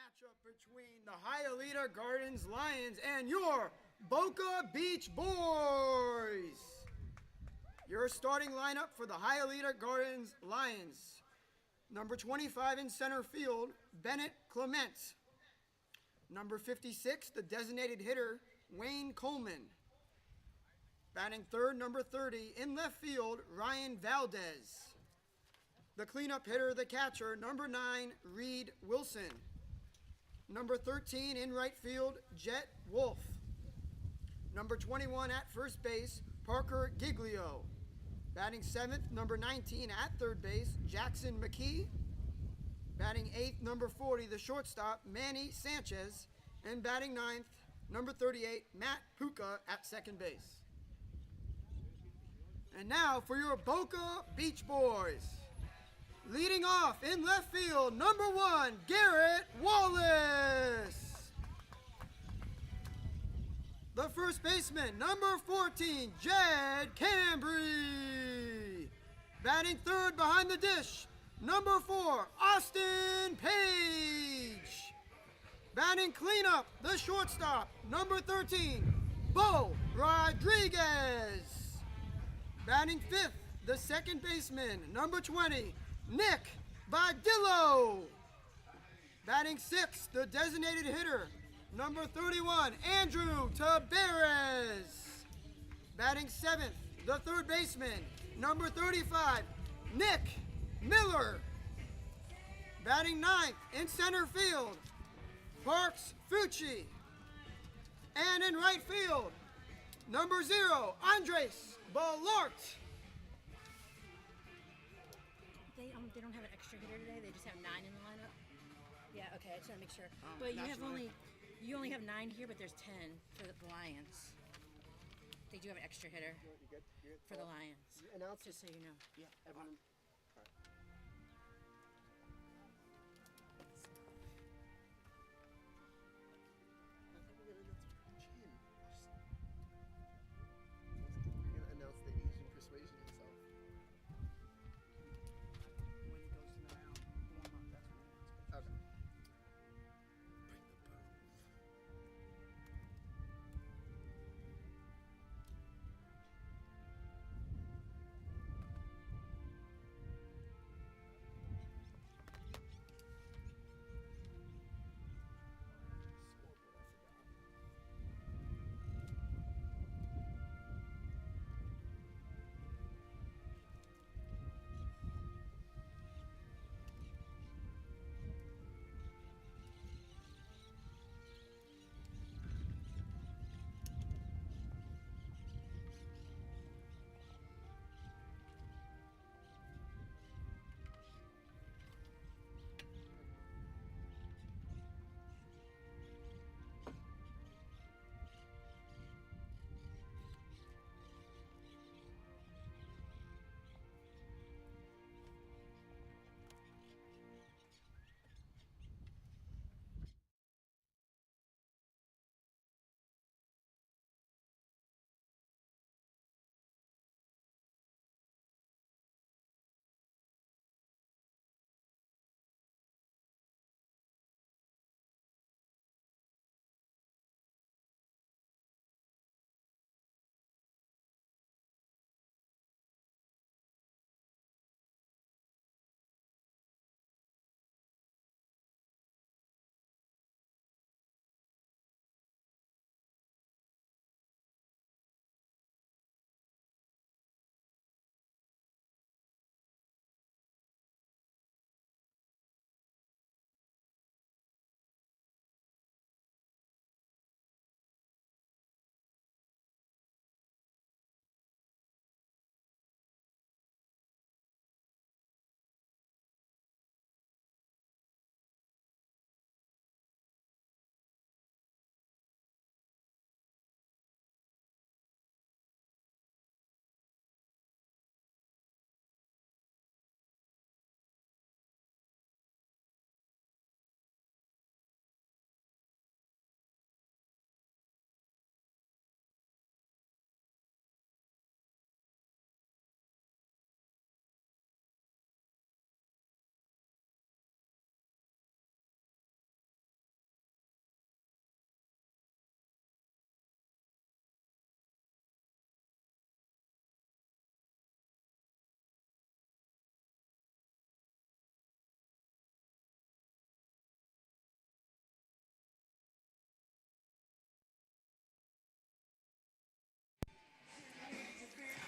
matchup between the Hialeah Gardens Lions and your Boca Beach Boys. Your starting lineup for the Hialeah Gardens Lions. Number 25 in center field, Bennett Clement. Number 56, the designated hitter, Wayne Coleman. Batting third, number 30, in left field, Ryan Valdez. The cleanup hitter, the catcher, number 9, Reed Wilson. Number 13 in right field, Jet Wolf. Number 21 at first base, Parker Giglio. Batting 7th, number 19 at third base, Jackson McKee. Batting 8th, number 40, the shortstop, Manny Sanchez. And batting 9th, number 38, Matt Puka at second base. And now for your Boca Beach Boys. Leading off in left field, number 1, Garrett Wallace. The first baseman, number 14, Jed Cambry. Batting third behind the dish, number 4, Austin Page. Batting cleanup, the shortstop, number 13, Bo Rodriguez. Batting fifth, the second baseman, number 20, Nick Badillo. Batting sixth, the designated hitter, number 31, Andrew Tabarez. Batting seventh, the third baseman, number 35, Nick Miller. Batting ninth, in center field, Parks Fucci. And in right field, number 0, Andres Ballart. They don't have an extra hitter today. They just have 9 in the lineup. Yeah, okay. I just want to make sure. But you only have 9 here, but there's 10 for the Lions. They do have an extra hitter for the Lions. Just so you know. Yeah, everyone. All right. You're gonna announce the Asian persuasion itself. When he goes to the mound, warm up, that's when he wants pitches. Okay. Bring the boom.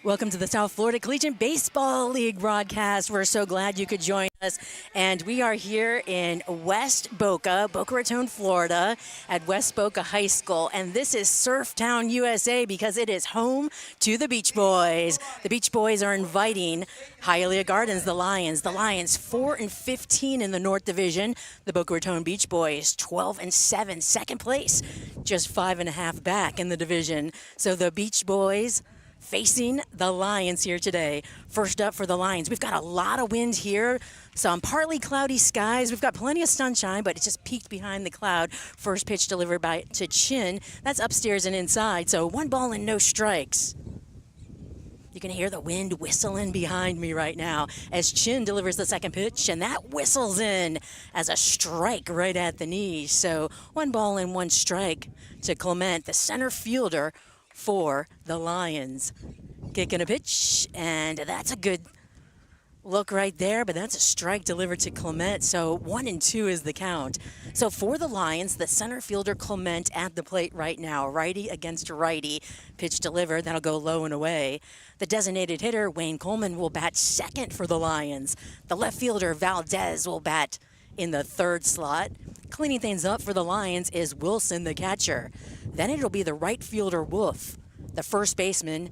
Welcome to the South Florida Collegiate Baseball League broadcast. We're so glad you could join us. And we are here in West Boca, Boca Raton, Florida, at West Boca High School. And this is Surftown, USA, because it is home to the Beach Boys. The Beach Boys are inviting Hialeah Gardens, the Lions. The Lions 4-15 in the North Division. The Boca Raton Beach Boys 12-7, second place, just 5.5 back in the division. So the Beach Boys facing the Lions here today. First up for the Lions, we've got a lot of wind here, some partly cloudy skies. We've got plenty of sunshine, but it's just peeked behind the cloud. First pitch delivered to Chin. That's upstairs and inside, so 1 ball and no strikes. You can hear the wind whistling behind me right now as Chin delivers the second pitch, and that whistles in as a strike right at the knees. So 1 ball and 1 strike to Clement, the center fielder for the Lions. Kicking a pitch, and that's a good look right there, but that's a strike delivered to Clement. So 1-2 is the count. So for the Lions, the center fielder Clement at the plate right now. Righty against righty. Pitch delivered, that'll go low and away. The designated hitter, Wayne Coleman, will bat second for the Lions. The left fielder, Valdez, will bat in the third slot. Cleaning things up for the Lions is Wilson, the catcher. Then it'll be the right fielder, Wolf, the first baseman,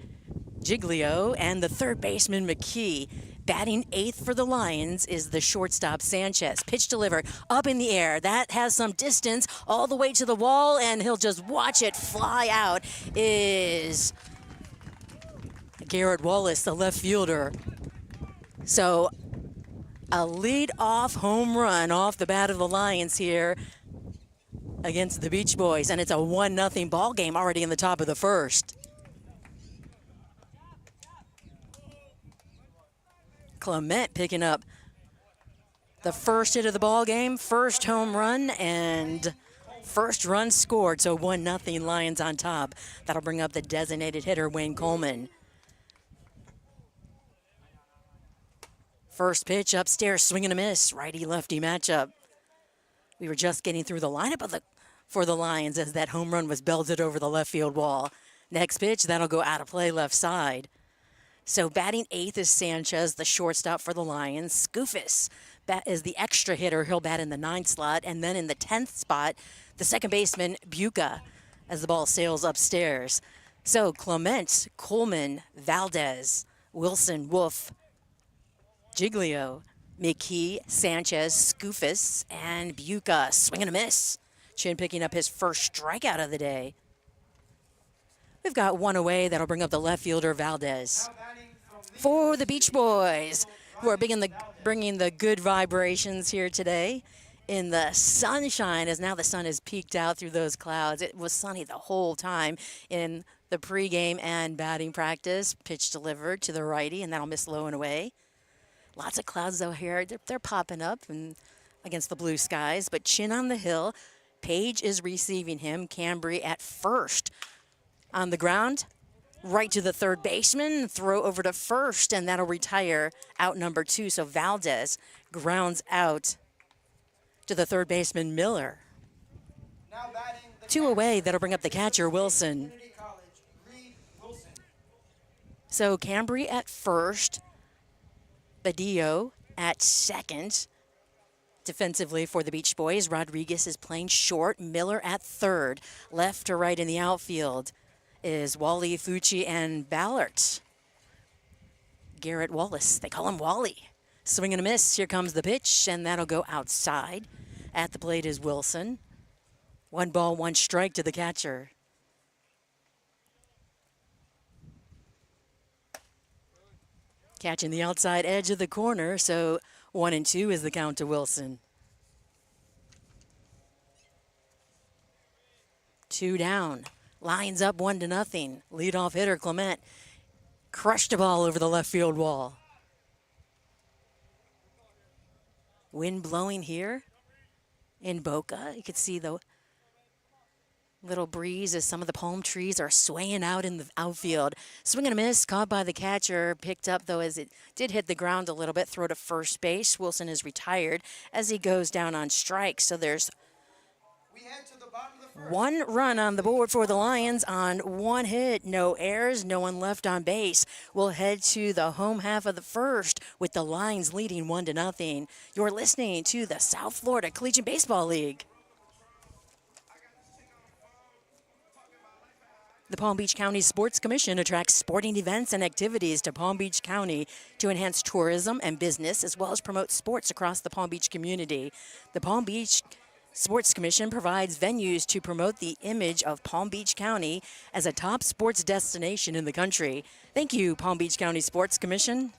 Giglio, and the third baseman, McKee. Batting eighth for the Lions is the shortstop, Sanchez. Pitch delivered up in the air. That has some distance all the way to the wall, and he'll just watch it fly out. Is Garrett Wallace, the left fielder. So a lead-off home run off the bat of the Lions here against the Beach Boys, and it's a 1-0 ball game already in the top of the first. Clement picking up the first hit of the ball game, first home run, and first run scored. So 1-0 Lions on top. That'll bring up the designated hitter, Wayne Coleman. First pitch upstairs, swing and a miss, righty-lefty matchup. We were just getting through the lineup for the Lions as that home run was belted over the left field wall. Next pitch, that'll go out of play left side. So batting eighth is Sanchez, the shortstop for the Lions. Scoofus is the extra hitter. He'll bat in the 9th slot. And then in the 10th spot, the second baseman, Boca, as the ball sails upstairs. So Clement, Coleman, Valdez, Wilson, Wolf, Giglio, McKee, Sanchez, Scoofus, and Boca. Swing and a miss. Chin picking up his first strikeout of the day. We've got one away. That'll bring up the left fielder, Valdez. For the Beach Boys, who are bringing the good vibrations here today in the sunshine, as now the sun has peeked out through those clouds. It was sunny the whole time in the pregame and batting practice. Pitch delivered to the righty, and that'll miss low and away. Lots of clouds though here. They're popping up and against the blue skies, but Chin on the hill. Page is receiving him. Cambry at first. On the ground, right to the third baseman, throw over to first, and that'll retire out number 2. So Valdez grounds out to the third baseman, Miller. 2 away, that'll bring up the catcher, Wilson. So Cambry at first, Badillo at second. Defensively for the Beach Boys, Rodriguez is playing short, Miller at third. Left to right in the outfield is Wally, Fucci, and Ballard. Garrett Wallace, they call him Wally. Swing and a miss, here comes the pitch, and that'll go outside. At the plate is Wilson. 1 ball, 1 strike to the catcher. Catching the outside edge of the corner, so 1-2 is the count to Wilson. 2 down. Lions up 1-0. Leadoff hitter Clement crushed the ball over the left field wall. Wind blowing here in Boca. You could see the little breeze as some of the palm trees are swaying out in the outfield. Swing and a miss, caught by the catcher. Picked up, though, as it did hit the ground a little bit. Throw to first base. Wilson is retired as he goes down on strike. So there's 1 run on the board for the Lions on 1 hit. No errors, no one left on base. We'll head to the home half of the first with the Lions leading 1-0. You're listening to the South Florida Collegiate Baseball League. The Palm Beach County Sports Commission attracts sporting events and activities to Palm Beach County to enhance tourism and business, as well as promote sports across the Palm Beach community. The Palm Beach Sports Commission provides venues to promote the image of Palm Beach County as a top sports destination in the country. Thank you, Palm Beach County Sports Commission.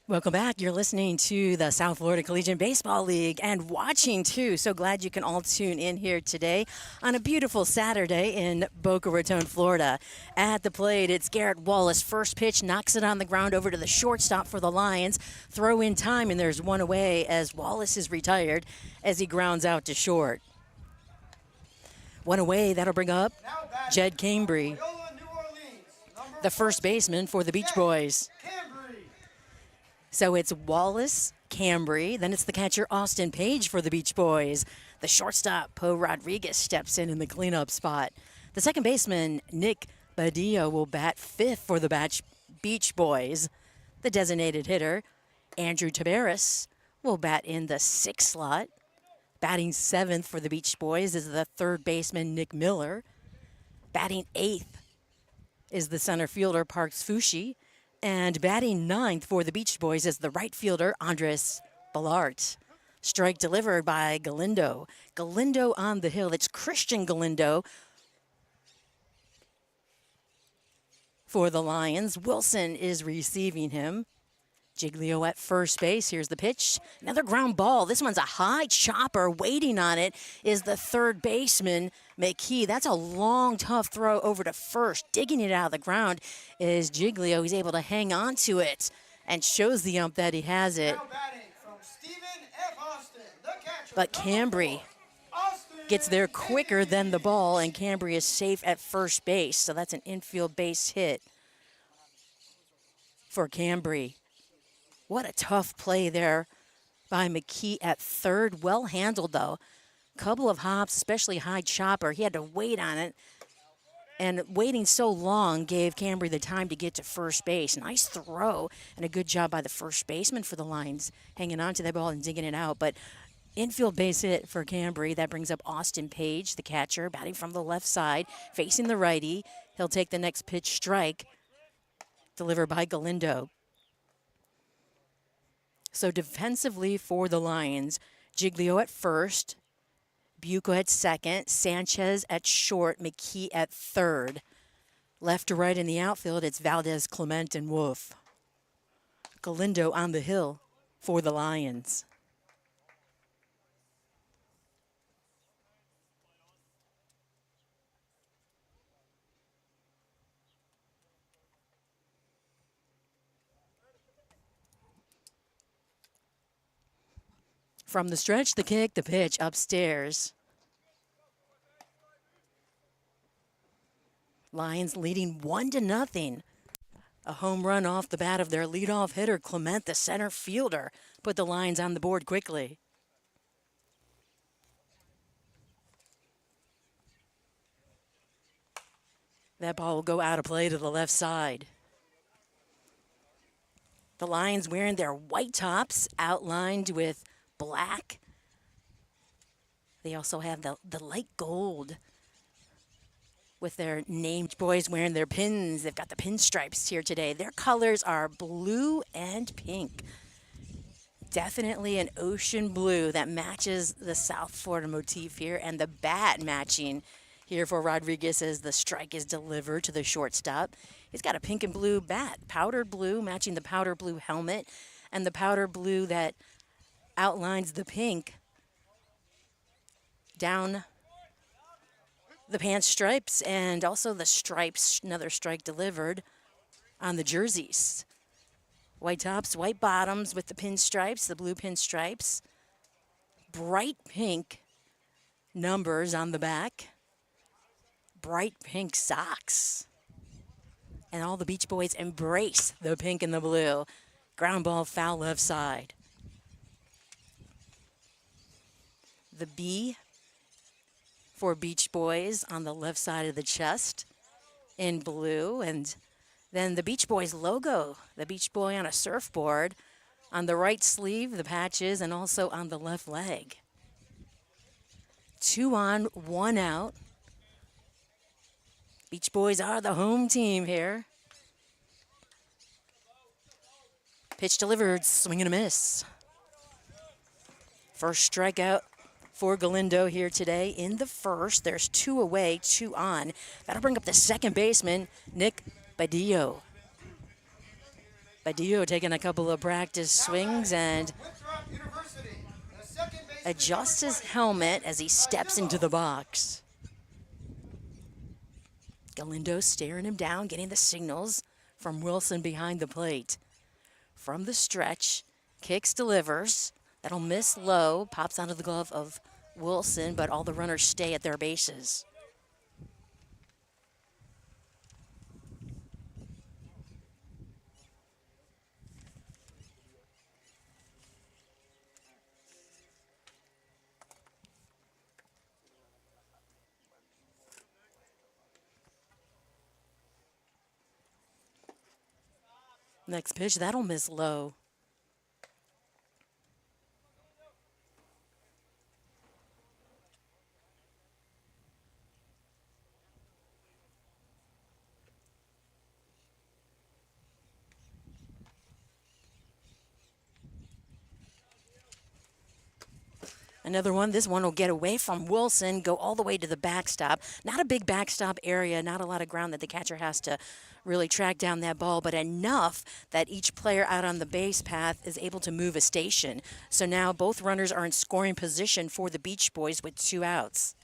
Welcome back. You're listening to the South Florida Collegiate Baseball League and watching too. So glad you can all tune in here today on a beautiful Saturday in Boca Raton, Florida. At the plate, it's Garrett Wallace. First pitch knocks it on the ground over to the shortstop for the Lions. Throw in time, and there's one away as Wallace is retired as he grounds out to short. One away, that'll bring up Jed Cambry, the first baseman for the Beach Boys. So it's Wallace, Cambry, then it's the catcher Austin Page for the Beach Boys. The shortstop, Poe Rodriguez, steps in the cleanup spot. The second baseman, Nick Badillo, will bat fifth for the Beach Boys. The designated hitter, Andrew Tabares, will bat in the sixth slot. Batting seventh for the Beach Boys is the third baseman, Nick Miller. Batting eighth is the center fielder, Parks Fushi. And batting ninth for the Beach Boys is the right fielder, Andres Ballart. Strike delivered by Galindo. Galindo on the hill. It's Christian Galindo for the Lions. Wilson is receiving him. Giglio at first base. Here's the pitch. Another ground ball. This one's a high chopper. Waiting on it is the third baseman, McKee. That's a long, tough throw over to first. Digging it out of the ground is Giglio. He's able to hang on to it and shows the ump that he has it. Now batting from Stephen F. Austin, the catcher. But Cambry gets there quicker than the ball, and Cambry is safe at first base. So that's an infield base hit for Cambry. What a tough play there by McKee at third. Well handled, though. Couple of hops, especially high chopper. He had to wait on it. And waiting so long gave Cambry the time to get to first base. Nice throw and a good job by the first baseman for the Lions, hanging on to that ball and digging it out. But infield base hit for Cambry. That brings up Austin Page, the catcher, batting from the left side, facing the righty. He'll take the next pitch strike, delivered by Galindo. So defensively for the Lions, Giglio at first, Bucco at second, Sanchez at short, McKee at third. Left to right in the outfield, it's Valdez, Clement, and Wolf. Galindo on the hill for the Lions. From the stretch, the kick, the pitch, upstairs. Lions leading 1-0. A home run off the bat of their leadoff hitter, Clement, the center fielder, put the Lions on the board quickly. That ball will go out of play to the left side. The Lions wearing their white tops outlined with black. They also have the light gold with their named boys wearing their pins. They've got the pinstripes here today. Their colors are blue and pink. Definitely an ocean blue that matches the South Florida motif here, and the bat matching here for Rodriguez as the strike is delivered to the shortstop. He's got a pink and blue bat, powdered blue, matching the powder blue helmet, and the powder blue that outlines the pink down the pants stripes, and also the stripes, another strike delivered on the jerseys. White tops, white bottoms with the pinstripes, the blue pinstripes. Bright pink numbers on the back. Bright pink socks. And all the Beach Boys embrace the pink and the blue. Ground ball foul left side. The B for Beach Boys on the left side of the chest in blue, and then the Beach Boys logo, the Beach Boy on a surfboard on the right sleeve, the patches, and also on the left leg. 2 on, 1 out. Beach Boys are the home team here. Pitch delivered, swing and a miss. First strikeout for Galindo here today in the first. There's 2 away, 2 on. That'll bring up the second baseman, Nick Badillo. Badillo taking a couple of practice swings and adjusts his helmet as he steps into the box. Galindo staring him down, getting the signals from Wilson behind the plate. From the stretch, kicks, delivers. That'll miss low, pops onto the glove of Wilson, but all the runners stay at their bases. Next pitch, that'll miss low. Another one. This one will get away from Wilson, go all the way to the backstop. Not a big backstop area, not a lot of ground that the catcher has to really track down that ball, but enough that each player out on the base path is able to move a station. So now both runners are in scoring position for the Beach Boys with 2 outs.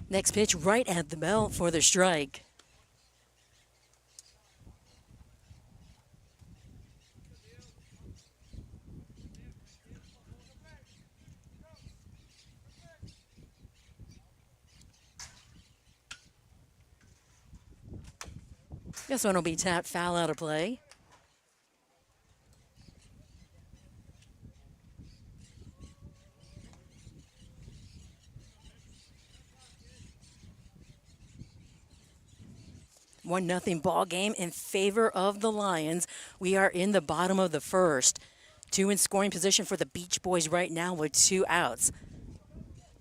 Next pitch right at the belt for the strike. This one will be tapped foul out of play. One nothing ball game in favor of the Lions. We are in the bottom of the first. 2 in scoring position for the Beach Boys right now with 2 outs.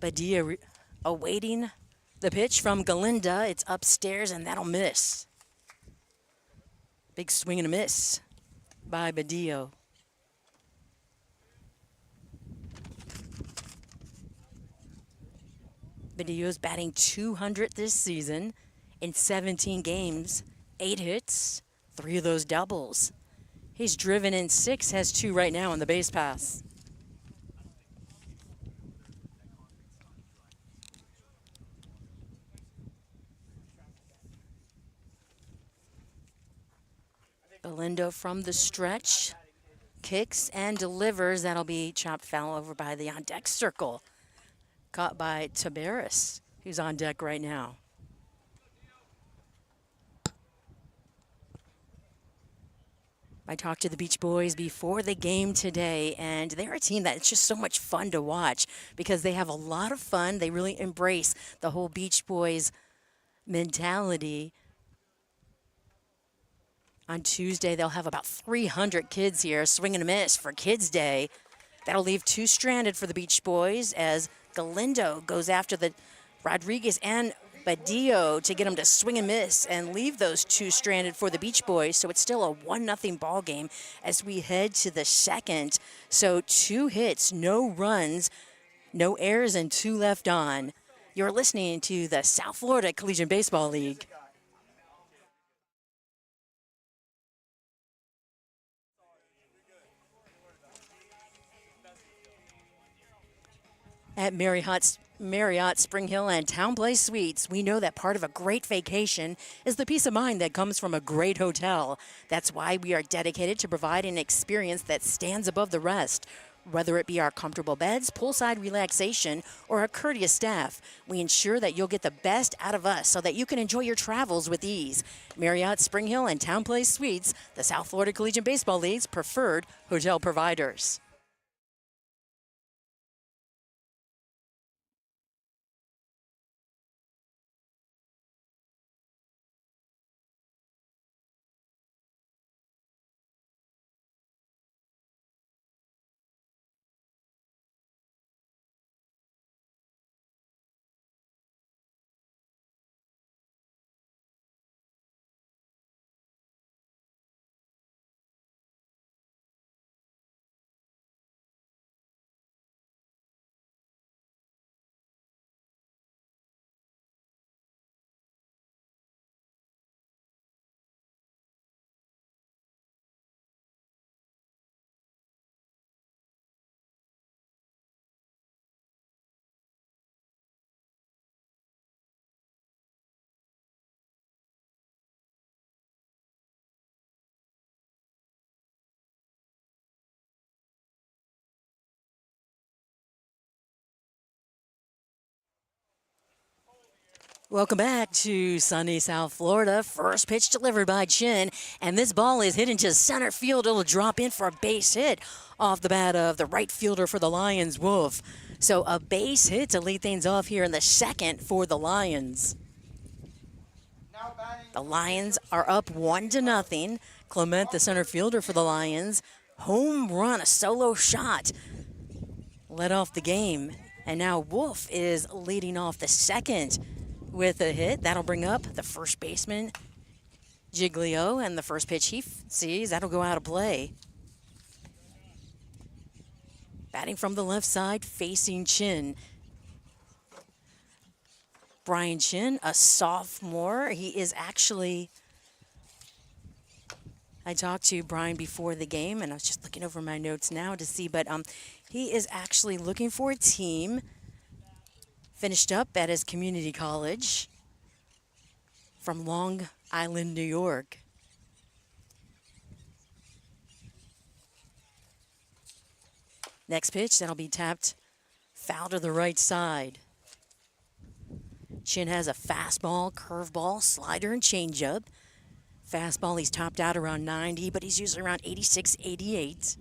Badilla awaiting the pitch from Galinda. It's upstairs and that'll miss. Big swing and a miss by Badillo. Badillo's batting 200 this season. In 17 games, 8 hits, 3 of those doubles. He's driven in 6, has 2 right now on the base pass. Galindo from the stretch, kicks and delivers. That'll be chopped foul over by the on-deck circle. Caught by Tabaris, who's on deck right now. I talked to the Beach Boys before the game today, and they're a team that it's just so much fun to watch because they have a lot of fun. They really embrace the whole Beach Boys mentality. On Tuesday, they'll have about 300 kids here swing and a miss for Kids Day. That'll leave 2 stranded for the Beach Boys as Galindo goes after the Rodriguez and Badillo to get them to swing and miss and leave those 2 stranded for the Beach Boys. So it's still a 1-0 ball game as we head to the second. So 2 hits, no runs, no errors, and 2 left on. You're listening to the South Florida Collegiate Baseball League. At Marriott Spring Hill and Town Place Suites, we know that part of a great vacation is the peace of mind that comes from a great hotel. That's why we are dedicated to providing an experience that stands above the rest. Whether it be our comfortable beds, poolside relaxation, or our courteous staff, we ensure that you'll get the best out of us so that you can enjoy your travels with ease. Marriott Spring Hill and Town Place Suites, the South Florida Collegiate Baseball League's preferred hotel providers. Welcome back to sunny South Florida. First pitch delivered by Chin, and this ball is hit into center field. It'll drop in for a base hit off the bat of the right fielder for the Lions, Wolf. So a base hit to lead things off here in the second for the Lions. The Lions are up 1-0. Clement, the center fielder for the Lions, home run, a solo shot, led off the game. And now Wolf is leading off the second with a hit. That'll bring up the first baseman, Giglio, and the first pitch he sees, that'll go out of play. Batting from the left side, facing Chin. Brian Chin, a sophomore. He is actually, I talked to Brian before the game, and I was just looking over my notes now to see, but he is actually looking for a team. Finished up at his community college from Long Island, New York. Next pitch, that'll be tapped foul to the right side. Chin has a fastball, curveball, slider, and changeup. Fastball, he's topped out around 90, but he's usually around 86, 88.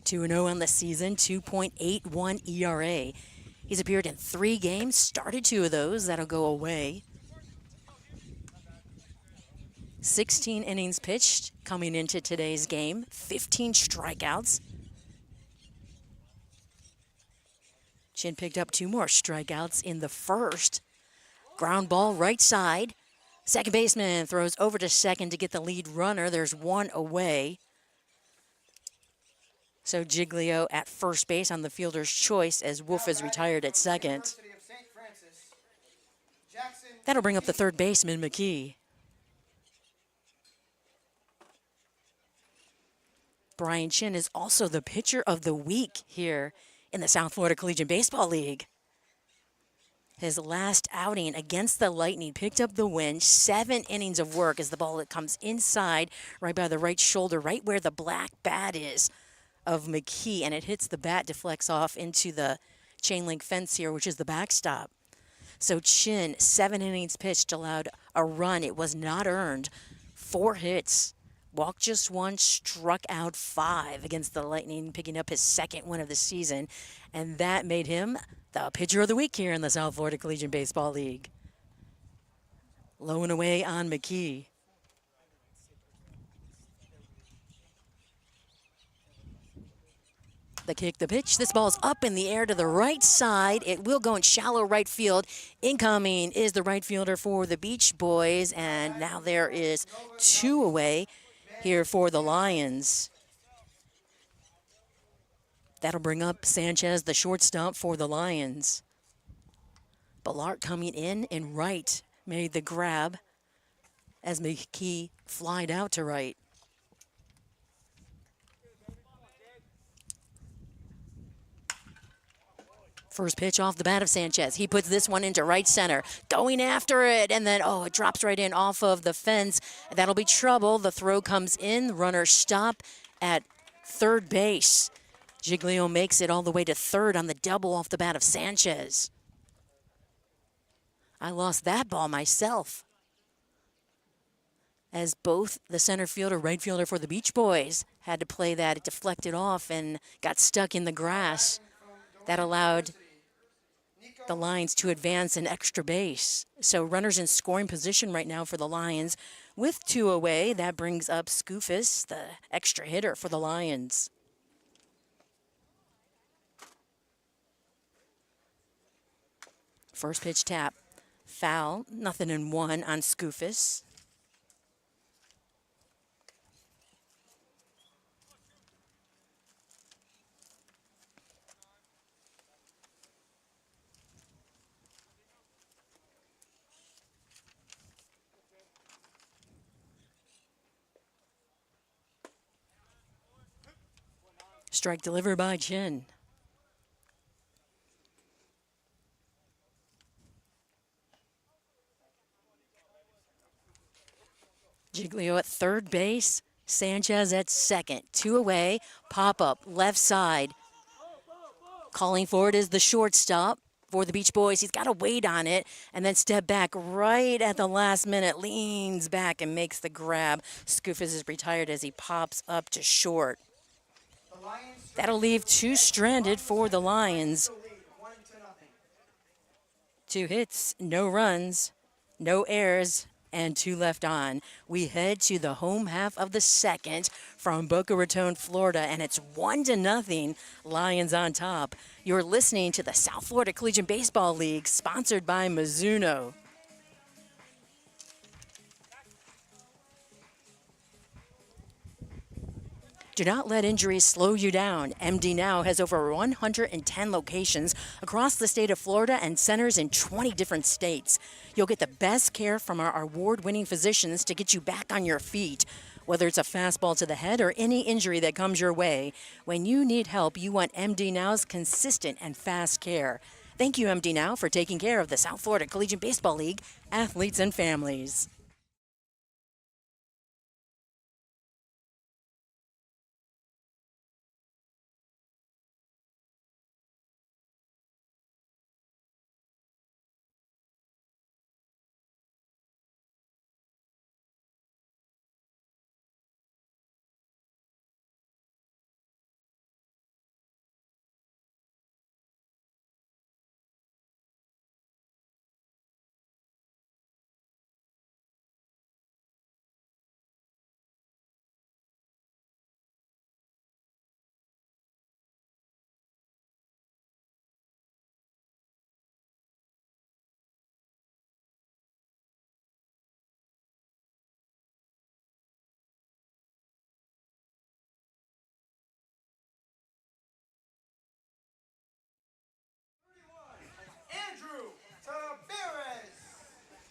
2-0 on the season, 2.81 ERA. He's appeared in 3 games, started 2 of those. That'll go away. 16 innings pitched coming into today's game, 15 strikeouts. Chin picked up 2 more strikeouts in the first. Ground ball right side. Second baseman throws over to second to get the lead runner. There's 1 away. So Giglio at first base on the fielder's choice as Wolf is retired at second. That'll bring up the third baseman, McKee. Brian Chin is also the pitcher of the week here in the South Florida Collegiate Baseball League. His last outing against the Lightning picked up the win. 7 innings of work as the ball that comes inside right by the right shoulder, right where the black bat is of McKee, and it hits the bat, deflects off into the chain link fence here, which is the backstop. So Chin, 7 innings pitched, allowed a run. It was not earned. 4 hits. Walked just 1, struck out 5 against the Lightning, picking up his 2nd win of the season. And that made him the pitcher of the week here in the South Florida Collegiate Baseball League. Low and away on McKee. The kick, the pitch. This ball's up in the air to the right side. It will go in shallow right field. Incoming is the right fielder for the Beach Boys. And now there is 2 away here for the Lions. That'll bring up Sanchez, the shortstop for the Lions. Ballart coming in and right made the grab as McKee flied out to right. First pitch off the bat of Sanchez. He puts this one into right center. Going after it, and then, it drops right in off of the fence. That'll be trouble. The throw comes in. Runner stop at third base. Giglio makes it all the way to third on the double off the bat of Sanchez. I lost that ball myself, as both the center fielder, right fielder for the Beach Boys had to play that. It deflected off and got stuck in the grass. That allowed the Lions to advance an extra base. So runners in scoring position right now for the Lions with 2 away. That brings up Skoufis, the extra hitter for the Lions. First pitch tap. Foul, 0-1 on Skoufis. Strike delivered by Chin. Giglio at third base. Sanchez at second. 2 away. Pop up left side. Calling for it is the shortstop for the Beach Boys. He's got to wait on it and then step back right at the last minute. Leans back and makes the grab. Skoufis is retired as he pops up to short. That'll leave 2 stranded for the Lions. 2 hits, no runs, no errors, and 2 left on. We head to the home half of the second from Boca Raton, Florida, and it's 1-0, Lions on top. You're listening to the South Florida Collegiate Baseball League, sponsored by Mizuno. Do not let injuries slow you down. MD Now has over 110 locations across the state of Florida and centers in 20 different states. You'll get the best care from our award-winning physicians to get you back on your feet. Whether it's a fastball to the head or any injury that comes your way, when you need help, you want MD Now's consistent and fast care. Thank you, MD Now, for taking care of the South Florida Collegiate Baseball League, athletes and families.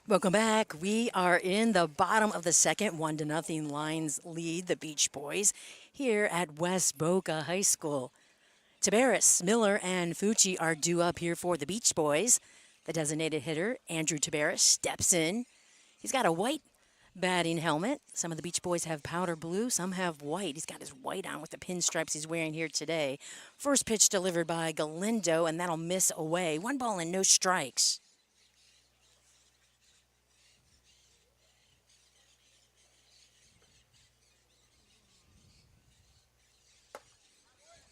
Welcome back. We are in the bottom of the second, 1-0 Lions lead the Beach Boys here at West Boca High School. Tabaris, Miller, and Fucci are due up here for the Beach Boys. The designated hitter, Andrew Tabaris, steps in. He's got a white batting helmet. Some of the Beach Boys have powder blue, some have white. He's got his white on with the pinstripes he's wearing here today. First pitch delivered by Galindo, and that'll miss away. 1 ball and no strikes.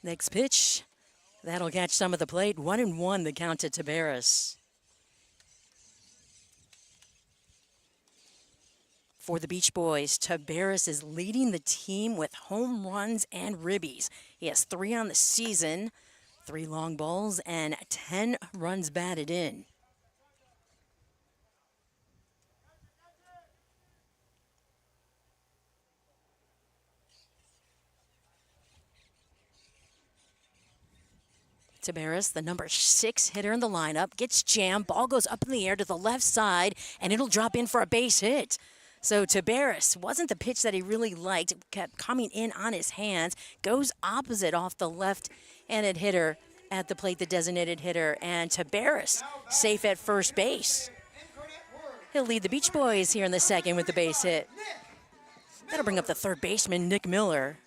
Next pitch. That'll catch some of the plate. 1-1 the count to Tabaris. For the Beach Boys, Tabaris is leading the team with home runs and ribbies. He has 3 on the season, 3 long balls, and 10 runs batted in. Tabaris, the number 6 hitter in the lineup, gets jammed. Ball goes up in the air to the left side, and it'll drop in for a base hit. So Tabaris wasn't the pitch that he really liked. It kept coming in on his hands. Goes opposite off the left-handed hitter at the plate, the designated hitter. And Tabaris safe at first base. He'll lead the Beach Boys here in the second with the base hit. That'll bring up the third baseman, Nick Miller.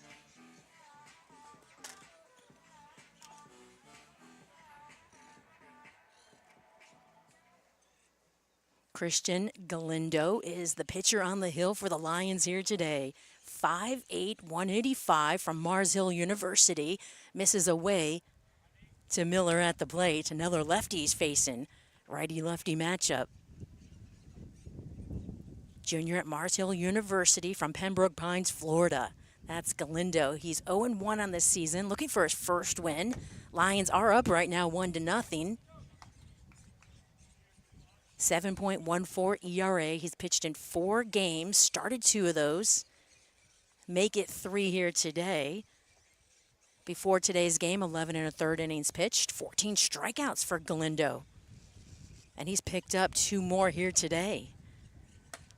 Christian Galindo is the pitcher on the hill for the Lions here today. 5'8", 185 from Mars Hill University. Misses away to Miller at the plate. Another lefty's facing. Righty-lefty matchup. Junior at Mars Hill University from Pembroke Pines, Florida. That's Galindo. He's 0-1 on this season, looking for his first win. Lions are up right now 1-0. 7.14 ERA. He's pitched in 4 games, started 2 of those. Make it 3 here today. Before today's game, 11 1/3 innings pitched, 14 strikeouts for Galindo. And he's picked up 2 more here today.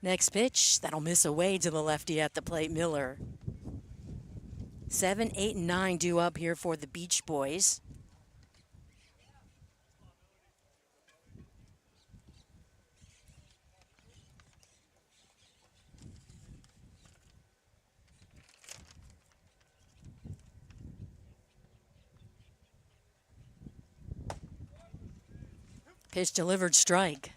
Next pitch, that'll miss away to the lefty at the plate, Miller. 7, 8, and 9 due up here for the Beach Boys. Pitch delivered, strike.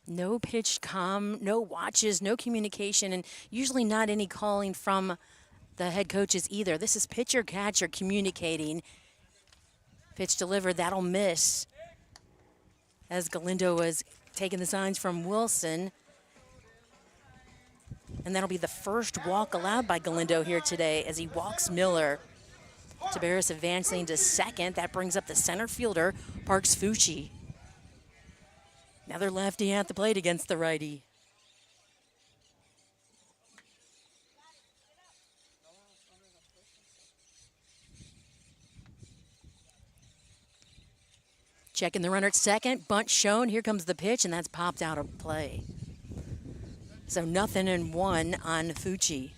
No pitch comm, no watches, no communication, and usually not any calling from the head coaches either. This is pitcher-catcher communicating. Pitch delivered, that'll miss. As Galindo was taking the signs from Wilson. And that'll be the first walk allowed by Galindo here today as he walks Miller. Tabaris advancing to second. That brings up the center fielder, Parks Fucci. Another lefty at the plate against the righty. Checking the runner at second. Bunt shown. Here comes the pitch, and that's popped out of play. So 0-1 on Fucci.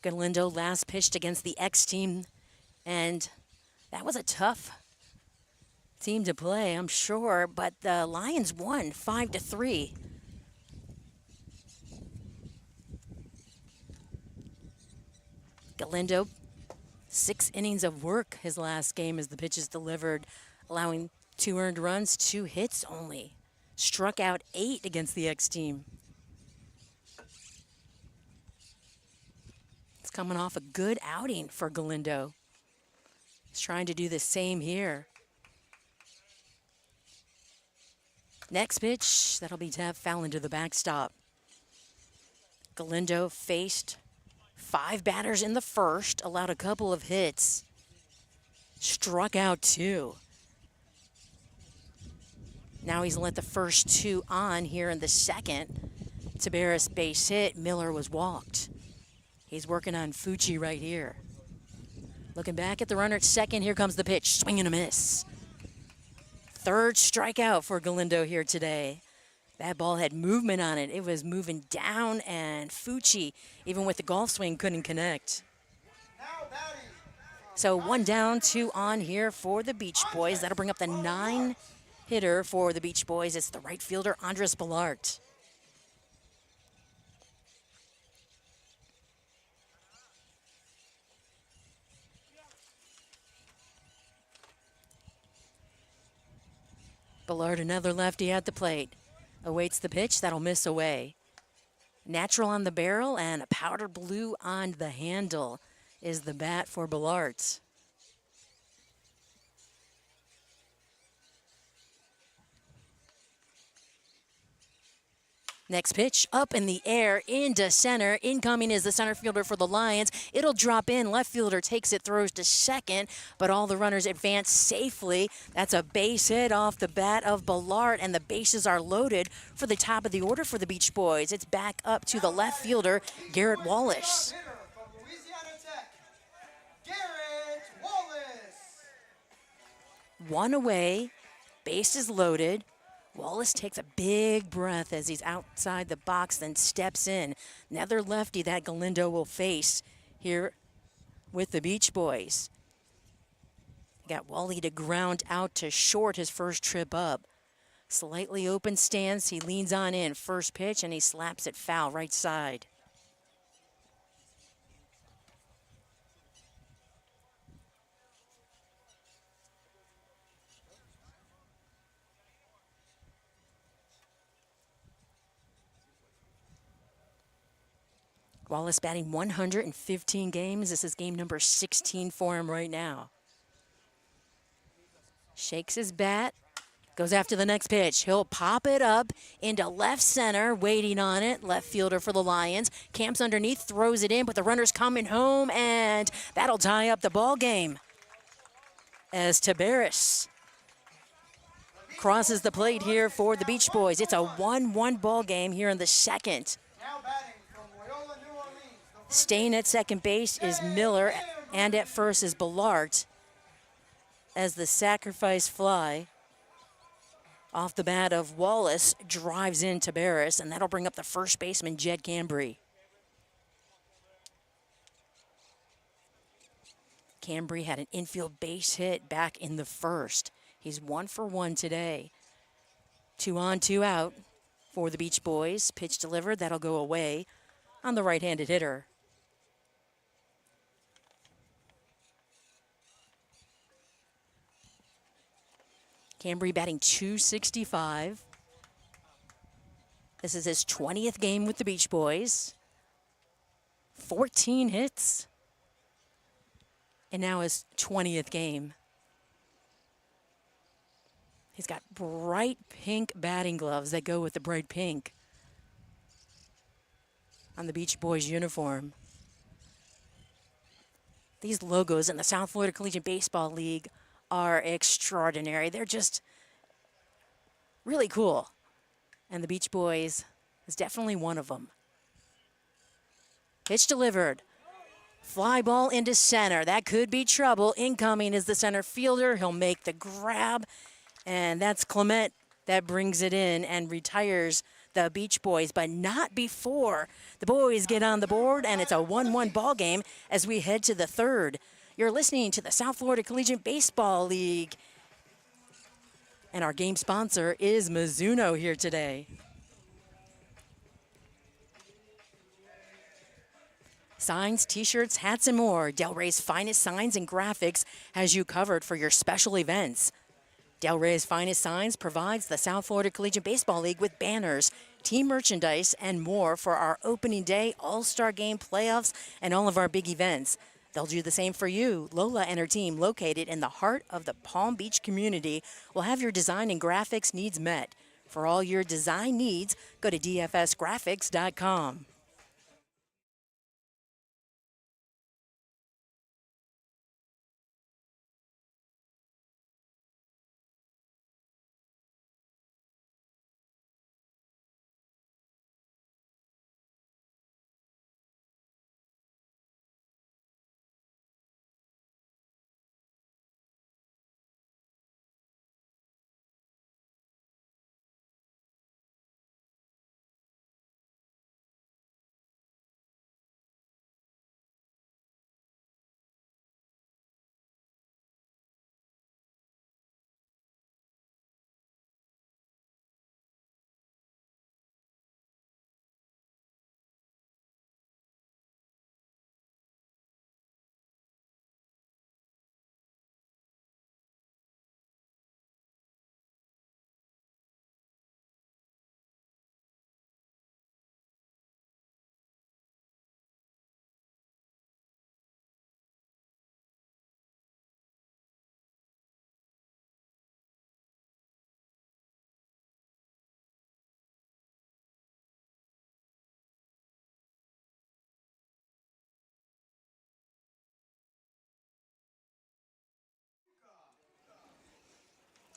Galindo last pitched against the X team, and that was a tough team to play, I'm sure, but the Lions won 5-3. Galindo, 6 innings of work his last game as the pitch is delivered, allowing 2 earned runs, 2 hits only. Struck out 8 against the X team. It's coming off a good outing for Galindo. He's trying to do the same here. Next pitch, that'll be tapped foul into the backstop. Galindo faced 5 batters in the first, allowed a couple of hits. Struck out 2. Now he's let the first 2 on here in the second. Tabaris base hit. Miller was walked. He's working on Fucci right here. Looking back at the runner at second. Here comes the pitch. Swing and a miss. 3rd strikeout for Galindo here today. That ball had movement on it. It was moving down, and Fucci, even with the golf swing, couldn't connect. So 1 down, 2 on here for the Beach Boys. That'll bring up the 9 hitter for the Beach Boys. It's the right fielder, Andres Ballart. Ballard, another lefty at the plate. Awaits the pitch, that'll miss away. Natural on the barrel and a powder blue on the handle is the bat for Ballard. Next pitch, up in the air, into center. Incoming is the center fielder for the Lions. It'll drop in. Left fielder takes it, throws to second, but all the runners advance safely. That's a base hit off the bat of Ballard, and the bases are loaded for the top of the order for the Beach Boys. It's back up to the left fielder, Garrett Wallace. Hitter from Louisiana Tech, Garrett Wallace. One away, bases loaded. Wallace takes a big breath as he's outside the box, then steps in. Another lefty that Galindo will face here with the Beach Boys. Got Wally to ground out to short his first trip up. Slightly open stance, he leans on in. First pitch, and he slaps it foul right side. Wallace batting 115 games. This is game number 16 for him right now. Shakes his bat, goes after the next pitch. He'll pop it up into left center, waiting on it. Left fielder for the Lions. Camps underneath, throws it in, but the runner's coming home, and that'll tie up the ball game. As Tabaris crosses the plate here for the Beach Boys. It's a 1-1 ball game here in the second. Now batting from Loyola, New Orleans. Staying at second base is Miller, and at first is Ballard. As the sacrifice fly off the bat of Wallace drives in Tabaris, and that'll bring up the first baseman, Jed Cambry. Cambry had an infield base hit back in the first. He's 1 for 1 today. 2 on, 2 out for the Beach Boys. Pitch delivered, that'll go away on the right-handed hitter. Cambry batting .265. This is his 20th game with the Beach Boys. 14 hits. And now his 20th game. He's got bright pink batting gloves that go with the bright pink on the Beach Boys uniform. These logos in the South Florida Collegiate Baseball League are extraordinary. They're just really cool. And the Beach Boys is definitely one of them. Pitch delivered. Fly ball into center. That could be trouble. Incoming is the center fielder. He'll make the grab. And that's Clement that brings it in and retires the Beach Boys, but not before the boys get on the board, and it's a 1-1 ball game as we head to the third. You're listening to the South Florida Collegiate Baseball League, and our game sponsor is Mizuno here today. Signs, t-shirts, hats, and more. Delray's finest signs and graphics has you covered for your special events. Delray's Finest Signs provides the South Florida Collegiate Baseball League with banners, team merchandise, and more for our opening day, all-star game, playoffs, and all of our big events. They'll do the same for you. Lola and her team, located in the heart of the Palm Beach community, will have your design and graphics needs met. For all your design needs, go to dfsgraphics.com.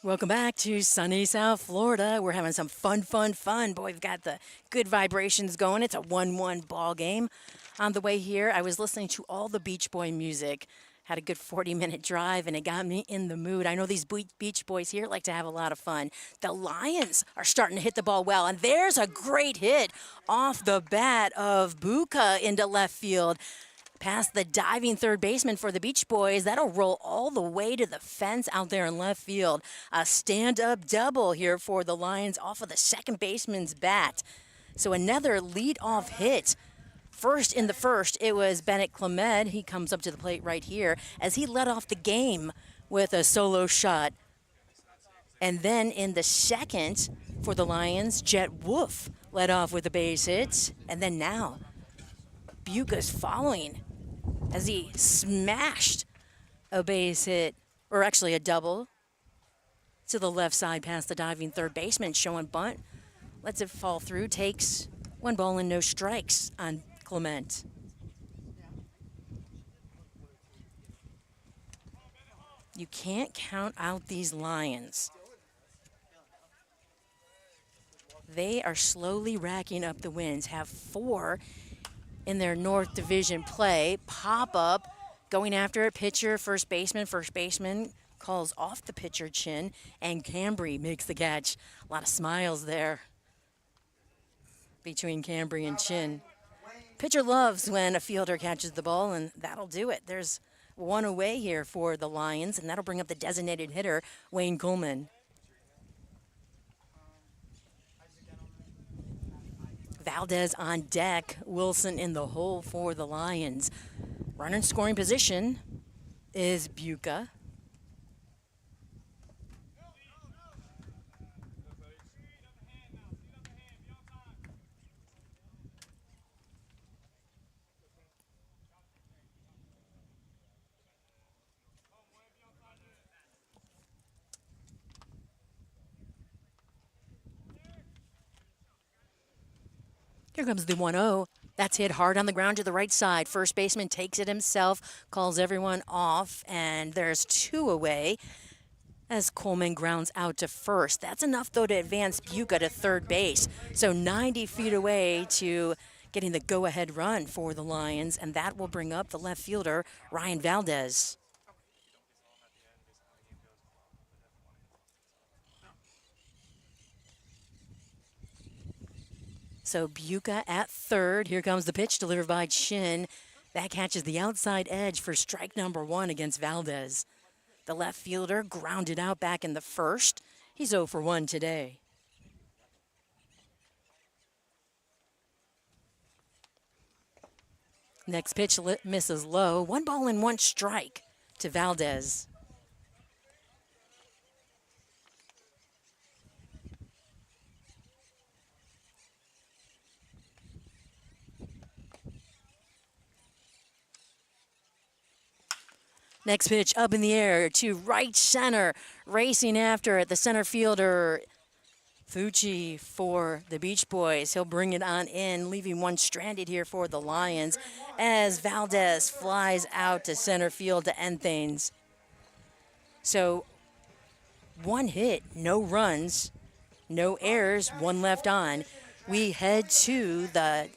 Welcome back to sunny South Florida. We're having some fun, fun, fun. Boy, we've got the good vibrations going. It's a 1-1 ball game. On the way here, I was listening to all the Beach Boy music. Had a good 40-minute drive, and it got me in the mood. I know these Beach Boys here like to have a lot of fun. The Lions are starting to hit the ball well, and there's a great hit off the bat of Boca into left field. Past the diving third baseman for the Beach Boys. That'll roll all the way to the fence out there in left field. A stand-up double here for the Lions off of the second baseman's bat. So another lead-off hit. First in the first, it was Bennett Clement. He comes up to the plate right here as he led off the game with a solo shot. And then in the second for the Lions, Jet Wolf led off with a base hit. And then now, Buca's following as he smashed a base hit, or actually a double, to the left side past the diving third baseman, showing bunt. Lets it fall through, takes 1 ball and no strikes on Clement. You can't count out these Lions. They are slowly racking up the wins, have 4 in their North Division play. Pop up, going after it, pitcher, first baseman calls off the pitcher chin, and Cambry makes the catch. A lot of smiles there between Cambry and Chin. Pitcher loves when a fielder catches the ball, and that'll do it. There's 1 away here for the Lions, and that'll bring up the designated hitter, Wayne Coleman. Valdez on deck, Wilson in the hole for the Lions. Runner in scoring position is Buca. Here comes the 1-0. That's hit hard on the ground to the right side. First baseman takes it himself, calls everyone off, and there's 2 away as Coleman grounds out to first. That's enough, though, to advance Buca to third base. So 90 feet away to getting the go-ahead run for the Lions, and that will bring up the left fielder, Ryan Valdez. So Buca at third. Here comes the pitch delivered by Chin. That catches the outside edge for strike number 1 against Valdez. The left fielder grounded out back in the first. He's 0 for 1 today. Next pitch misses low. 1 ball and 1 strike to Valdez. Next pitch up in the air to right center. Racing after it, the center fielder, Fucci for the Beach Boys. He'll bring it on in, leaving 1 stranded here for the Lions as Valdez flies out to center field to end things. So 1 hit, no runs, no errors, 1 left on. We head to the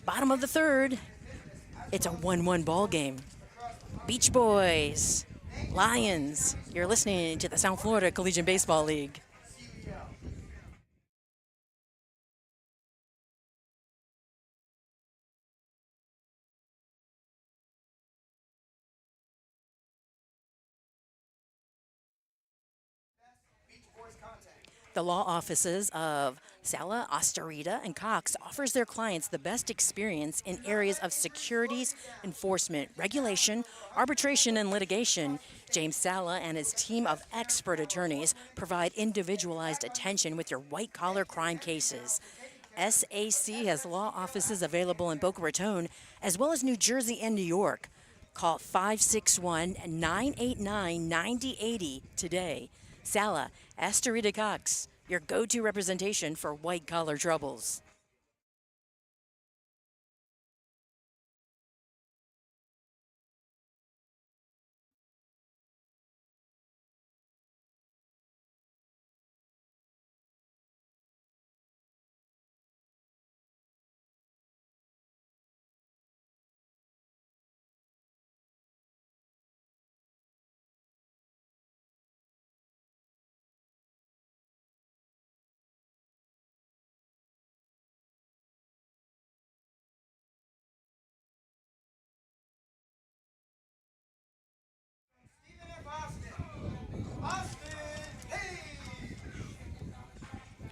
bottom of the third. It's a 1-1 ball game. Beach Boys, Lions, you're listening to the South Florida Collegiate Baseball League. The law offices of Sala, Astarita, and Cox offers their clients the best experience in areas of securities, enforcement, regulation, arbitration, and litigation. James Sala and his team of expert attorneys provide individualized attention with your white-collar crime cases. SAC has law offices available in Boca Raton, as well as New Jersey and New York. Call 561-989-9080 today. Sala, Astarita Cox, your go-to representation for white-collar troubles.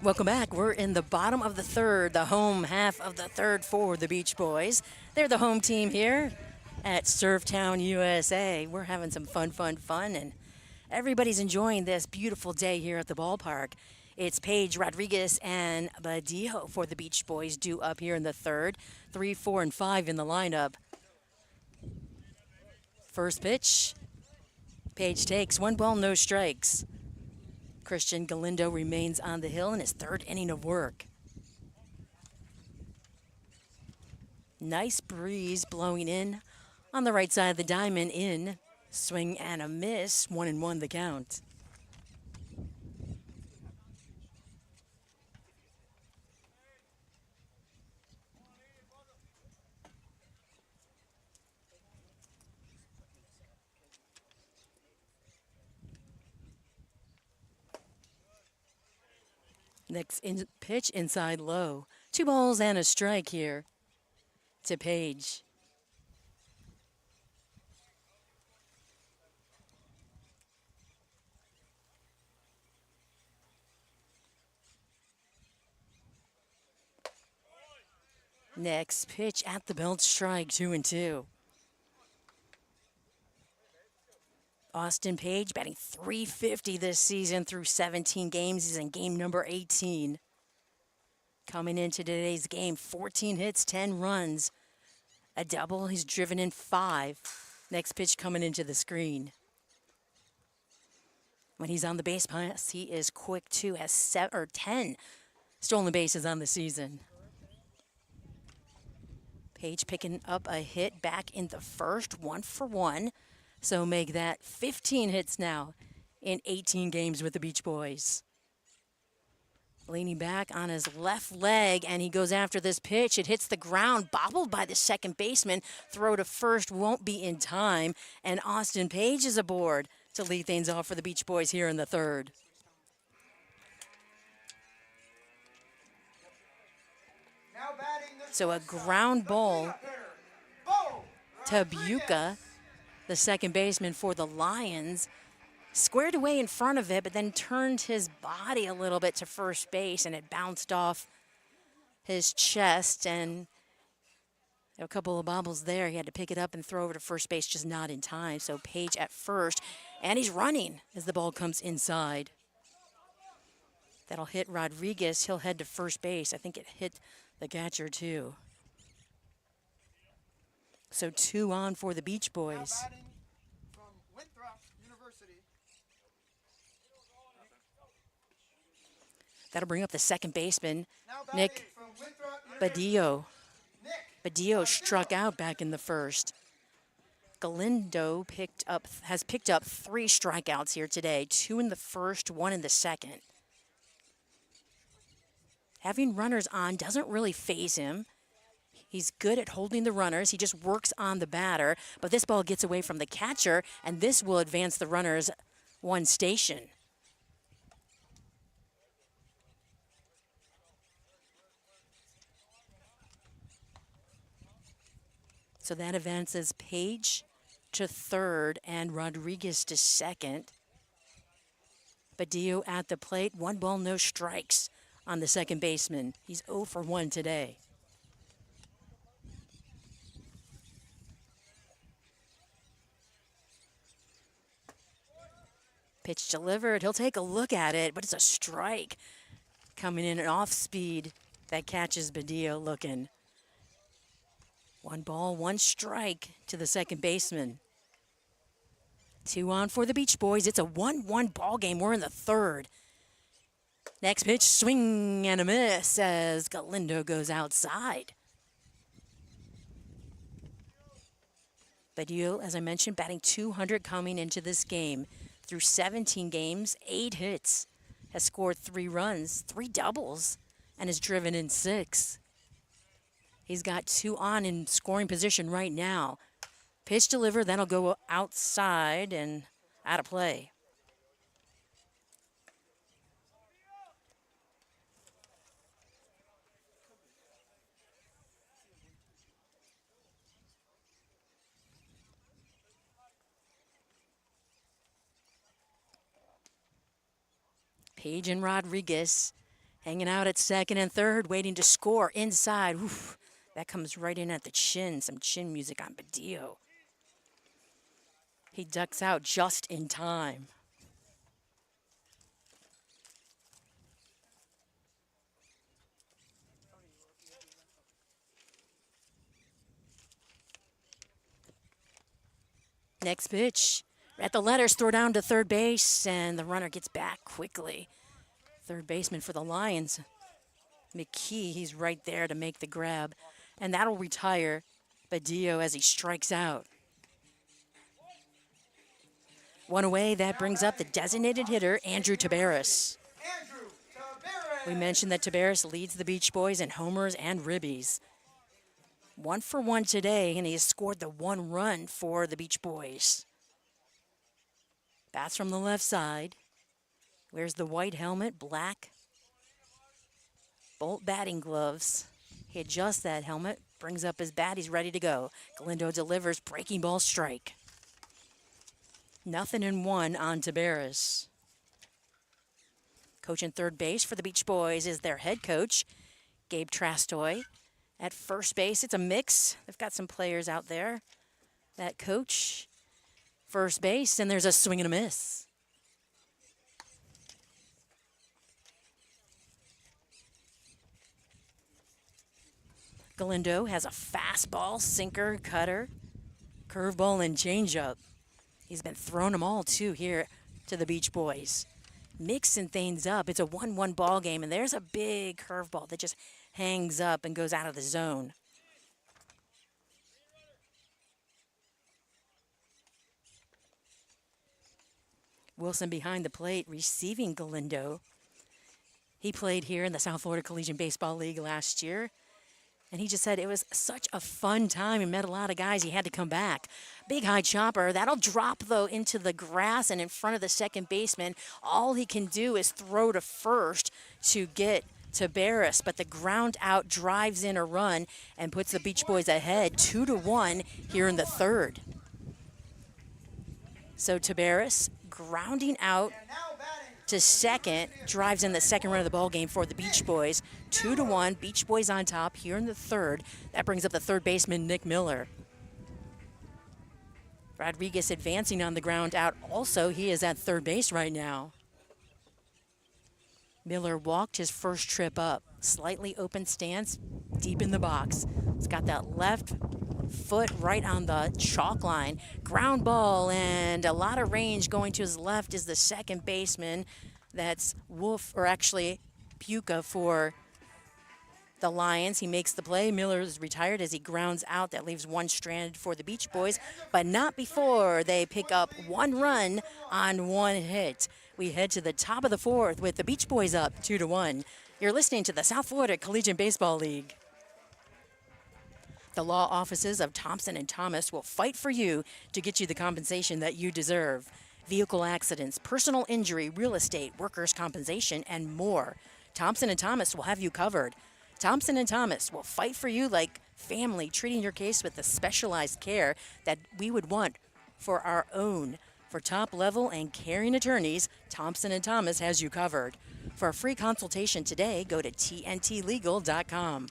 Welcome back. We're in the bottom of the third, the home half of the third for the Beach Boys. They're the home team here at Surftown, USA. We're having some fun, and everybody's enjoying this beautiful day here at the ballpark. It's Paige, Rodriguez, and Badillo for the Beach Boys due up here in the third. 3, 4, and 5 in the lineup. First pitch. Paige takes 1 ball, no strikes. Christian Galindo remains on the hill in his third inning of work. Nice breeze blowing in on the right side of the diamond in. Swing and a miss, 1-1 the count. Next pitch inside low. 2 balls and a strike here to Paige. Next pitch at the belt, strike, 2-2. Austin Page batting .350 this season through 17 games. He's in game number 18. Coming into today's game, 14 hits, 10 runs. A double, he's driven in 5. Next pitch coming into the screen. When he's on the base pass, he is quick too, has 10 stolen bases on the season. Page picking up a hit back in the first, 1 for 1. So make that 15 hits now in 18 games with the Beach Boys. Leaning back on his left leg, and he goes after this pitch. It hits the ground, bobbled by the second baseman. Throw to first won't be in time, and Austin Page is aboard to lead things off for the Beach Boys here in the third. So a ground ball to Boca, the second baseman for the Lions, squared away in front of it, but then turned his body a little bit to first base, and it bounced off his chest, and a couple of bobbles there. He had to pick it up and throw over to first base, just not in time. So Page at first, and he's running as the ball comes inside. That'll hit Rodriguez. He'll head to first base. I think it hit the catcher too. So 2 on for the Beach Boys. That'll bring up the second baseman, Nick Badillo. Badillo struck out back in the first. Galindo has picked up 3 strikeouts here today, 2 in the first, 1 in the second. Having runners on doesn't really faze him. He's good at holding the runners. He just works on the batter. But this ball gets away from the catcher, and this will advance the runners 1 station. So that advances Page to third and Rodriguez to second. Badillo at the plate. 1 ball, no strikes on the second baseman. He's 0 for 1 today. Pitch delivered. He'll take a look at it, but it's a strike. Coming in at off speed. That catches Badillo looking. 1 ball, 1 strike to the second baseman. 2 on for the Beach Boys. It's a 1-1 ball game. We're in the third. Next pitch, swing and a miss as Galindo goes outside. Badillo, as I mentioned, batting .200 coming into this game. Through 17 games, 8 hits, has scored 3 runs, 3 doubles, and has driven in 6. He's got 2 on in scoring position right now. Pitch delivered, then he'll go outside and out of play. Page and Rodriguez hanging out at second and third, waiting to score inside. Oof, that comes right in at the chin. Some chin music on Badillo. He ducks out just in time. Next pitch. At the letters, throw down to third base, and the runner gets back quickly. Third baseman for the Lions, McKee, he's right there to make the grab. And that'll retire Badillo as he strikes out. One away, that brings up the designated hitter, Andrew Tabares. Andrew Tabares. We mentioned that Tabares leads the Beach Boys in homers and ribbies. 1 for 1 today, and he has scored the 1 run for the Beach Boys. Bats from the left side. Wears the white helmet, black bolt batting gloves. He adjusts that helmet, brings up his bat, he's ready to go. Galindo delivers, breaking ball strike. 0-1 on Tabares. Coaching third base for the Beach Boys is their head coach, Gabe Trastoy. At first base, it's a mix. They've got some players out there that coach first base, and there's a swing and a miss. Galindo has a fastball, sinker, cutter, curveball, and changeup. He's been throwing them all, too, here to the Beach Boys. Mixing things up. It's a 1-1 ball game, and there's a big curveball that just hangs up and goes out of the zone. Wilson behind the plate, receiving Galindo. He played here in the South Florida Collegiate Baseball League last year. And he just said it was such a fun time. He met a lot of guys. He had to come back. Big high chopper. That'll drop, though, into the grass and in front of the second baseman. All he can do is throw to first to get Tabares. But the ground out drives in a run and puts the Beach Boys ahead 2-1 here in the third. So Tabares grounding out to second, drives in the second run of the ball game for the Beach Boys. 2-1, Beach Boys on top here in the third. That brings up the third baseman, Nick Miller. Rodriguez advancing on the ground out. Also, he is at third base right now. Miller walked his first trip up. Slightly open stance, deep in the box. He's got that left foot right on the chalk line. Ground ball and a lot of range going to his left is the second baseman. That's Wolf, or actually Puka for the Lions. He makes the play. Miller is retired as he grounds out. That leaves one stranded for the Beach Boys, but not before they pick up 1 run on 1 hit. We head to the top of the fourth with the Beach Boys up 2-1. You're listening to the South Florida Collegiate Baseball League. The law offices of Thompson & Thomas will fight for you to get you the compensation that you deserve. Vehicle accidents, personal injury, real estate, workers' compensation, and more. Thompson & Thomas will have you covered. Thompson & Thomas will fight for you like family, treating your case with the specialized care that we would want for our own. For top-level and caring attorneys, Thompson & Thomas has you covered. For a free consultation today, go to tntlegal.com.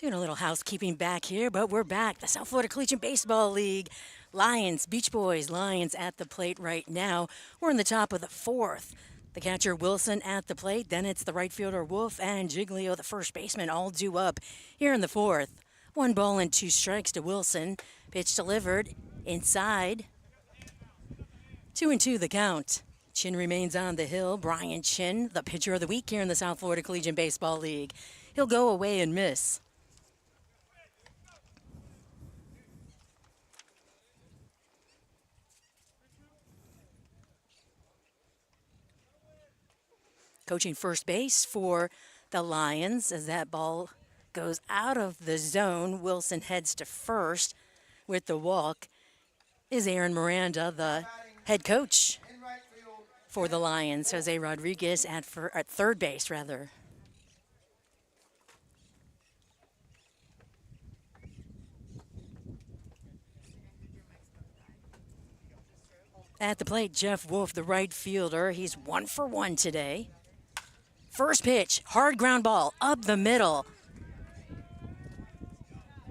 Doing a little housekeeping back here, but we're back. The South Florida Collegiate Baseball League. Lions, Beach Boys, Lions at the plate right now. We're in the top of the fourth. The catcher Wilson at the plate. Then it's the right fielder Wolf and Giglio, the first baseman, all due up here in the fourth. 1 ball and 2 strikes to Wilson. Pitch delivered inside. 2-2 the count. Chin remains on the hill. Brian Chin, the pitcher of the week here in the South Florida Collegiate Baseball League. He'll go away and miss. Coaching first base for the Lions as that ball goes out of the zone. Wilson heads to first with the walk. Is Aaron Miranda, the head coach for the Lions. Jose Rodriguez at third base, rather. At the plate, Jeff Wolf, the right fielder. He's 1 for 1 today. First pitch, hard ground ball, up the middle.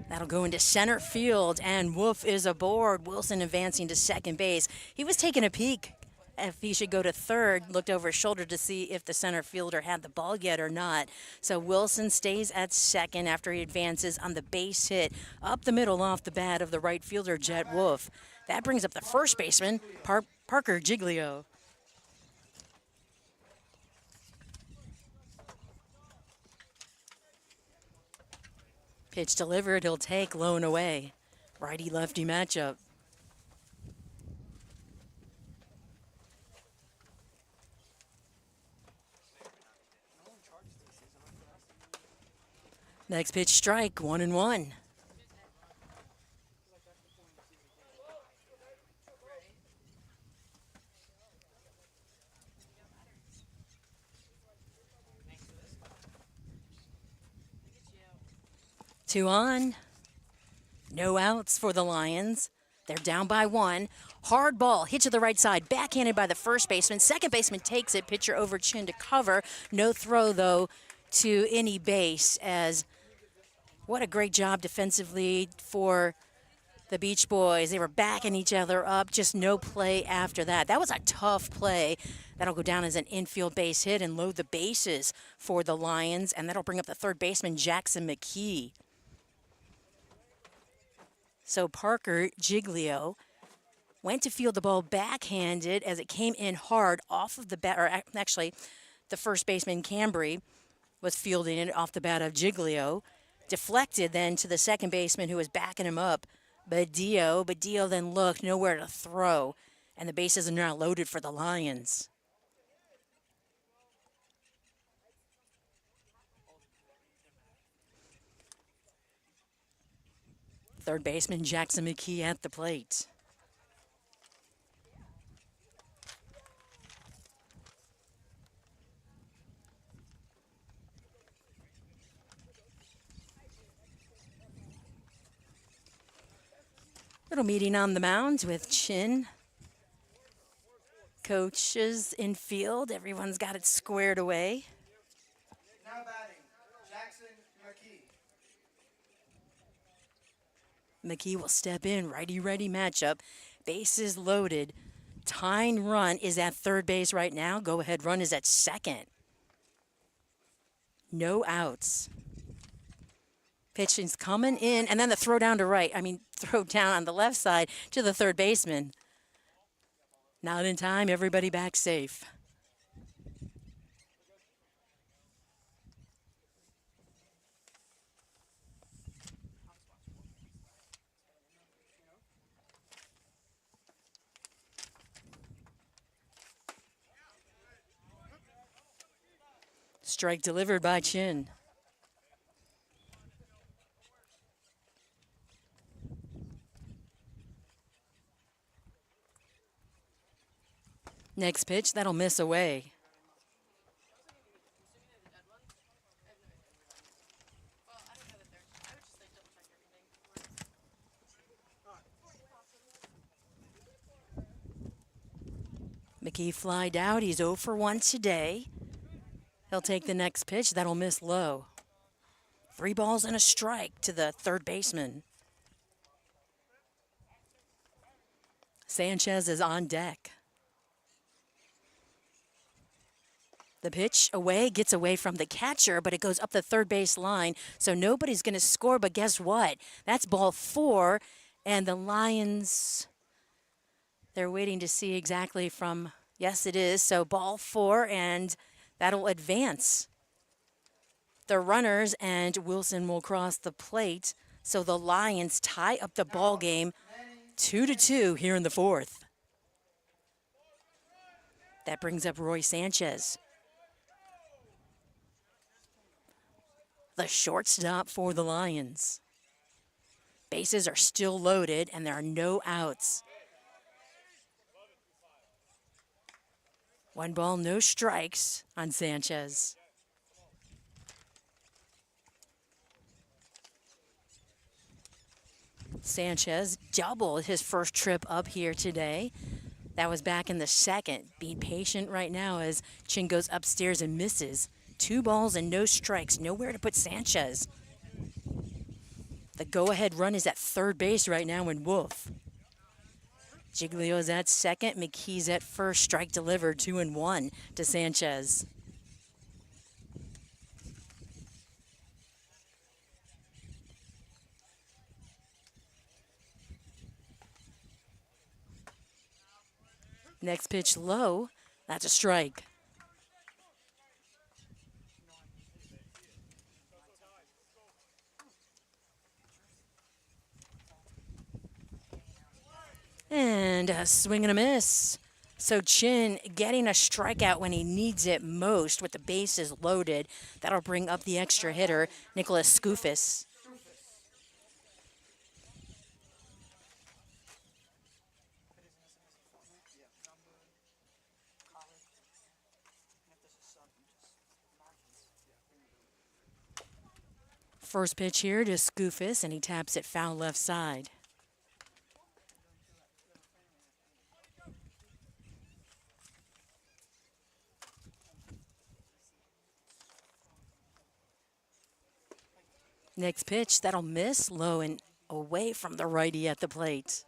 That'll go into center field, and Wolf is aboard. Wilson advancing to second base. He was taking a peek if he should go to third, looked over his shoulder to see if the center fielder had the ball yet or not. So Wilson stays at second after he advances on the base hit up the middle off the bat of the right fielder, Jet Wolf. That brings up the first baseman, Parker Giglio. Pitch delivered, he'll take, low and away. Righty-lefty matchup. Next pitch, strike, 1-1. Two on. No outs for the Lions. They're down by 1. Hard ball, hit to the right side, backhanded by the first baseman. Second baseman takes it, pitcher over Chin to cover. No throw, though, to any base, as what a great job defensively for the Beach Boys. They were backing each other up, just no play after that. That was a tough play. That'll go down as an infield base hit and load the bases for the Lions, and that'll bring up the third baseman, Jackson McKee. So Parker Giglio went to field the ball backhanded as it came in hard off of the bat, or actually the first baseman Cambry was fielding it off the bat of Giglio. Deflected then to the second baseman who was backing him up, Badillo. Badillo then looked, nowhere to throw, and the bases are now loaded for the Lions. Third baseman Jackson McKee at the plate. Little meeting on the mound with Chin. Coaches in field. Everyone's got it squared away. Now batting, Jackson McKee. McKee will step in. Righty-righty matchup. Bases loaded. Tying run is at third base right now. Go-ahead run is at second. No outs. Pitching's coming in, and then the throw down to right. Throw down on the left side to the third baseman. Not in time. Everybody back safe. Strike delivered by Chin. Next pitch, that'll miss away. McKee flied out. He's 0 for 1 today. He'll take the next pitch. That'll miss low. 3 balls and a strike to the third baseman. Sanchez is on deck. The pitch away, gets away from the catcher, but it goes up the third base line, so nobody's going to score, but guess what? That's ball 4, and the Lions, they're waiting to see exactly from, yes, it is, so ball 4, and that'll advance the runners, and Wilson will cross the plate, so the Lions tie up the ball game 2-2 here in the 4th. That brings up Roy Sanchez. The shortstop for the Lions. Bases are still loaded, and there are no outs. 1 ball, no strikes on Sanchez. Sanchez doubled his first trip up here today. That was back in the 2nd. Be patient right now as Chin goes upstairs and misses. 2 balls and no strikes. Nowhere to put Sanchez. The go-ahead run is at third base right now in Wolf. Giglio is at second. McKee's at first. Strike delivered, 2-1 to Sanchez. Next pitch low. That's a strike. And a swing and a miss. So Chin getting a strikeout when he needs it most with the bases loaded. That'll bring up the extra hitter, Nicholas Skoufis. First pitch here to Skoufis, and he taps it foul left side. Next pitch, that'll miss, low and away from the righty at the plate.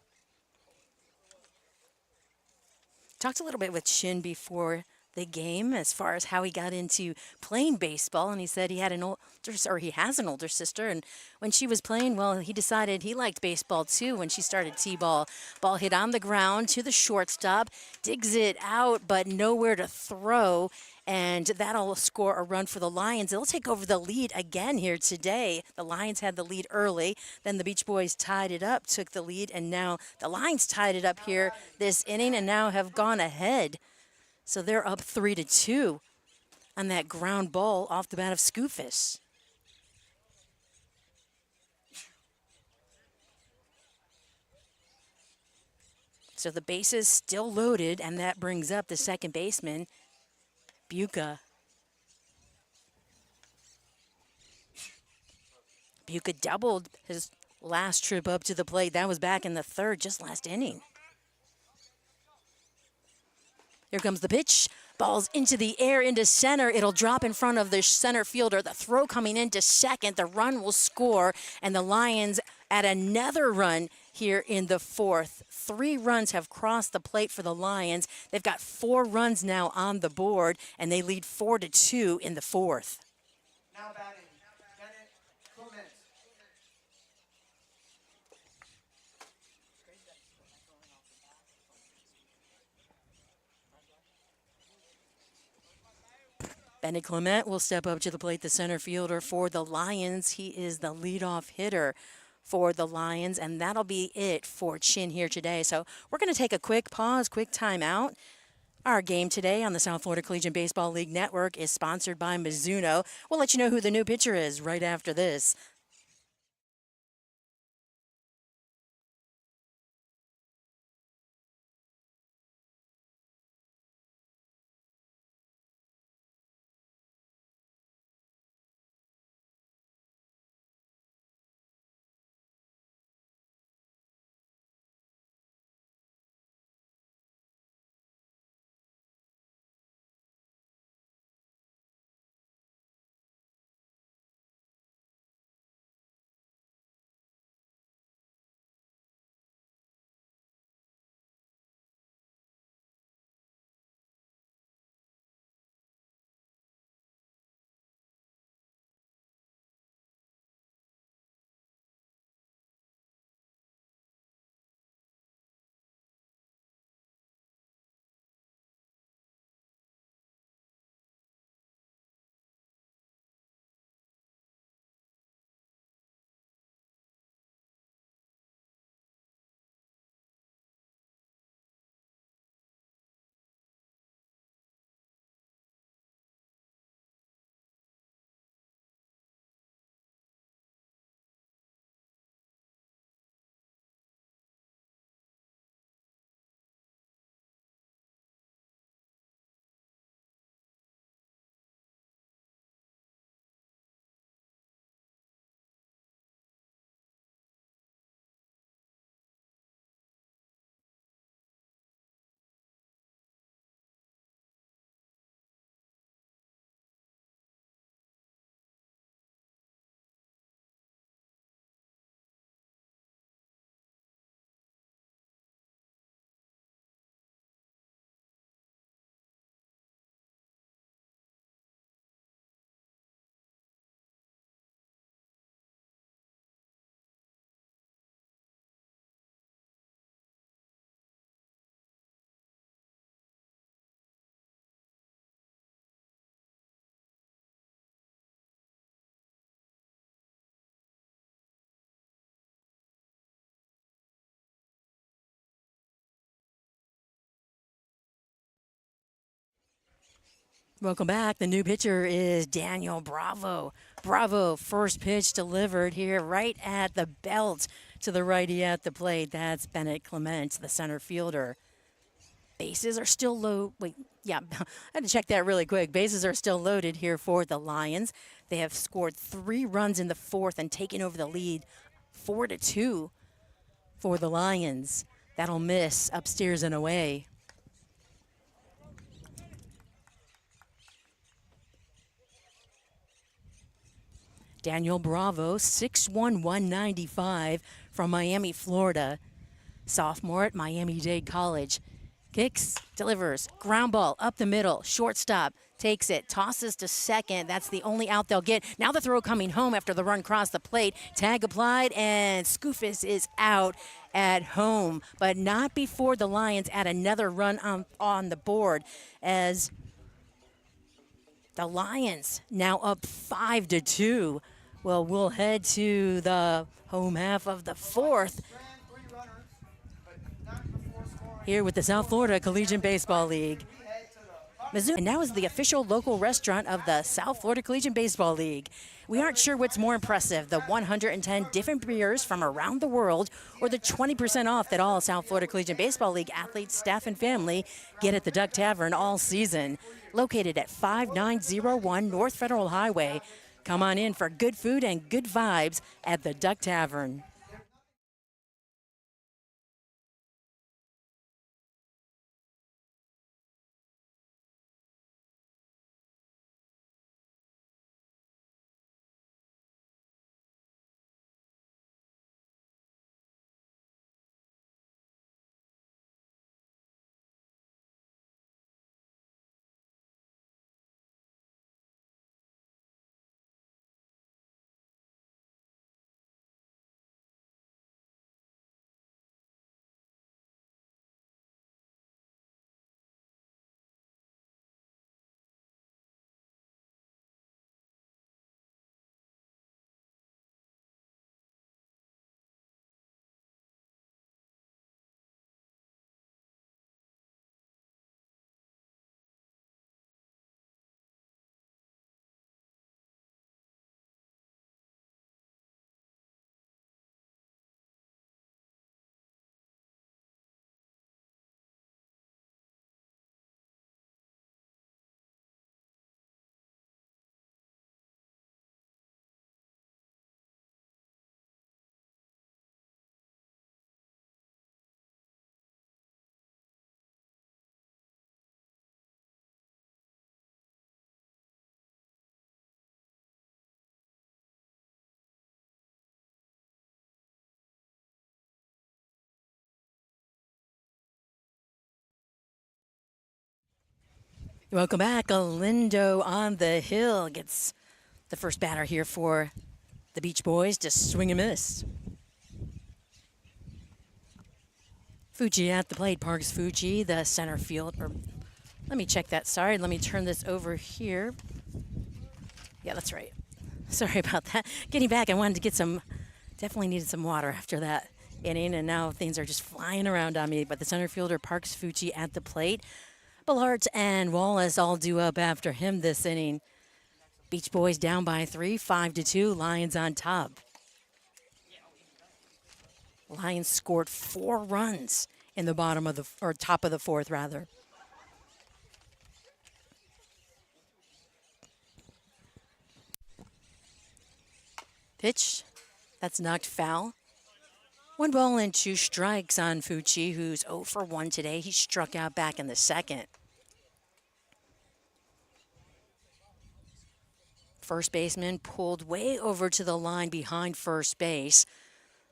Talked a little bit with Chin before the game as far as how he got into playing baseball, and he said he had he has an older sister, and when she was playing, well, he decided he liked baseball too when she started T-ball. Ball hit on the ground to the shortstop, digs it out, but nowhere to throw, and that'll score a run for the Lions. They'll take over the lead again here today. The Lions had the lead early, then the Beach Boys tied it up, took the lead, and now the Lions tied it up here this inning and now have gone ahead. So they're up 3-2 on that ground ball off the bat of Skoufis. So the bases still loaded, and that brings up the second baseman, Boca. Boca doubled his last trip up to the plate. That was back in the 3rd, just last inning. Here comes the pitch. Ball's into the air, into center. It'll drop in front of the center fielder. The throw coming into second. The run will score, and the Lions add another run here in the 4th. 3 runs have crossed the plate for the Lions. They've got 4 runs now on the board, and they lead 4-2 in the 4th. Now batting, Bennett Clement. Bennett Clement will step up to the plate, the center fielder for the Lions. He is the leadoff hitter for the Lions, and that'll be it for Chin here today. So we're going to take a quick pause, quick timeout. Our game today on the South Florida Collegiate Baseball League Network is sponsored by Mizuno. We'll let you know who the new pitcher is right after this. Welcome back. The new pitcher is Daniel Bravo. Bravo, first pitch delivered here right at the belt to the righty at the plate. That's Bennett Clement, the center fielder. Bases are still low. Wait, yeah, I had to check that really quick. Bases are still loaded here for the Lions. They have scored 3 runs in the 4th and taken over the lead 4-2 for the Lions. That'll miss upstairs and away. Daniel Bravo, 6'1", 195 from Miami, Florida. Sophomore at Miami-Dade College. Kicks, delivers, ground ball up the middle, shortstop, takes it, tosses to second. That's the only out they'll get. Now the throw coming home after the run crossed the plate. Tag applied, and Skoufis is out at home, but not before the Lions add another run on the board, as the Lions now up 5-2. Well, we'll head to the home half of the 4th here with the South Florida Collegiate Baseball League. Mizzou, and now is the official local restaurant of the South Florida Collegiate Baseball League. We aren't sure what's more impressive, the 110 different beers from around the world or the 20% off that all South Florida Collegiate Baseball League athletes, staff, and family get at the Duck Tavern all season. Located at 5901 North Federal Highway. Come on in for good food and good vibes at the Duck Tavern. Welcome back. Galindo on the hill gets the first batter here for the Beach Boys to swing and miss. Fucci at the plate. Parks Fucci, the center field. Or let me check that. Sorry, let me turn this over here. Yeah, that's right. Sorry about that. Getting back, I wanted to get some, definitely needed some water after that inning, and now things are just flying around on me. But the center fielder, Parks Fucci at the plate. Ballart and Wallace all due up after him this inning. Beach Boys down by 3, 5-2. Lions on top. Lions scored 4 runs in the bottom of the, or top of the 4th rather. Pitch, that's knocked foul. 1 ball and 2 strikes on Fucci, who's 0 for 1 today. He struck out back in the 2nd. First baseman pulled way over to the line behind first base.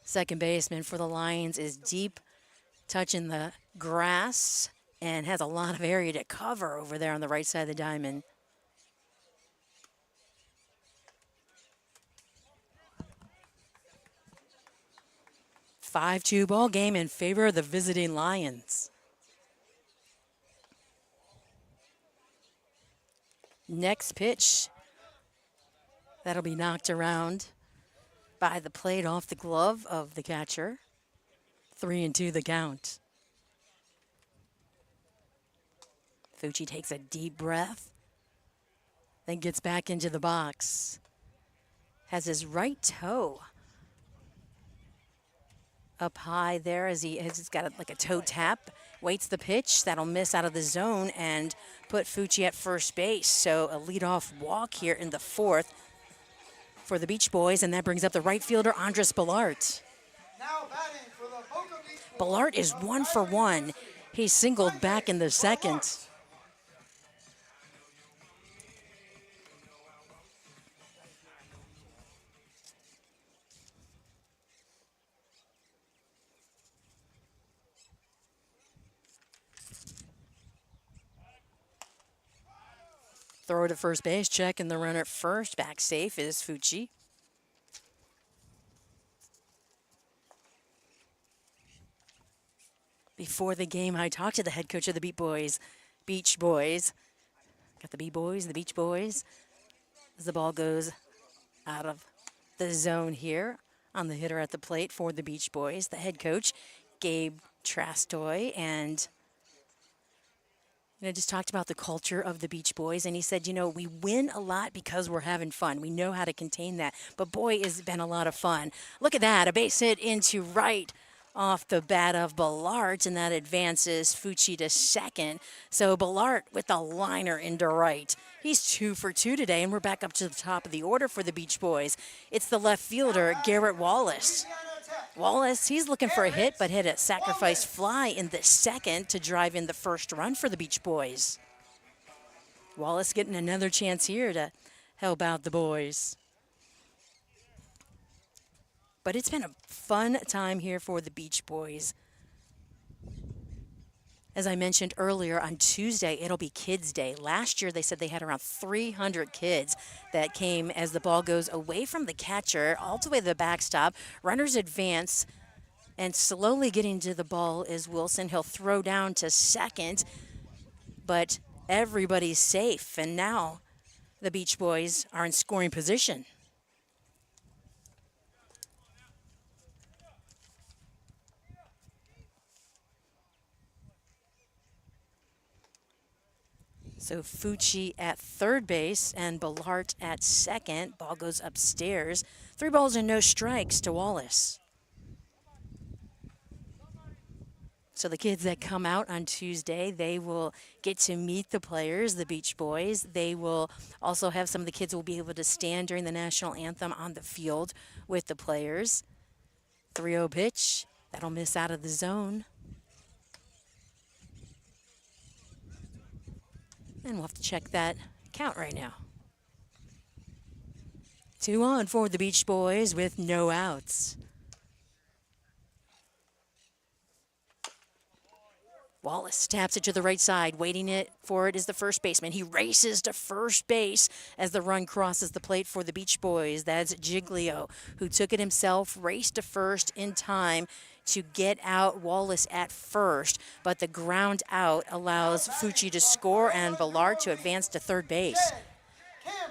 Second baseman for the Lions is deep, touching the grass, and has a lot of area to cover over there on the right side of the diamond. A 5-2 ball game in favor of the visiting Lions. Next pitch, that'll be knocked around by the plate off the glove of the catcher. 3-2 the count. Fucci takes a deep breath, then gets back into the box. Has his right toe up high there as he's got like a toe tap. Waits the pitch. That'll miss out of the zone and put Fucci at first base. So a leadoff walk here in the fourth for the Beach Boys, and that brings up the right fielder, Andres Ballart. Now batting for the Boca Beach Boys. Ballart is 1 for 1. He singled back in the second. Throw to first base, check, and the runner at first. Back safe is Fucci. Before the game, I talked to the head coach of the Beach Boys. Got the B-Boys, the Beach Boys. As the ball goes out of the zone here on the hitter at the plate for the Beach Boys. The head coach, Gabe Trastoy, and just talked about the culture of the Beach Boys, and he said, we win a lot because we're having fun. We know how to contain that, but boy, it's been a lot of fun. Look at that, a base hit into right off the bat of Ballart, and that advances Fucci to second. So Ballart with a liner into right. He's 2 for 2 today, and we're back up to the top of the order for the Beach Boys. It's the left fielder, Garrett Wallace. Wallace, he's looking for a hit, but hit a sacrifice fly in the second to drive in the first run for the Beach Boys. Wallace getting another chance here to help out the boys. But it's been a fun time here for the Beach Boys. As I mentioned earlier, on Tuesday, it'll be Kids Day. Last year, they said they had around 300 kids that came as the ball goes away from the catcher all the way to the backstop. Runners advance, and slowly getting to the ball is Wilson. He'll throw down to second, but everybody's safe. And now the Beach Boys are in scoring position. So Fucci at third base and Ballart at second. Ball goes upstairs. 3 balls and no strikes to Wallace. So the kids that come out on Tuesday, they will get to meet the players, the Beach Boys. They will also have some of the kids who will be able to stand during the national anthem on the field with the players. 3-0 pitch. That'll miss out of the zone. And we'll have to check that count right now. 2 on for the Beach Boys with no outs. Wallace taps it to the right side. Waiting for it is the first baseman. He races to first base as the run crosses the plate for the Beach Boys. That's Giglio, who took it himself, raced to first in time to get out Wallace at first, but the ground out allows Fucci to score and Ballart to advance to third base.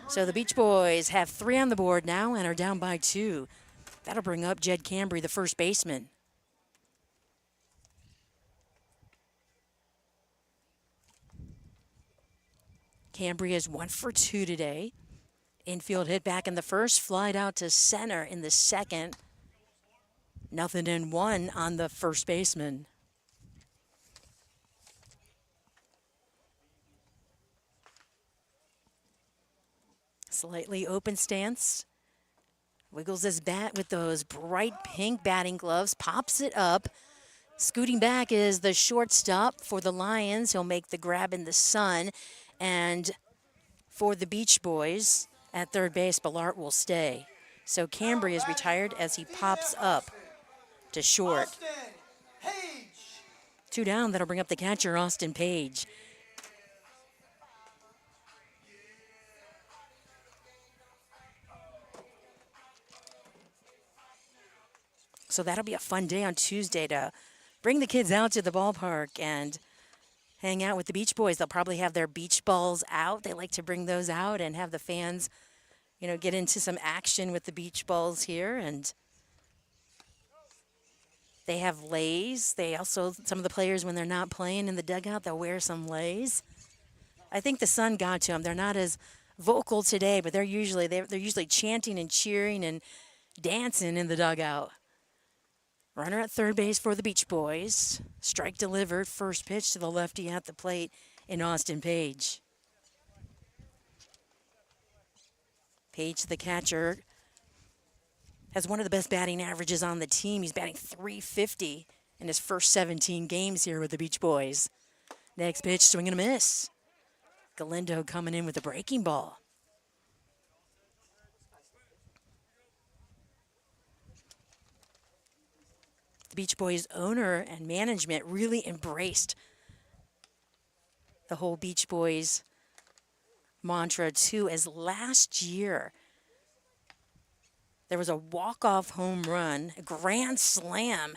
So the Beach Boys have 3 on the board now and are down by 2. That'll bring up Jed Cambry, the first baseman. Cambry is 1 for 2 today. Infield hit back in the first, flied out to center in the second. 0-1 on the first baseman. Slightly open stance. Wiggles his bat with those bright pink batting gloves, pops it up. Scooting back is the shortstop for the Lions. He'll make the grab in the sun. And for the Beach Boys, at third base, Ballart will stay. So Cambry is retired as he pops up to short. 2 down, that'll bring up the catcher, Austin Page. So that'll be a fun day on Tuesday to bring the kids out to the ballpark and hang out with the Beach Boys. They'll probably have their beach balls out. They like to bring those out and have the fans, get into some action with the beach balls here. And they have leis. They also, some of the players, when they're not playing in the dugout, they'll wear some leis. I think the sun got to them. They're not as vocal today, but they're usually chanting and cheering and dancing in the dugout. Runner at third base for the Beach Boys. Strike delivered. First pitch to the lefty at the plate in Austin Page. Page, the catcher, has one of the best batting averages on the team. He's batting .350 in his first 17 games here with the Beach Boys. Next pitch, swing and a miss. Galindo coming in with a breaking ball. The Beach Boys owner and management really embraced the whole Beach Boys mantra too, as last year there was a walk-off home run, a grand slam.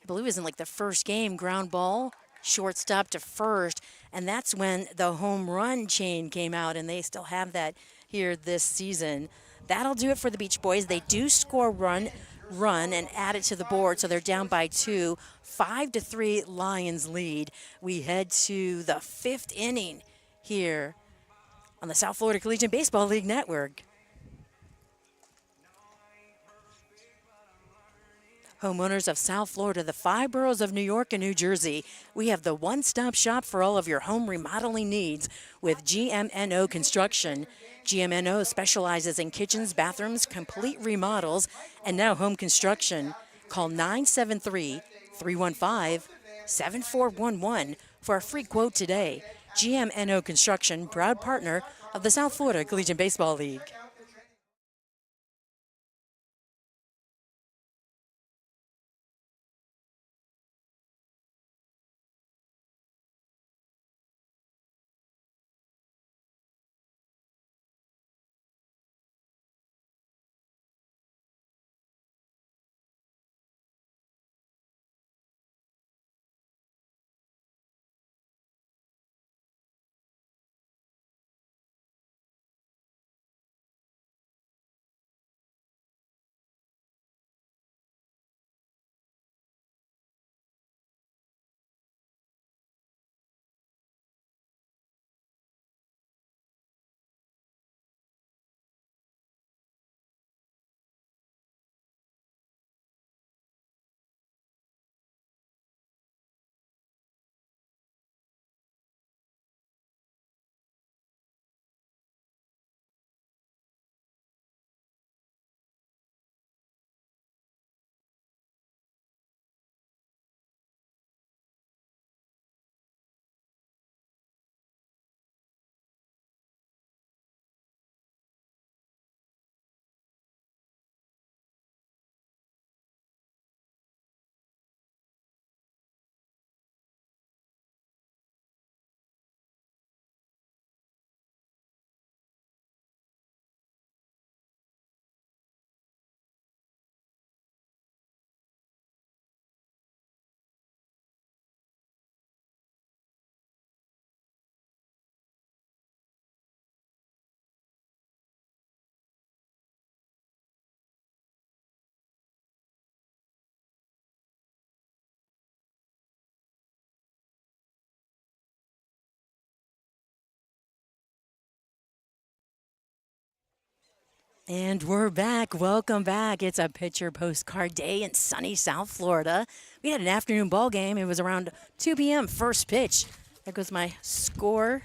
I believe it was in like the first game, ground ball, shortstop to first, and that's when the home run chain came out, and they still have that here this season. That'll do it for the Beach Boys. They do score run and add it to the board, so they're down by 2. 5-3 Lions lead. We head to the 5th inning here on the South Florida Collegiate Baseball League Network. Homeowners of South Florida, the 5 boroughs of New York and New Jersey, we have the one-stop shop for all of your home remodeling needs with GMNO Construction. GMNO specializes in kitchens, bathrooms, complete remodels, and now home construction. Call 973-315-7411 for a free quote today. GMNO Construction, proud partner of the South Florida Collegiate Baseball League. And we're back. Welcome back. It's a pitcher postcard day in sunny South Florida. We had an afternoon ball game. It was around 2 p.m. First pitch. There goes my score.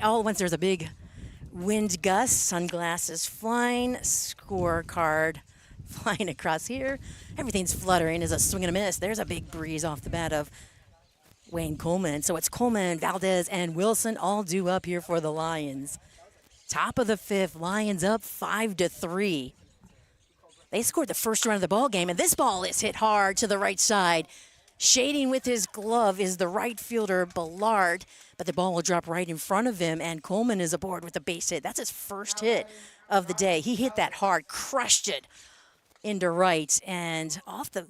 All at once there's a big wind gust, sunglasses flying, scorecard flying across here. Everything's fluttering as a swing and a miss. There's a big breeze off the bat of Wayne Coleman. So it's Coleman, Valdez, and Wilson all due up here for the Lions. Top of the 5th, Lions up 5-3. They scored the first run of the ball game, and this ball is hit hard to the right side. Shading with his glove is the right fielder, Ballard, but the ball will drop right in front of him, and Coleman is aboard with a base hit. That's his first hit of the day. He hit that hard, crushed it into right, and off the,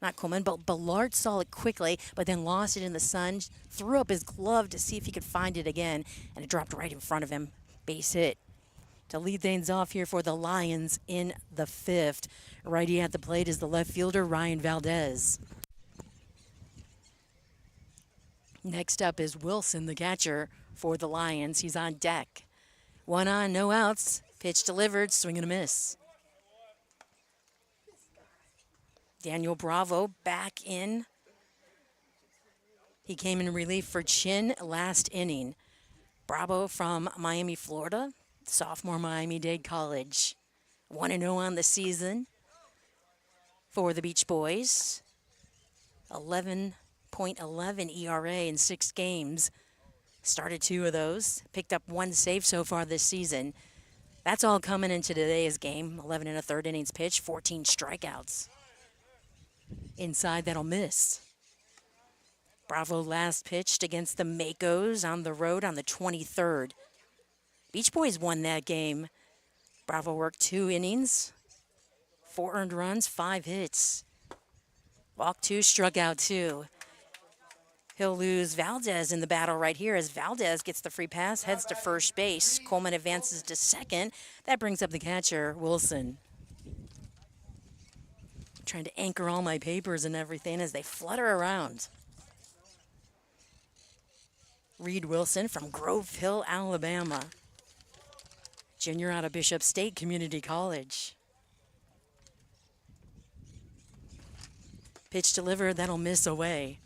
not Coleman, but Ballard saw it quickly, but then lost it in the sun, threw up his glove to see if he could find it again, and it dropped right in front of him. Base hit. To lead things off here for the Lions in the 5th. Righty at the plate is the left fielder, Ryan Valdez. Next up is Wilson, the catcher for the Lions. He's on deck. 1 on, no outs. Pitch delivered, swing and a miss. Daniel Bravo back in. He came in relief for Chin last inning. Bravo from Miami, Florida, sophomore Miami-Dade College. 1-0 on the season for the Beach Boys. 11.11 ERA in 6 games. Started 2 of those. Picked up 1 save so far this season. That's all coming into today's game. 11 1/3 innings pitch, 14 strikeouts. Inside, that'll miss. Bravo last pitched against the Makos on the road on the 23rd. Beach Boys won that game. Bravo worked 2 innings, 4 earned runs, 5 hits. Walked 2, struck out 2. He'll lose Valdez in the battle right here as Valdez gets the free pass, heads to first base. Coleman advances to second. That brings up the catcher, Wilson. Trying to anchor all my papers and everything as they flutter around. Reed Wilson from Grove Hill, Alabama. Junior out of Bishop State Community College. Pitch delivered, that'll miss away.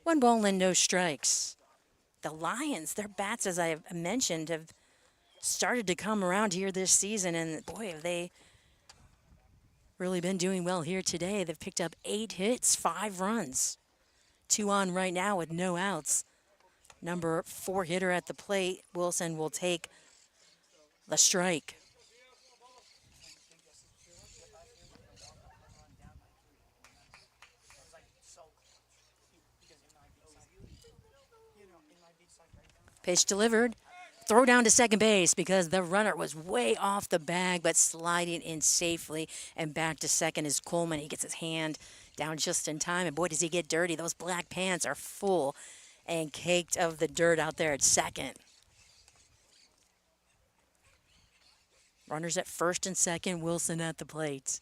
1 ball and no strikes. The Lions, their bats, as I mentioned, have started to come around here this season, and boy, have they really been doing well here today. They've picked up 8 hits, 5 runs. 2 on right now with no outs. Number 4 hitter at the plate, Wilson, will take the strike. Pitch delivered. Throw down to second base because the runner was way off the bag, but sliding in safely. And back to second is Coleman. He gets his hand down just in time. And boy, does he get dirty. Those black pants are full and caked of the dirt out there at second. Runners at first and second. Wilson at the plate.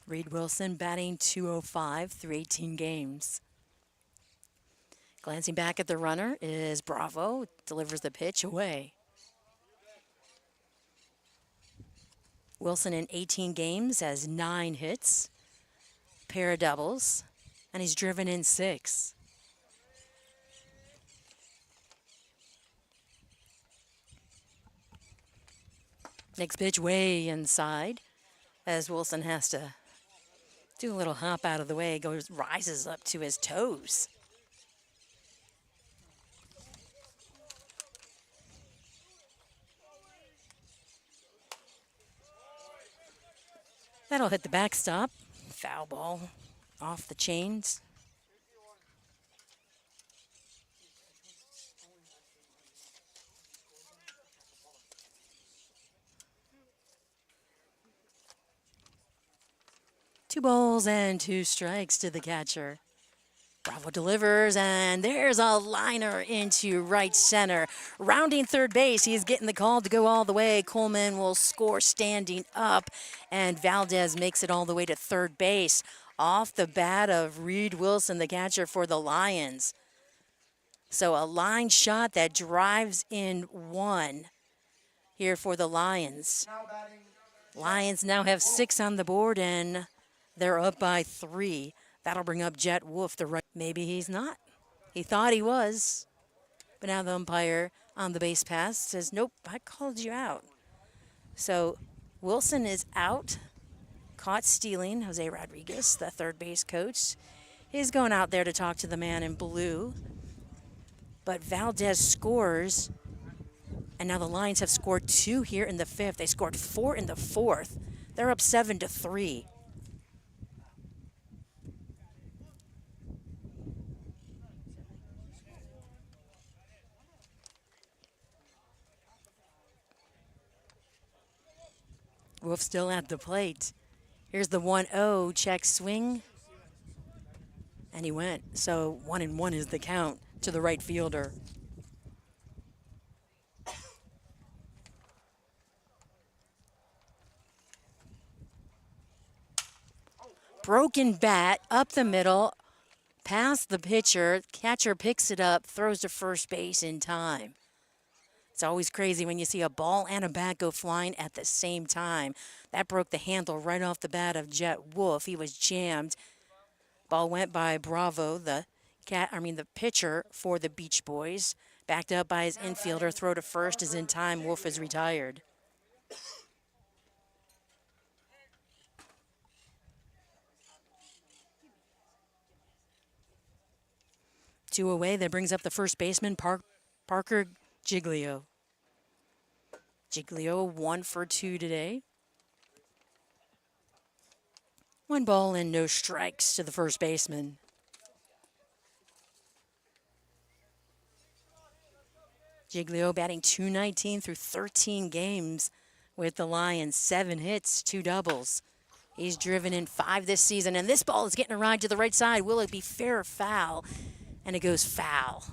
Reed Wilson batting .205 through 18 games. Glancing back at the runner is Bravo. Delivers the pitch away. Wilson in 18 games has 9 hits, pair of doubles, and he's driven in 6. Next pitch way inside as Wilson has to do a little hop out of the way, rises up to his toes. That'll hit the backstop. Foul ball off the chains. Two balls and 2 strikes to the catcher. Bravo delivers, and there's a liner into right center. Rounding third base, he's getting the call to go all the way. Coleman will score standing up, and Valdez makes it all the way to third base. Off the bat of Reed Wilson, the catcher for the Lions. So a line shot that drives in 1 here for the Lions. Lions now have 6 on the board, and they're up by 3. That'll bring up Jet Wolf, the right. Maybe he's not. He thought he was. But now the umpire on the base pass says, nope, I called you out. So Wilson is out. Caught stealing. Jose Rodriguez, the third base coach, is going out there to talk to the man in blue. But Valdez scores. And now the Lions have scored 2 here in the 5th. They scored 4 in the 4th. They're up 7-3. Wolf still at the plate. Here's the 1-0 check swing. And he went. So 1-1 is the count to the right fielder. Broken bat up the middle. past the pitcher. Catcher picks it up, throws to first base in time. It's always crazy when you see a ball and a bat go flying at the same time. That broke the handle right off the bat of Jet Wolf. He was jammed. Ball went by Bravo, the pitcher for the Beach Boys. Backed up by his infielder. Throw to first is in time. Wolf is retired. 2 away. That brings up the first baseman, Parker Giglio. Giglio 1 for 2 today. 1 ball and no strikes to the first baseman. Giglio batting .219 through 13 games with the Lions. 7 hits, 2 doubles. He's driven in 5 this season, and this ball is getting a ride to the right side. Will it be fair or foul? And it goes foul.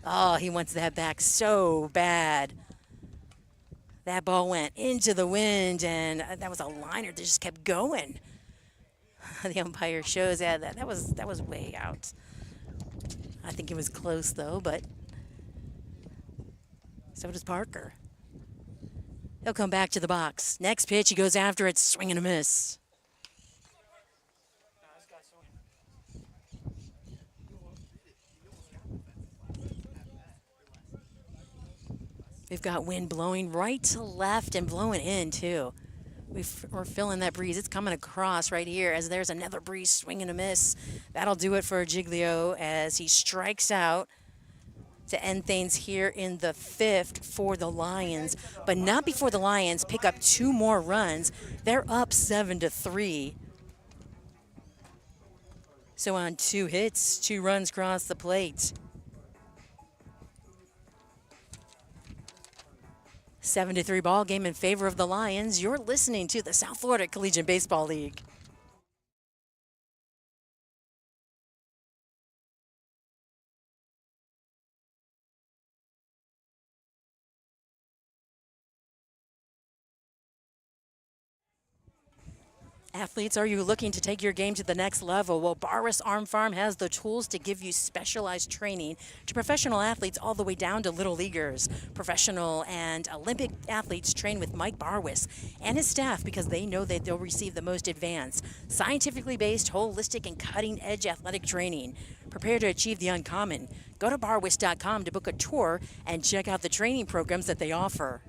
Oh, he wants that back so bad. That ball went into the wind, and that was a liner that just kept going. The umpire shows that was way out. I think it was close though, but so does Parker. He'll come back to the box. Next pitch, he goes after it, swing and a miss. We've got wind blowing right to left and blowing in too. We're feeling that breeze. It's coming across right here as there's another breeze, swing and a miss. That'll do it for Giglio as he strikes out to end things here in the 5th for the Lions, but not before the Lions pick up 2 more runs. They're up 7-3. So on 2 hits, 2 runs cross the plate. 7-3 ball game in favor of the Lions. You're listening to the South Florida Collegiate Baseball League. Athletes, are you looking to take your game to the next level? Well, Barwis Arm Farm has the tools to give you specialized training to professional athletes all the way down to little leaguers. Professional and Olympic athletes train with Mike Barwis and his staff because they know that they'll receive the most advanced, scientifically based, holistic, and cutting-edge athletic training. Prepare to achieve the uncommon. Go to barwis.com to book a tour and check out the training programs that they offer.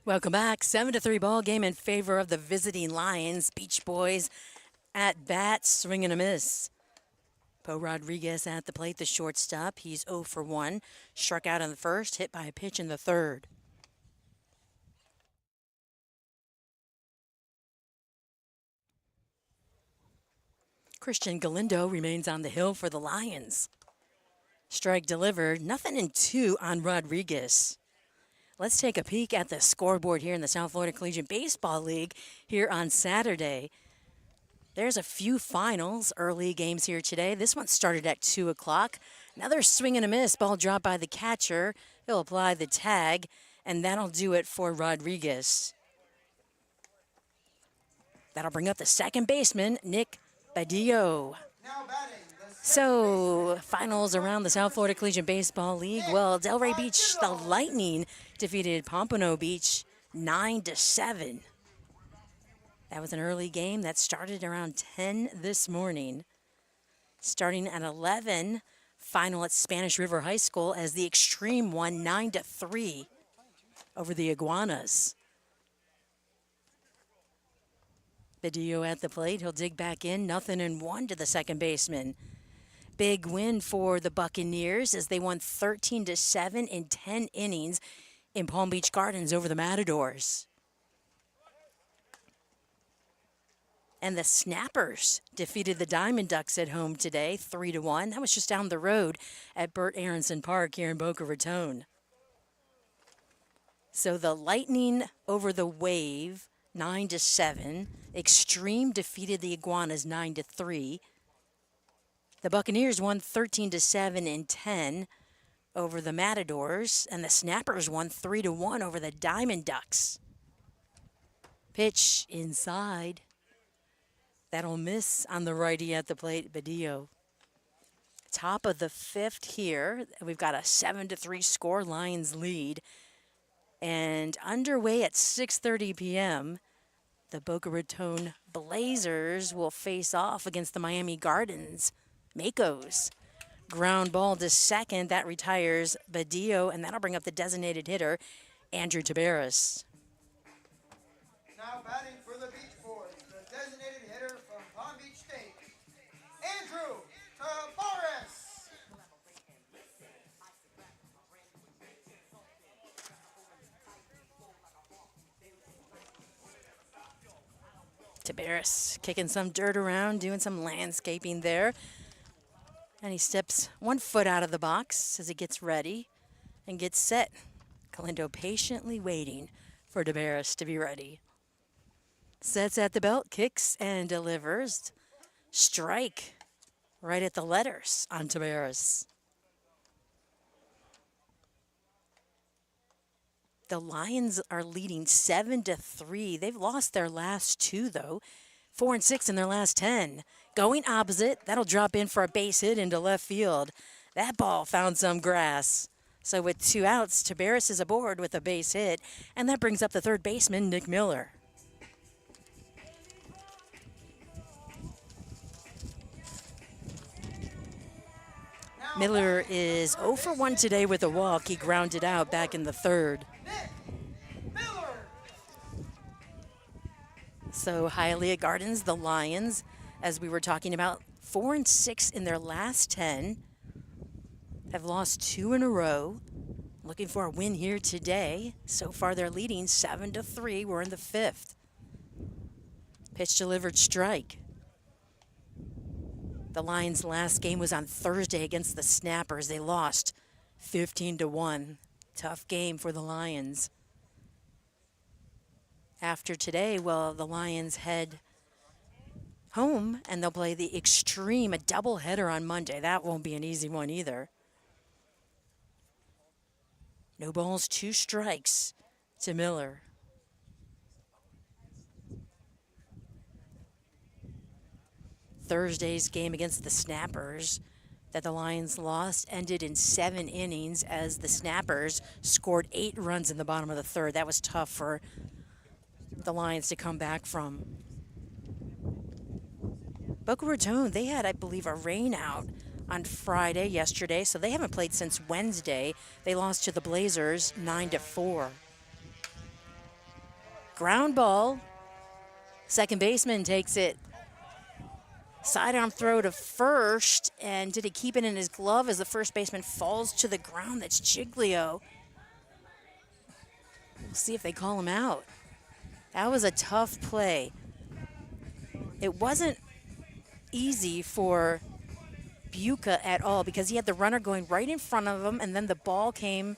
Welcome back. 7-3 ball game in favor of the visiting Lions. Beach Boys at bat, swing and a miss. Poe Rodriguez at the plate, the shortstop. He's 0 for 1. Struck out in the first, hit by a pitch in the third. Christian Galindo remains on the hill for the Lions. Strike delivered, nothing in 2 on Rodriguez. Let's take a peek at the scoreboard here in the South Florida Collegiate Baseball League here on Saturday. There's a few finals, early games here today. This one started at 2 o'clock. Another swing and a miss, ball dropped by the catcher. He'll apply the tag, and that'll do it for Rodriguez. That'll bring up the second baseman, Nick Badillo. Now batting, the So, finals around the South Florida Collegiate Baseball League. Well, Delray Beach, the Lightning defeated Pompano Beach 9-7. That was an early game that started around 10 this morning. Starting at 11, final at Spanish River High School as the Extreme won 9-3 over the Iguanas. Badillo at the plate. He'll dig back in. 0-1 to the second baseman. Big win for the Buccaneers as they won 13-7 in 10 innings in Palm Beach Gardens over the Matadors. And the Snappers defeated the Diamond Ducks at home today, 3-1. That was just down the road at Burt Aronson Park here in Boca Raton. So the Lightning over the Wave, 9-7. Extreme defeated the Iguanas, 9-3. The Buccaneers won 13-7 in 10 over the Matadors, and the Snappers won 3-1 over the Diamond Ducks. Pitch inside. That'll miss on the righty at the plate, Badillo. Top of the fifth here. We've got a 7-3 score, Lions lead. And underway at 6:30 p.m., the Boca Raton Blazers will face off against the Miami Gardens Makos. Ground ball to second. That retires Badillo, and that'll bring up the designated hitter, Andrew Tabares. Now batting for the Beach Boys, the designated hitter from Palm Beach State, Andrew Tabares. Tabares kicking some dirt around, doing some landscaping there. And he steps 1 foot out of the box as he gets ready and gets set. Calindo patiently waiting for Tabares to be ready. Sets at the belt, kicks and delivers. Strike right at the letters on Tabares. The Lions are leading 7-3. They've lost their last two, though. 4-6 in their last 10. Going opposite, that'll drop in for a base hit into left field. That ball found some grass. So with 2 outs, Tabares is aboard with a base hit, and that brings up the third baseman, Nick Miller. Miller is 0 for 1 today with a walk. He grounded out back in the third. So Hialeah Gardens, the Lions, as we were talking about, 4-6 in their last 10. Have lost 2 in a row. Looking for a win here today. So far they're leading 7-3. We're in the 5th. Pitch delivered, strike. The Lions' last game was on Thursday against the Snappers. They lost 15-1. Tough game for the Lions. After today, well, the Lions head home and they'll play the Extreme, a doubleheader on Monday. That won't be an easy one either. No balls, 2 strikes to Miller. Thursday's game against the Snappers that the Lions lost ended in 7 innings as the Snappers scored 8 runs in the bottom of the third. That was tough for the Lions to come back from. Boca Raton, they had, I believe, a rain out on Friday yesterday, so they haven't played since Wednesday. They lost to the Blazers 9-4. Ground ball. Second baseman takes it. Sidearm throw to first, and did he keep it in his glove as the first baseman falls to the ground? That's Giglio. We'll see if they call him out. That was a tough play. It wasn't easy for Boca at all because he had the runner going right in front of him, and then the ball came.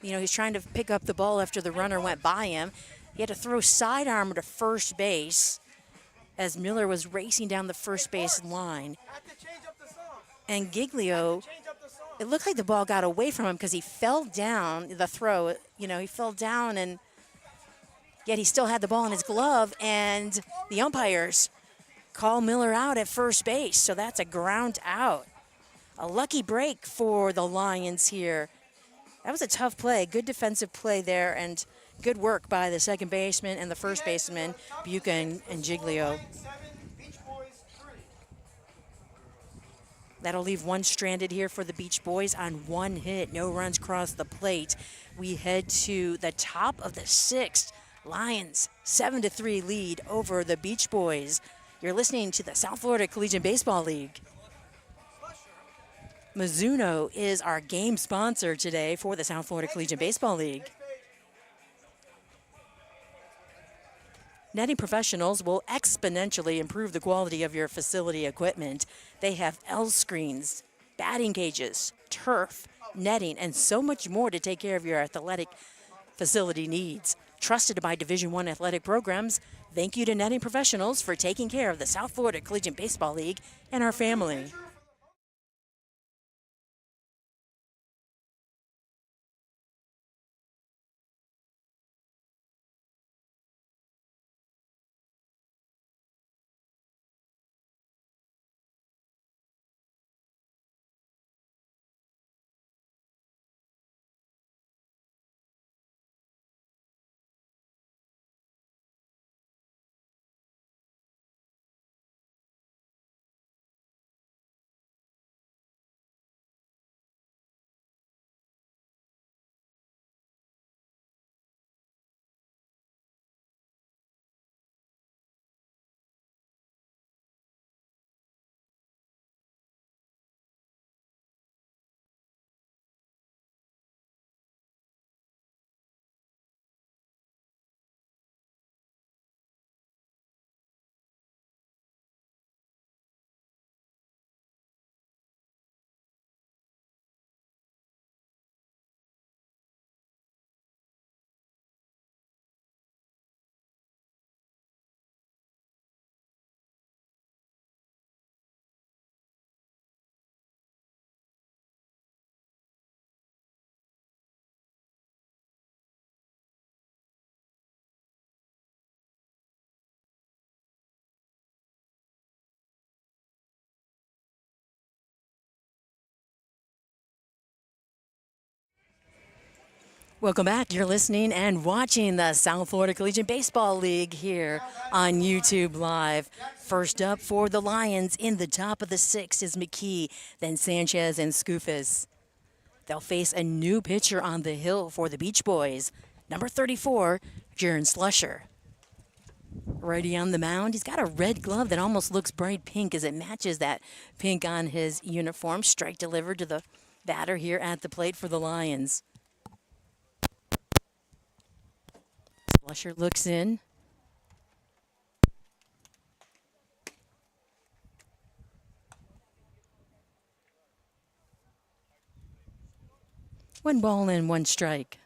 You know, he's trying to pick up the ball after the runner went by him. He had to throw sidearm to first base as Miller was racing down the first base line. And Giglio, it looked like the ball got away from him because he fell down, the throw, you know, he fell down, and yet he still had the ball in his glove, and the umpires call Miller out at first base, so that's a ground out. A lucky break for the Lions here. That was a tough play. Good defensive play there, and good work by the second baseman and the first baseman, Buchan and Giglio. That'll leave one stranded here for the Beach Boys on one hit. No runs cross the plate. We head to the top of the sixth. Lions 7-3 lead over the Beach Boys. You're listening to the South Florida Collegiate Baseball League. Mizuno is our game sponsor today for the South Florida Collegiate Baseball League. Netting professionals will exponentially improve the quality of your facility equipment. They have L screens, batting cages, turf, netting, and so much more to take care of your athletic facility needs. Trusted by Division I athletic programs, thank you to Netting Professionals for taking care of the South Florida Collegiate Baseball League and our family. Welcome back. You're listening and watching the South Florida Collegiate Baseball League here on YouTube Live. First up for the Lions in the top of the sixth is McKee, then Sanchez and Scoofus. They'll face a new pitcher on the hill for the Beach Boys, number 34, Jaron Slusher. Righty on the mound, he's got a red glove that almost looks bright pink as it matches that pink on his uniform. Strike delivered to the batter here at the plate for the Lions. Slusher looks in. One ball and one strike.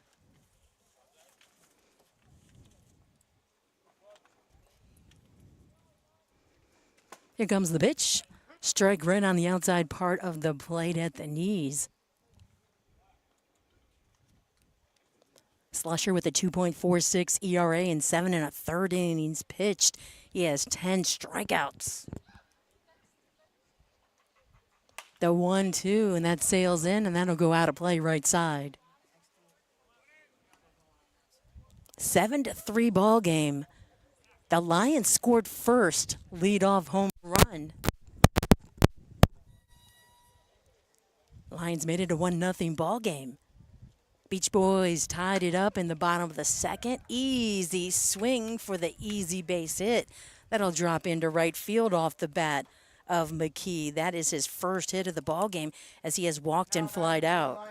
Here comes the pitch. Strike right on the outside part of the plate at the knees. Slusher with a 2.46 ERA and 7 1/3 innings pitched. He has 10 strikeouts. The 1-2, and that sails in, and that'll go out of play right side. 7-3 ball game. The Lions scored first leadoff home run. Lions made it a 1-0 ball game. Beach Boys tied it up in the bottom of the second. Easy swing for the easy base hit. That'll drop into right field off the bat of McKee. That is his first hit of the ball game as he has walked and flied out.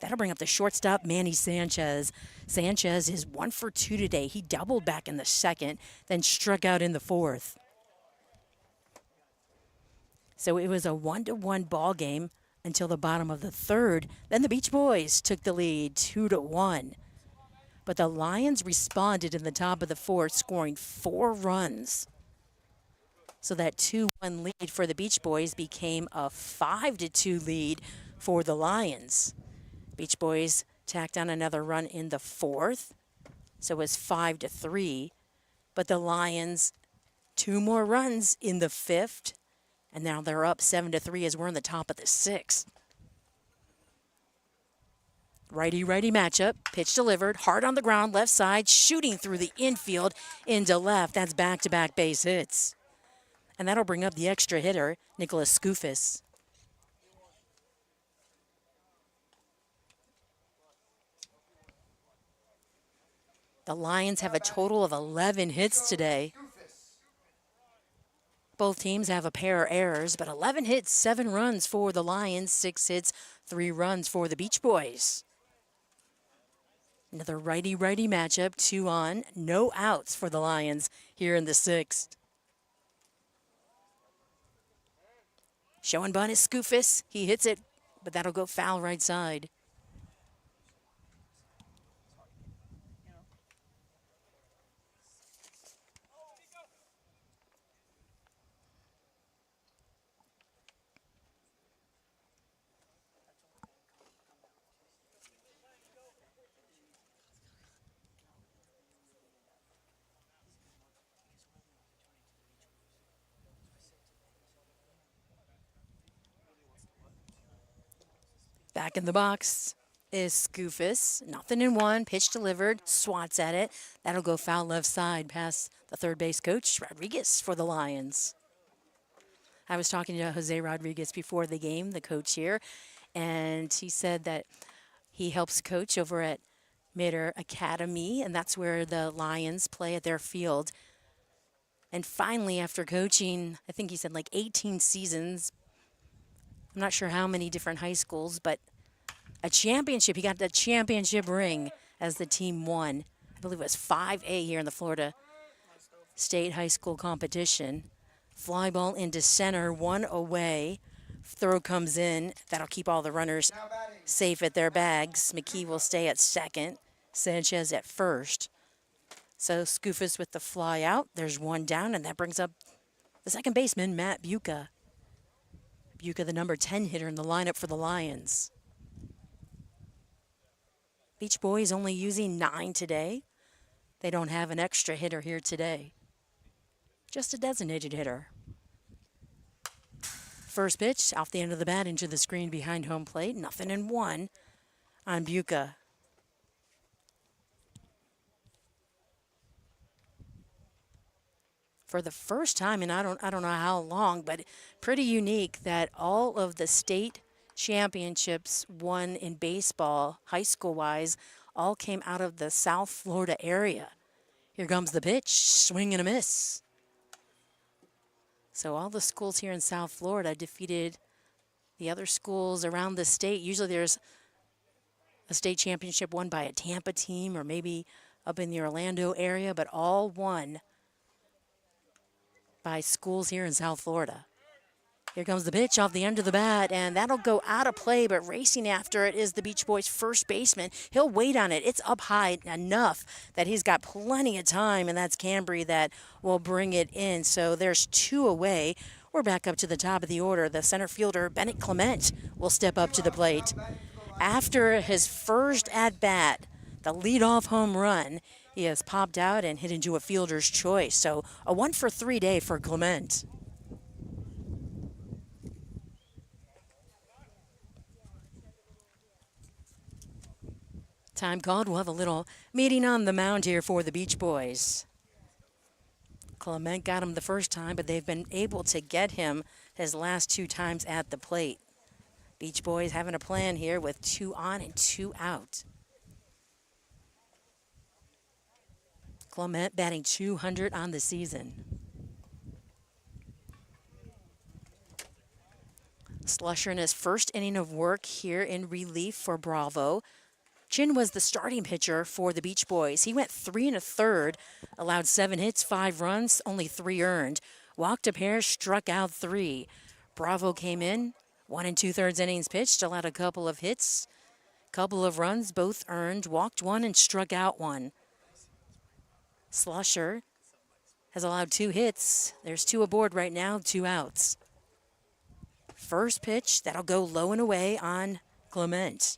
That'll bring up the shortstop, Manny Sanchez. Sanchez is 1 for 2 today. He doubled back in the second, then struck out in the fourth. So it was a 1-1 ball game until the bottom of the third. Then the Beach Boys took the lead 2-1. But the Lions responded in the top of the fourth, scoring 4 runs. So that 2-1 lead for the Beach Boys became a 5-2 lead for the Lions. Beach Boys tacked on another run in the fourth, so it was 5-3. But the Lions, 2 more runs in the fifth, And now they're up 7-3 as we're in the top of the sixth. Righty-righty matchup. Pitch delivered. Hard on the ground. Left side. Shooting through the infield into left. That's back-to-back base hits. And that'll bring up the extra hitter, Nicholas Skoufis. The Lions have a total of 11 hits today. Both teams have a pair of errors, but 11 hits, 7 runs for the Lions, 6 hits, 3 runs for the Beach Boys. Another righty-righty matchup, 2 on, no outs for the Lions here in the sixth. Showing bunt is Skoufis. He hits it, but that'll go foul right side. Back in the box is Skoufis. Nothing in one. Pitch delivered. Swats at it. That'll go foul left side past the third base coach, Rodriguez, for the Lions. I was talking to Jose Rodriguez before the game, the coach here, and he said that he helps coach over at Mitter Academy, and that's where the Lions play at their field. And finally, after coaching, I think he said like 18 seasons, I'm not sure how many different high schools, but a championship. He got the championship ring as the team won. I believe it was 5A here in the Florida State High School competition. Fly ball into center, 1 away. Throw comes in. That'll keep all the runners safe at their bags. McKee will stay at second. Sanchez at first. So Skoufis with the fly out. There's 1 down, and that brings up the second baseman, Matt Boca. Boca, the number 10 hitter in the lineup for the Lions. Beach Boys only using 9 today. They don't have an extra hitter here today. Just a designated hitter. First pitch off the end of the bat into the screen behind home plate. Nothing in 1 on Boca. For the first time, and I don't know how long, but pretty unique that all of the state championships won in baseball, high school-wise, all came out of the South Florida area. Here comes the pitch, swing and a miss. So all the schools here in South Florida defeated the other schools around the state. Usually there's a state championship won by a Tampa team or maybe up in the Orlando area, but all won by schools here in South Florida. Here comes the pitch off the end of the bat, and that'll go out of play, but racing after it is the Beach Boys' first baseman. He'll wait on it. It's up high enough that he's got plenty of time, and that's Cambry that will bring it in. So there's 2 away. We're back up to the top of the order. The center fielder, Bennett Clement, will step up to the plate. After his first at-bat, the leadoff home run, he has popped out and hit into a fielder's choice. So a 1-for-3 day for Clement. Time called. We'll have a little meeting on the mound here for the Beach Boys. Clement got him the first time, but they've been able to get him his last 2 times at the plate. Beach Boys having a plan here with 2 on and 2 out. Clement batting .200 on the season. Slusher in his first inning of work here in relief for Bravo. Chin was the starting pitcher for the Beach Boys. He went 3 1/3, allowed 7 hits, 5 runs, only 3 earned. Walked a pair, struck out 3. Bravo came in, 1 2/3 innings pitched, allowed a couple of hits, couple of runs, both earned, walked 1 and struck out 1. Slusher has allowed 2 hits. There's 2 aboard right now, 2 outs. First pitch, that'll go low and away on Clement.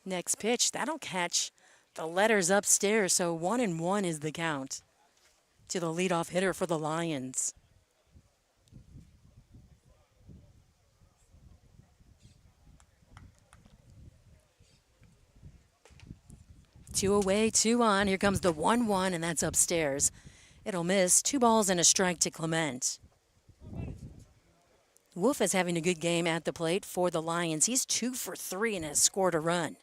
Next pitch, that'll catch the letters upstairs, so 1-1 is the count to the leadoff hitter for the Lions. Two away, two on. Here comes the 1-1, and that's upstairs. It'll miss. 2 balls and a strike to Clement. Wolf is having a good game at the plate for the Lions. He's 2 for 3 and has scored a run.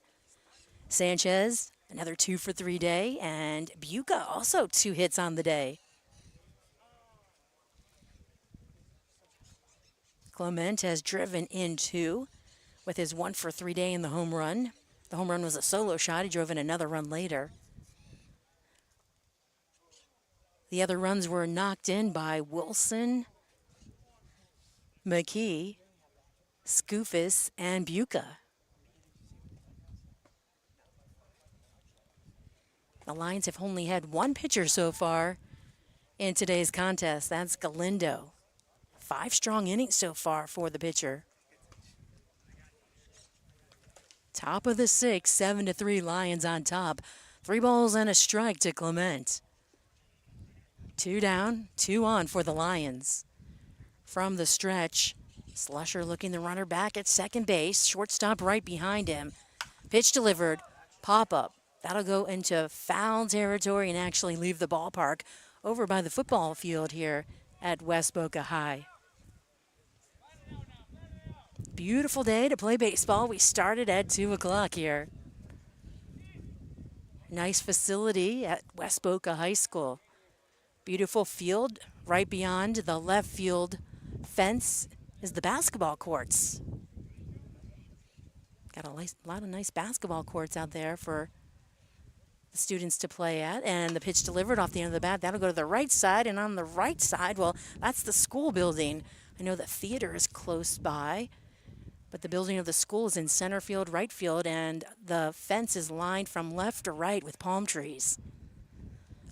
Sanchez, another 2 for 3 day, and Boca also 2 hits on the day. Clement has driven in 2 with his 1 for 3 day in the home run. The home run was a solo shot. He drove in another run later. The other runs were knocked in by Wilson, McKee, Skoufis, and Boca. The Lions have only had 1 pitcher so far in today's contest. That's Galindo. 5 strong innings so far for the pitcher. Top of the 6th, 7-3 Lions on top. 3 balls and a strike to Clement. 2 down, 2 on for the Lions. From the stretch, Slusher looking the runner back at second base. Shortstop right behind him. Pitch delivered, pop-up. That'll go into foul territory and actually leave the ballpark over by the football field here at West Boca High. Beautiful day to play baseball. We started at 2 o'clock here. Nice facility at West Boca High School. Beautiful field. Right beyond the left field fence is the basketball courts. Got a lot of nice basketball courts out there for the students to play at. And the pitch delivered off the end of the bat. That'll go to the right side. And on the right side, well, that's the school building. I know the theater is close by, but the building of the school is in center field, right field, and the fence is lined from left to right with palm trees.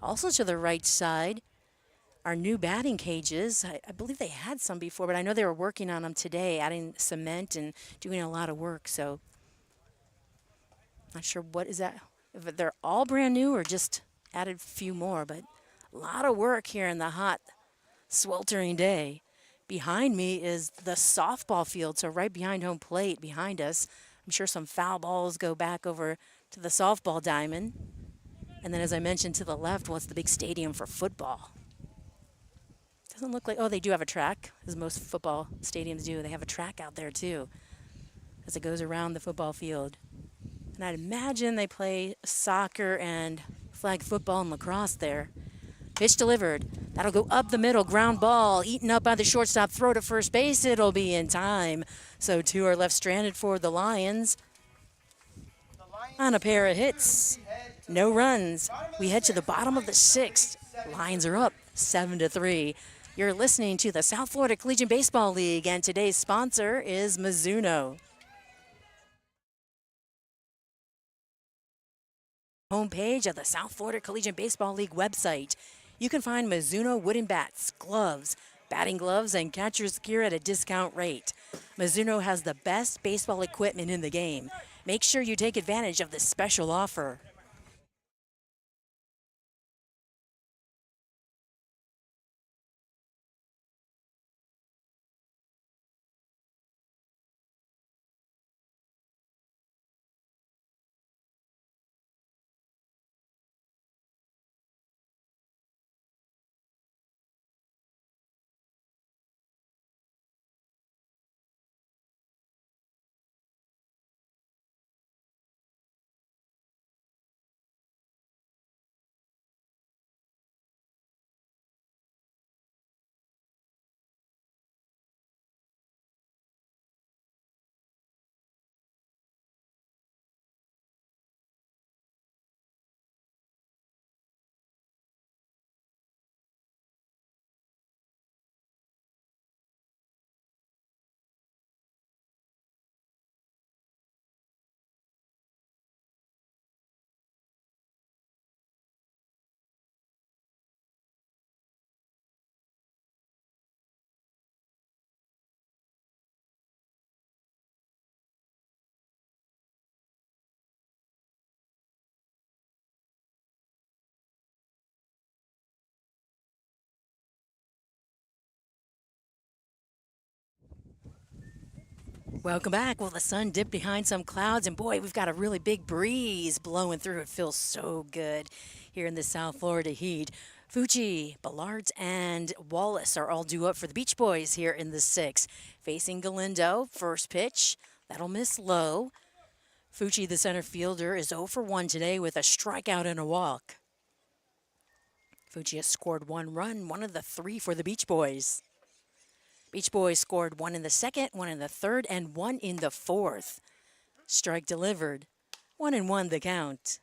Also to the right side are new batting cages. I believe they had some before, but I know they were working on them today, adding cement and doing a lot of work. So not sure what is that, if they're all brand new or just added a few more, but a lot of work here in the hot, sweltering day. Behind me is the softball field, so right behind home plate behind us. I'm sure some foul balls go back over to the softball diamond. And then as I mentioned to the left, what's the big stadium for football? Doesn't look like, oh, they do have a track, as most football stadiums do. They have a track out there too, as it goes around the football field. And I'd imagine they play soccer and flag football and lacrosse there. Pitch delivered. That'll go up the middle. Ground ball. Eaten up by the shortstop. Throw to first base. It'll be in time. So 2 are left stranded for the Lions. On a pair of hits. No runs. We head to the bottom of the 6th. Lions are up 7-3. You're listening to the South Florida Collegiate Baseball League, and today's sponsor is Mizuno. Homepage of the South Florida Collegiate Baseball League website. You can find Mizuno wooden bats, gloves, batting gloves, and catcher's gear at a discount rate. Mizuno has the best baseball equipment in the game. Make sure you take advantage of this special offer. Welcome back. Well, the sun dipped behind some clouds, and boy, we've got a really big breeze blowing through. It feels so good here in the South Florida heat. Fucci, Ballard, and Wallace are all due up for the Beach Boys here in the sixth. Facing Galindo, first pitch. That'll miss low. Fucci, the center fielder, is 0 for 1 today with a strikeout and a walk. Fucci has scored 1 run, one of the 3 for the Beach Boys. Beach Boys scored 1 in the second, 1 in the third, and 1 in the fourth. Strike delivered. 1-1 the count.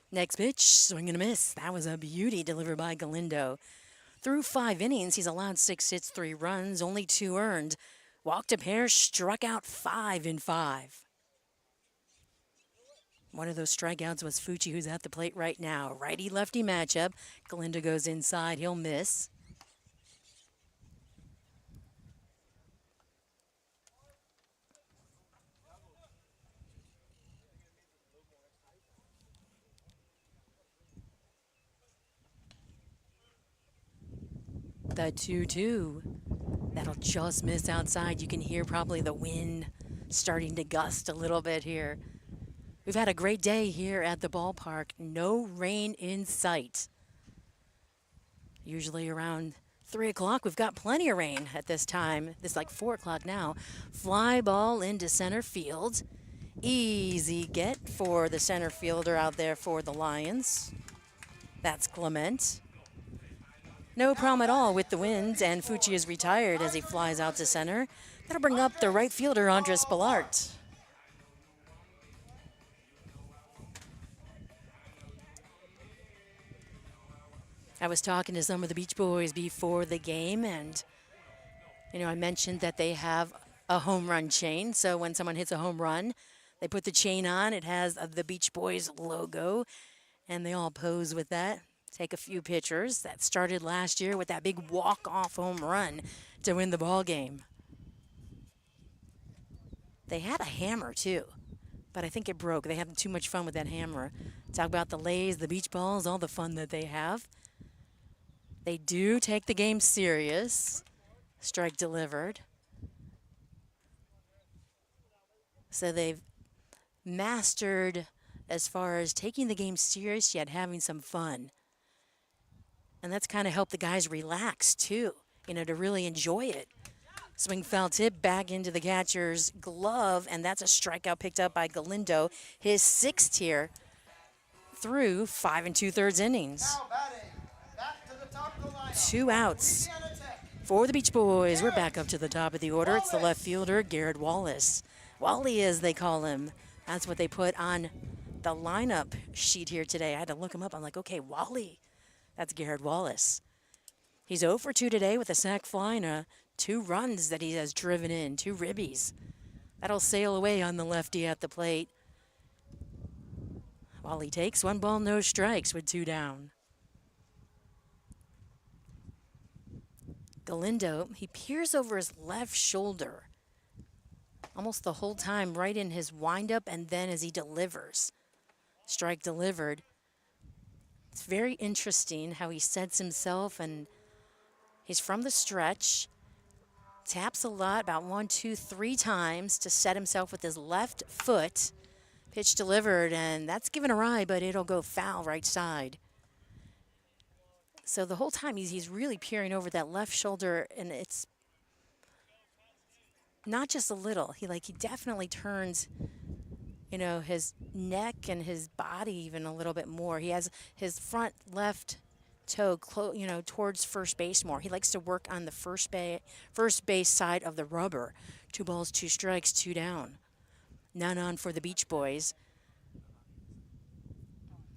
Next pitch, swing and a miss. That was a beauty delivered by Galindo. Through 5 innings, he's allowed 6 hits, 3 runs, only 2 earned. Walked a pair, struck out 5 in 5. One of those strikeouts was Fucci, who's at the plate right now. Righty-lefty matchup. Galindo goes inside. He'll miss. The 2-2. That'll just miss outside. You can hear probably the wind starting to gust a little bit here. We've had a great day here at the ballpark. No rain in sight. Usually around 3 o'clock, we've got plenty of rain at this time. It's like 4 o'clock now. Fly ball into center field. Easy get for the center fielder out there for the Lions. That's Clement. No problem at all with the winds, and Fucci is retired as he flies out to center. That'll bring up the right fielder, Andres Ballard. I was talking to some of the Beach Boys before the game, and, I mentioned that they have a home run chain. So when someone hits a home run, they put the chain on. It has the Beach Boys logo, and they all pose with that. Take a few pictures. That started last year with that big walk-off home run to win the ball game. They had a hammer, too, but I think it broke. They had too much fun with that hammer. Talk about the lays, the beach balls, all the fun that they have. They do take the game serious. Strike delivered. So they've mastered as far as taking the game serious yet having some fun. And that's kind of helped the guys relax too, to really enjoy it. Swing foul tip back into the catcher's glove, and that's a strikeout picked up by Galindo, his 6th here through 5 2/3 innings. Now batting, back to the top of the lineup. 2 outs for the Beach Boys. We're back up to the top of the order. It's the left fielder, Garrett Wallace. Wally, as they call him. That's what they put on the lineup sheet here today. I had to look him up. I'm like, okay, Wally. That's Garrett Wallace. He's 0 for 2 today with a sac fly and 2 runs that he has driven in, 2 ribbies. That'll sail away on the lefty at the plate. Wally takes 1 ball, no strikes with 2 down. Galindo, he peers over his left shoulder almost the whole time, right in his windup and then as he delivers. Strike delivered. It's very interesting how he sets himself, and he's from the stretch. Taps a lot, about 1, 2, 3 times to set himself with his left foot. Pitch delivered, and that's given a ride, but it'll go foul right side. So the whole time he's really peering over that left shoulder, and it's not just a little. He definitely turns, his neck and his body even a little bit more. He has his front left toe, towards first base more. He likes to work on the first base side of the rubber. 2 balls, 2 strikes, 2 down. None on for the Beach Boys.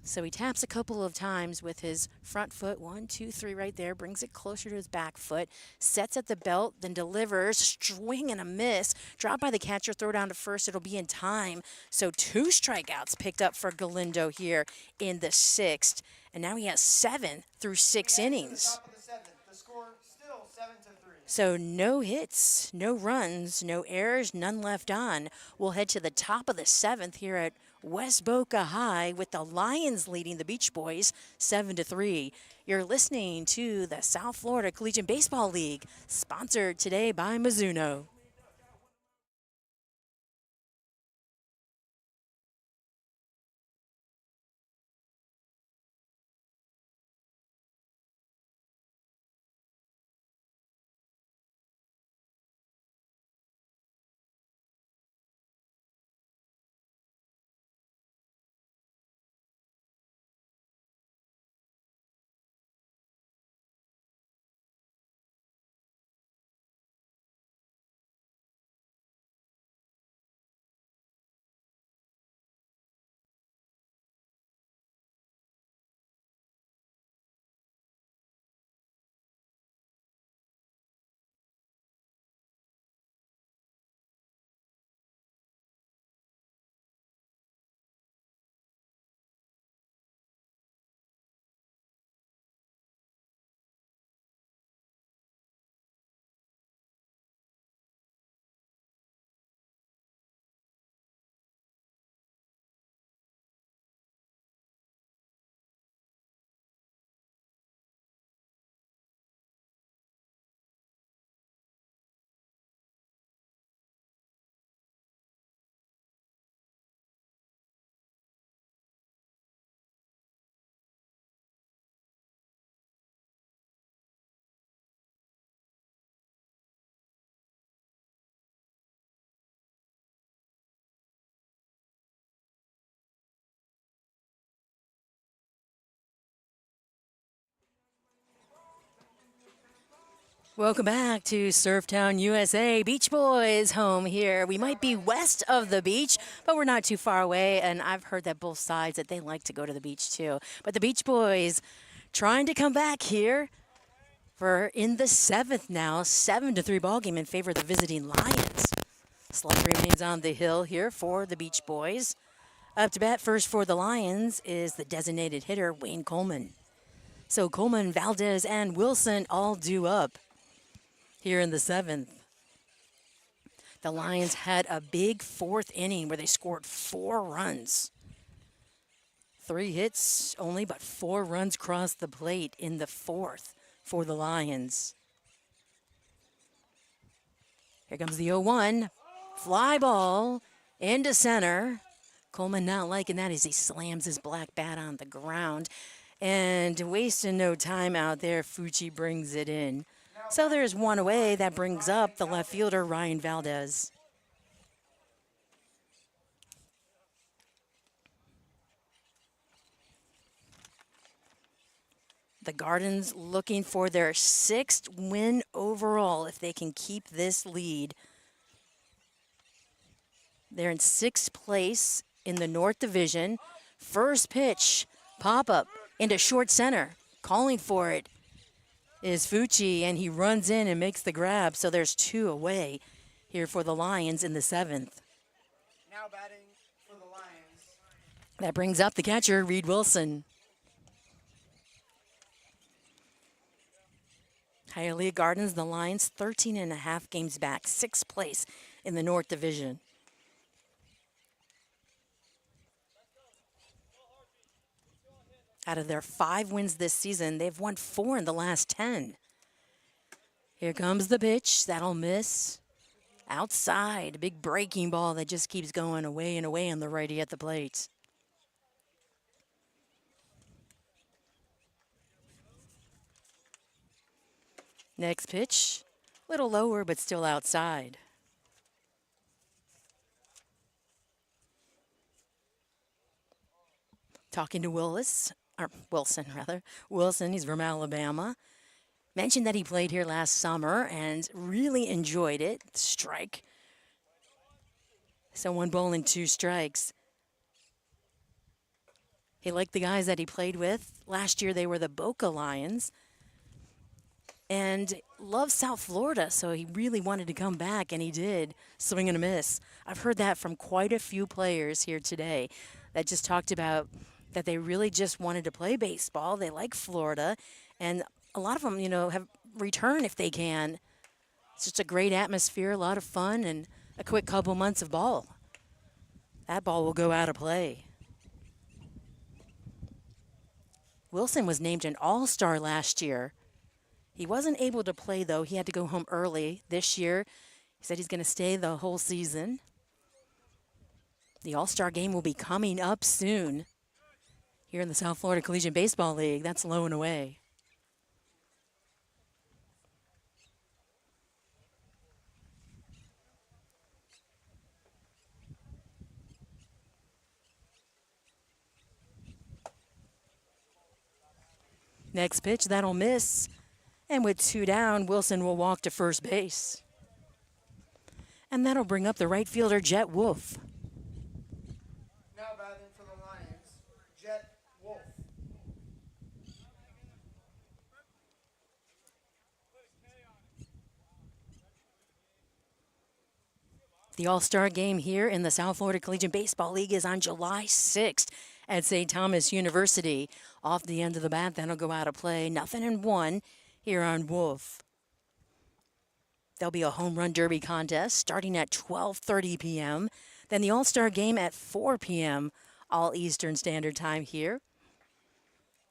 So he taps a couple of times with his front foot. 1, 2, 3 right there. Brings it closer to his back foot. Sets at the belt, then delivers. Swing and a miss. Dropped by the catcher. Throw down to first. It'll be in time. So 2 strikeouts picked up for Galindo here in the 6th. And now he has 7 through 6 innings. Top of the 7th. The score still 7-3. So no hits, no runs, no errors, none left on. We'll head to the top of the 7th here at West Boca High with the Lions leading the Beach Boys 7-3. You're listening to the South Florida Collegiate Baseball League, sponsored today by Mizuno. Welcome back to Surftown, USA. Beach Boys home here. We might be west of the beach, but we're not too far away. And I've heard that both sides that they like to go to the beach too. But the Beach Boys trying to come back here for in the 7th now, 7-3 ball game in favor of the visiting Lions. Slug remains on the hill here for the Beach Boys. Up to bat first for the Lions is the designated hitter, Wayne Coleman. So Coleman, Valdez, and Wilson all due up here in the 7th. The Lions had a big 4th inning where they scored 4 runs. 3 hits only, but 4 runs crossed the plate in the 4th for the Lions. Here comes the 0-1. Fly ball into center. Coleman not liking that as he slams his black bat on the ground. And wasting no time out there, Fucci brings it in. So there's one away. That brings up the left fielder, Ryan Valdez. The Gardens looking for their 6th win overall if they can keep this lead. They're in 6th place in the North Division. First pitch, pop-up into short center. Calling for it is Fucci, and he runs in and makes the grab. So there's 2 away here for the Lions in the 7th. Now batting for the Lions. That brings up the catcher, Reed Wilson. Hialeah Gardens, the Lions, 13.5 games back, 6th place in the North Division. Out of their 5 wins this season, they've won 4 in the last 10. Here comes the pitch. That'll miss. Outside, a big breaking ball that just keeps going away and away on the righty at the plate. Next pitch, a little lower, but still outside. Talking to Wilson, he's from Alabama. Mentioned that he played here last summer and really enjoyed it. Strike. So 1 ball and 2 strikes. He liked the guys that he played with. Last year they were the Boca Lions. And loves South Florida, so he really wanted to come back, and he did. Swing and a miss. I've heard that from quite a few players here today that just talked about that they really just wanted to play baseball. They like Florida, and a lot of them, have returned if they can It's just a great atmosphere, a lot of fun, and a quick couple months of ball. That ball will go out of play. Wilson was named an all-star last year. He wasn't able to play, though. He had to go home early this year. He said he's going to stay the whole season. The all-star game will be coming up soon here in the South Florida Collegiate Baseball League. That's low and away. Next pitch, that'll miss. And with 2 down, Wilson will walk to first base. And that'll bring up the right fielder, Jet Wolf. Now batting for the Lions, Jet Wolf. The All-Star game here in the South Florida Collegiate Baseball League is on July 6th at St. Thomas University. Off the end of the bat, that'll go out of play. 0-1 here on Wolf. There'll be a home run derby contest starting at 12:30 p.m. Then the All-Star game at 4 p.m. all Eastern Standard Time here.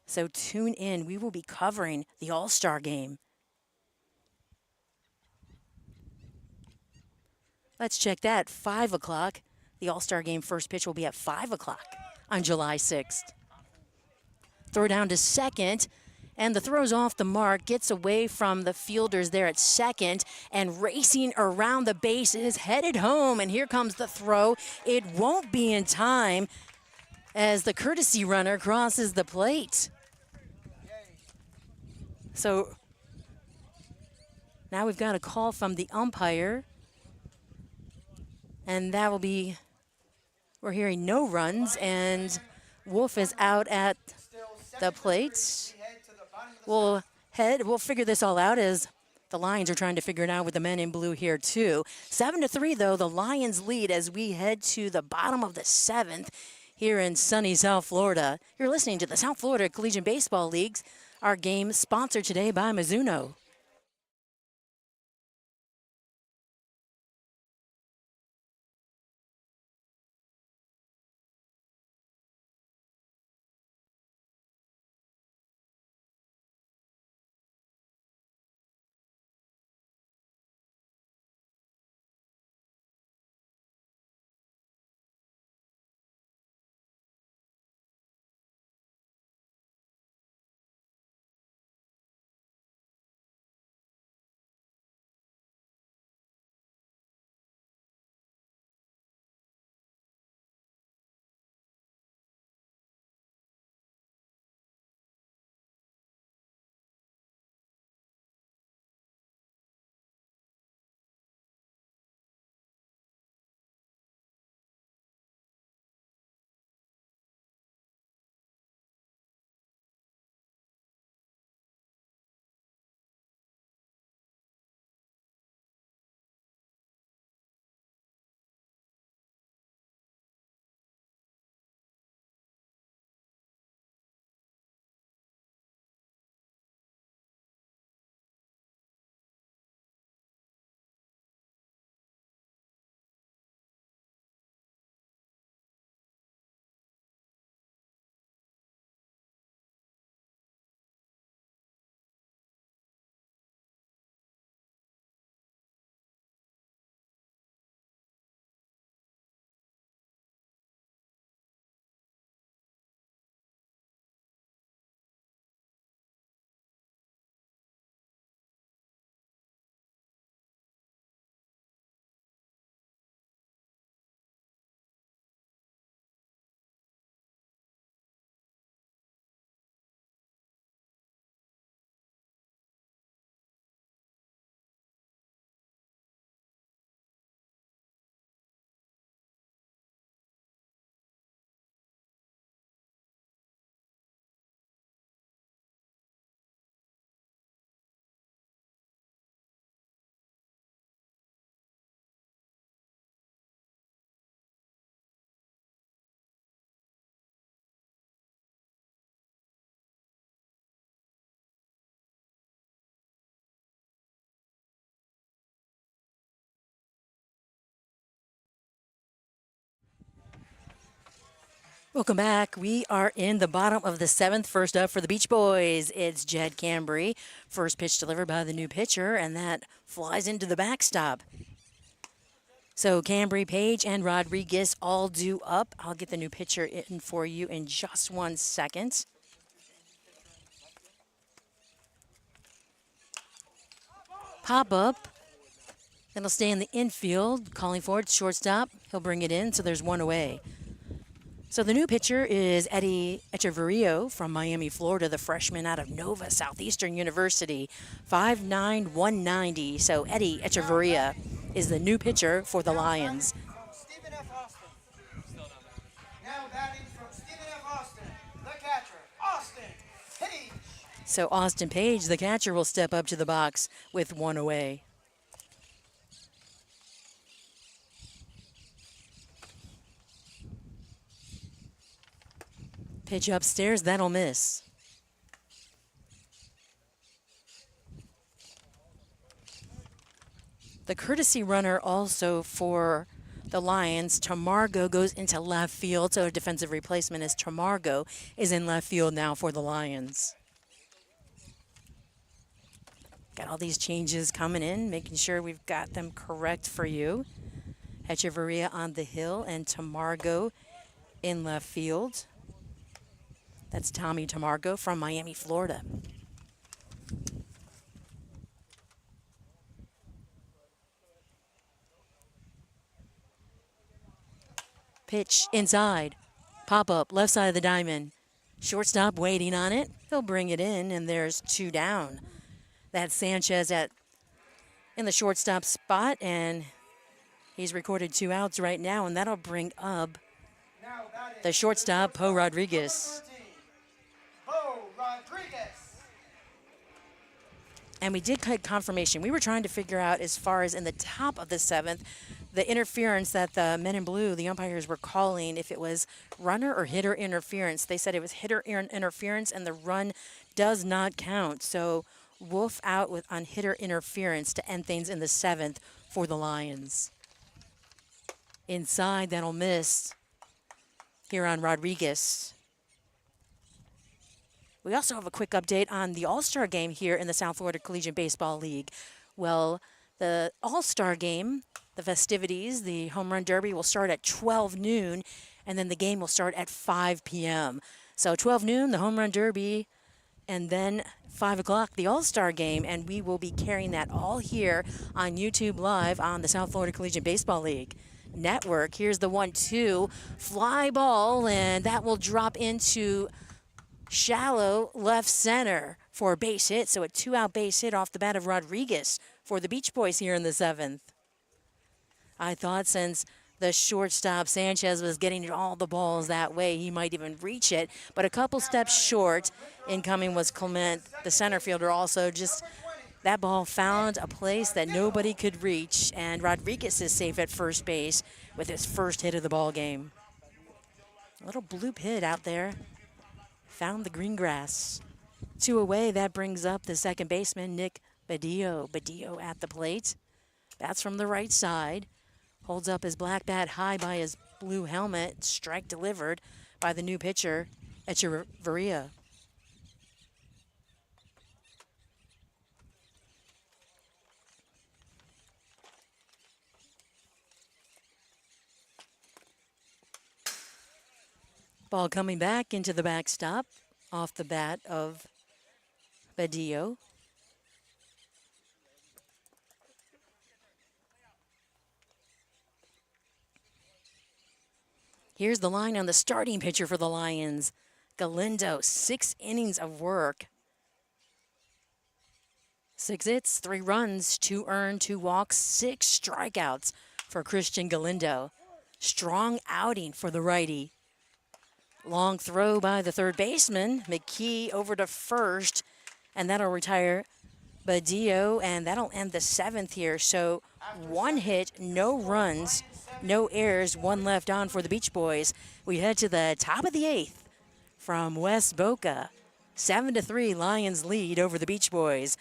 So tune in. We will be covering the All-Star game. Let's check that. 5 o'clock. The All-Star game first pitch will be at 5 o'clock on July 6th. Throw down to second, and the throw's off the mark, gets away from the fielders there at second, and racing around the bases, headed home, and here comes the throw. It won't be in time as the courtesy runner crosses the plate. So now we've got a call from the umpire, and that will be, we're hearing no runs, and Wolf is out at the plate. We'll figure this all out as the Lions are trying to figure it out with the men in blue here too. 7-3 though, the Lions lead as we head to the bottom of the 7th here in sunny South Florida. You're listening to the South Florida Collegiate Baseball League's, our game sponsored today by Mizuno. Welcome back. We are in the bottom of the seventh. First up for the Beach Boys, it's Jed Cambry. First pitch delivered by the new pitcher, and that flies into the backstop. So Cambry, Page, and Rodriguez all due up. I'll get the new pitcher in for you in just 1 second. Pop up. That'll stay in the infield. Calling for it, shortstop. He'll bring it in, so there's one away. So the new pitcher is Eddie Echeverria from Miami, Florida, the freshman out of Nova Southeastern University, 5'9", 190. So Eddie Echeverria is the new pitcher for the Lions. Stephen F. Austin. Now batting from Stephen F. Austin, the catcher, Austin Page. So Austin Page, the catcher, will step up to the box with one away. Pitch upstairs, that'll miss. The courtesy runner also for the Lions, Tamargo, goes into left field, so a defensive replacement as Tamargo is in left field now for the Lions. Got all these changes coming in, making sure we've got them correct for you. Echeverria on the hill and Tamargo in left field. That's Tommy Tamargo from Miami, Florida. Pitch inside. Pop up, left side of the diamond. Shortstop waiting on it. He'll bring it in, and there's two down. That's Sanchez in the shortstop spot, and he's recorded 2 outs right now, and that'll bring up the shortstop, Poe Rodriguez. And we did get confirmation. We were trying to figure out, as far as in the top of the seventh, the interference that the men in blue, the umpires, were calling, if it was runner or hitter interference. They said it was hitter interference, and the run does not count. So Wolf out on hitter interference to end things in the seventh for the Lions. Inside, that'll miss here on Rodriguez. We also have a quick update on the All-Star game here in the South Florida Collegiate Baseball League. Well, the All-Star game, the festivities, the Home Run Derby will start at 12 noon, and then the game will start at 5 p.m. So 12 noon, the Home Run Derby, and then 5 o'clock, the All-Star game, and we will be carrying that all here on YouTube Live on the South Florida Collegiate Baseball League Network. Here's the 1-2 fly ball, and that will drop into shallow left center for a base hit. So a 2-out base hit off the bat of Rodriguez for the Beach Boys here in the seventh. I thought since the shortstop Sanchez was getting all the balls that way, he might even reach it, but a couple steps short. Incoming was Clement, the center fielder. Also, just that ball found a place that nobody could reach, and Rodriguez is safe at first base with his first hit of the ball game. A little bloop hit out there. Found the green grass. 2 away, that brings up the second baseman, Nick Badillo. Badillo at the plate. Bats from the right side. Holds up his black bat high by his blue helmet. Strike delivered by the new pitcher, Echeverria. Ball coming back into the backstop off the bat of Badillo. Here's the line on the starting pitcher for the Lions. Galindo, 6 innings of work. 6 hits, 3 runs, 2 earned, 2 walks, 6 strikeouts for Christian Galindo. Strong outing for the righty. Long throw by the third baseman. McKee over to first, and that'll retire Badillo, and that'll end the seventh here. So 1 hit, no runs, no errors, 1 left on for the Beach Boys. We head to the top of the 8th from West Boca. 7-3 Lions lead over the Beach Boys.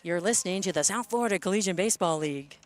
You're listening to the South Florida Collegiate Baseball League.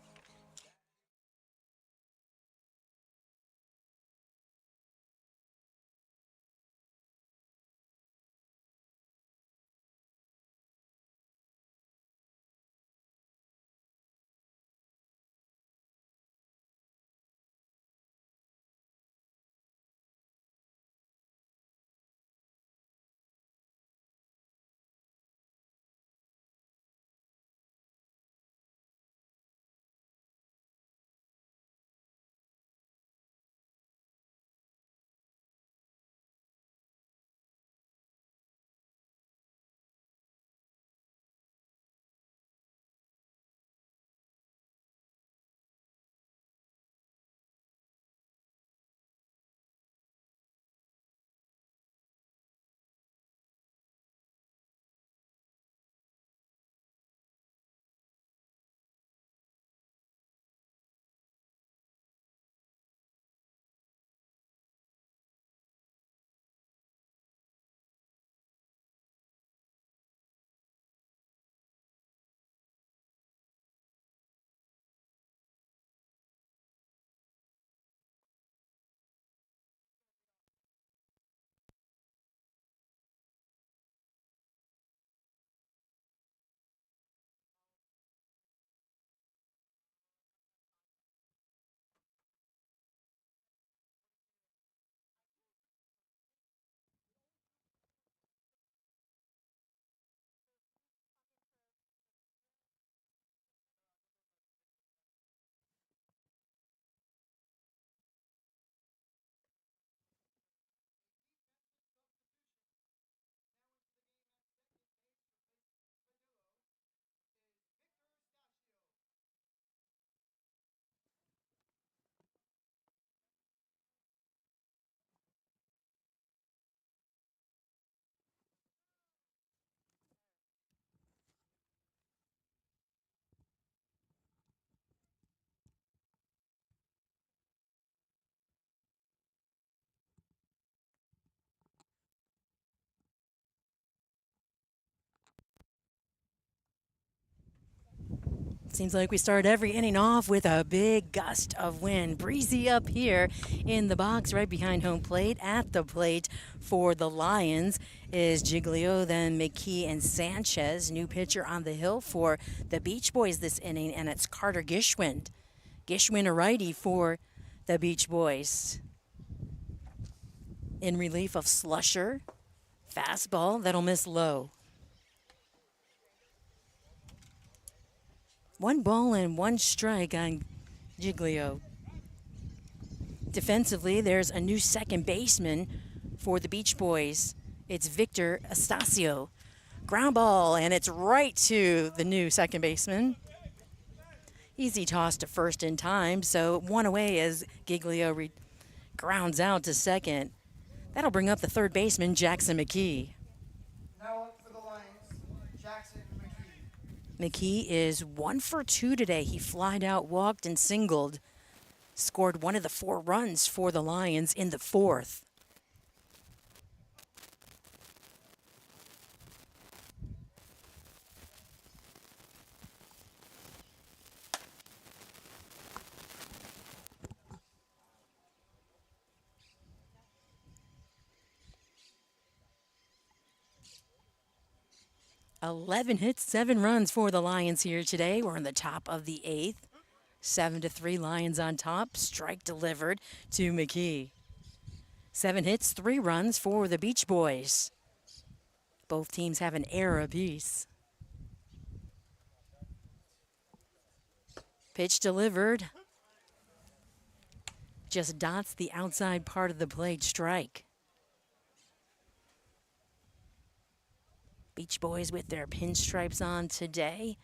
Seems like we start every inning off with a big gust of wind. Breezy up here in the box right behind home plate. At the plate for the Lions is Giglio, then McKee and Sanchez. New pitcher on the hill for the Beach Boys this inning, and it's Carter Gishwind. Gishwind, a righty for the Beach Boys. In relief of Slusher. Fastball that'll miss low. 1 ball and 1 strike on Giglio. Defensively, there's a new second baseman for the Beach Boys. It's Victor Astacio. Ground ball, and it's right to the new second baseman. Easy toss to first in time, so 1 away as Giglio grounds out to second. That'll bring up the third baseman, Jackson McKee. Now up for the Lions, Jackson McKee. McKee is 1 for 2 today. He flied out, walked, and singled. Scored 1 of the 4 runs for the Lions in the 4th. "11 hits, 7 runs for the Lions here today. We're in the top of the 8th. 7-3 Lions on top. Strike delivered to McKee. 7 hits, 3 runs for the Beach Boys. Both teams have an error apiece. Pitch delivered. Just dots the outside part of the plate. Strike. Beach Boys with their pinstripes on today.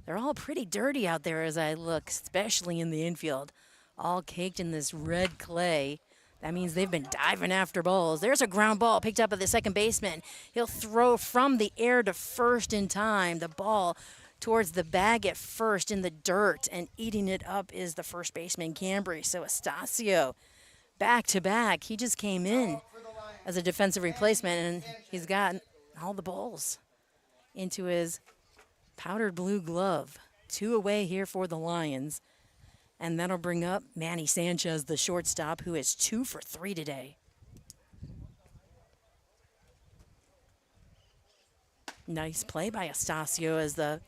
They're all pretty dirty out there as I look, especially in the infield. All caked in this red clay. That means they've been diving after balls. There's a ground ball picked up by the second baseman. He'll throw from the air to first in time. The ball towards the bag at first in the dirt, and eating it up is the first baseman, Cambry. So Astacio, back to back. He just came in as a defensive replacement, and he's got all the balls into his powdered blue glove. 2 away here for the Lions. And that'll bring up Manny Sanchez, the shortstop, who is 2 for 3 today. Nice play by Astacio as the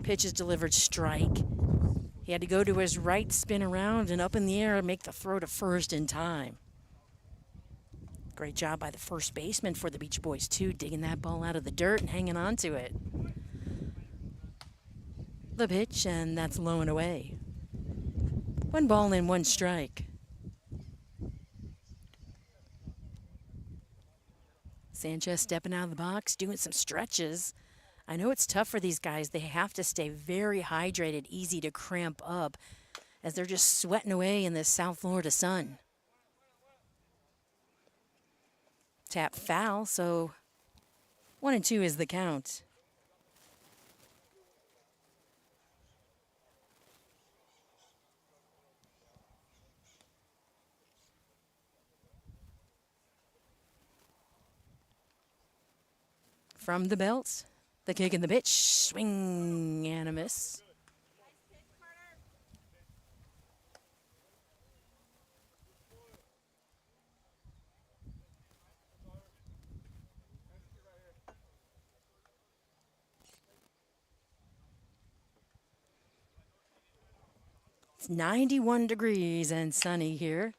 pitch is delivered. Strike. He had to go to his right, spin around, and up in the air, make the throw to first in time. Great job by the first baseman for the Beach Boys, too, digging that ball out of the dirt and hanging on to it. The pitch, and that's low and away. 1 ball and 1 strike. Sanchez stepping out of the box, doing some stretches. I know it's tough for these guys. They have to stay very hydrated, easy to cramp up, as they're just sweating away in this South Florida sun. Tap foul, so 1-2 is the count. From the belt, the kick and the pitch, swing and a miss. It's 91 degrees and sunny here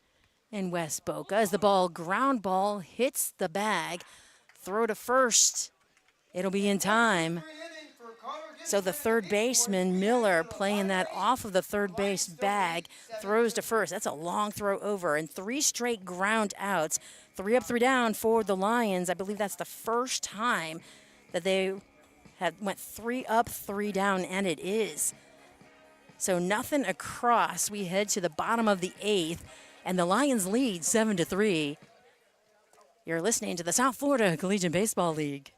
in West Boca as the ground ball hits the bag. Throw to first. It'll be in time. So the third baseman, Miller, playing that off of the third base bag, throws to first. That's a long throw over, and 3 straight ground outs. 3 up, 3 down for the Lions. I believe that's the first time that they went 3 up, 3 down, and it is. So nothing across. We head to the bottom of the 8th, and the Lions lead 7-3. You're listening to the South Florida Collegiate Baseball League.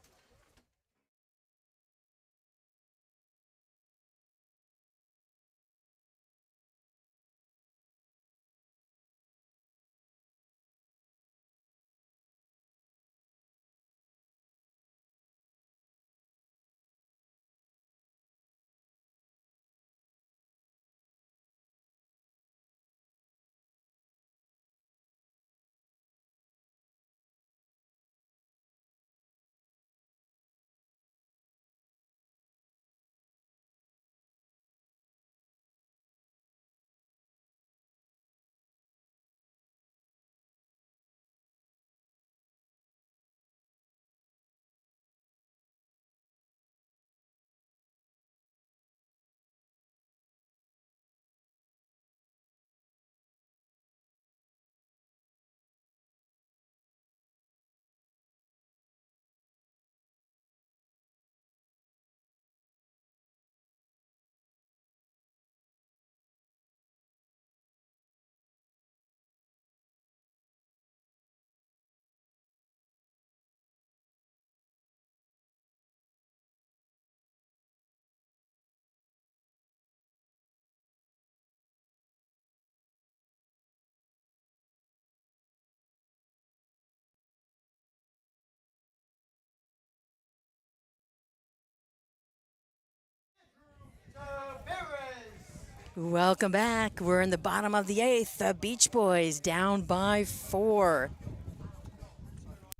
Welcome back. We're in the bottom of the 8th. The Beach Boys down by 4.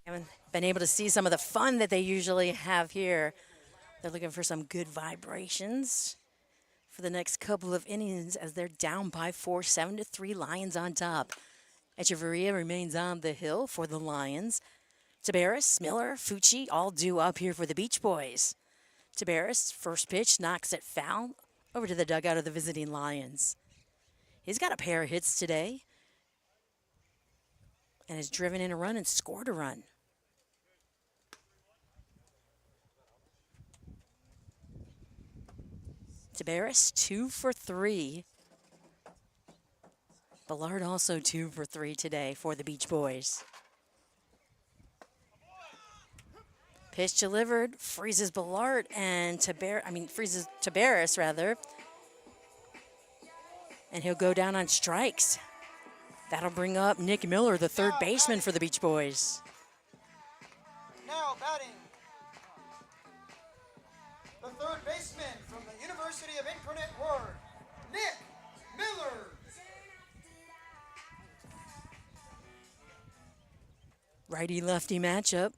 Haven't been able to see some of the fun that they usually have here. They're looking for some good vibrations for the next couple of innings as they're down by 4, 7-3. Lions on top. Echeverria remains on the hill for the Lions. Tabaris, Miller, Fucci all due up here for the Beach Boys. Tabaris, first pitch, knocks it foul over to the dugout of the visiting Lions. He's got a pair of hits today and has driven in a run and scored a run. Tabaris, 2 for 3. Ballard also 2 for 3 today for the Beach Boys. Pitch delivered, freezes Ballard and freezes Tabaris rather. And he'll go down on strikes. That'll bring up Nick Miller, the third baseman for the Beach Boys. Now batting, the third baseman from the University of Incarnate Word, Nick Miller. Righty-lefty matchup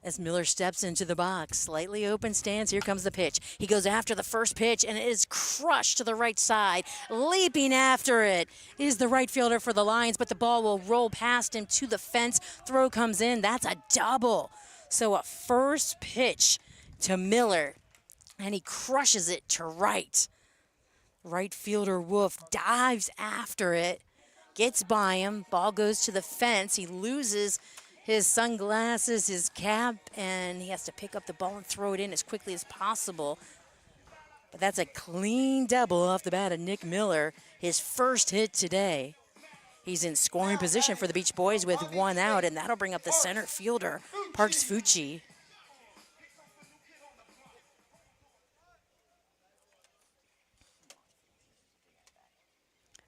as Miller steps into the box. Slightly open stance. Here comes the pitch. He goes after the first pitch, and it is crushed to the right side. Leaping after it is the right fielder for the Lions, but the ball will roll past him to the fence. Throw comes in. That's a double. So a first pitch to Miller, and he crushes it to right. Right fielder Wolf dives after it, gets by him. Ball goes to the fence. He loses his sunglasses, his cap, and he has to pick up the ball and throw it in as quickly as possible. But that's a clean double off the bat of Nick Miller, his first hit today. He's in scoring position for the Beach Boys with 1 out, and that'll bring up the center fielder, Parks Fucci.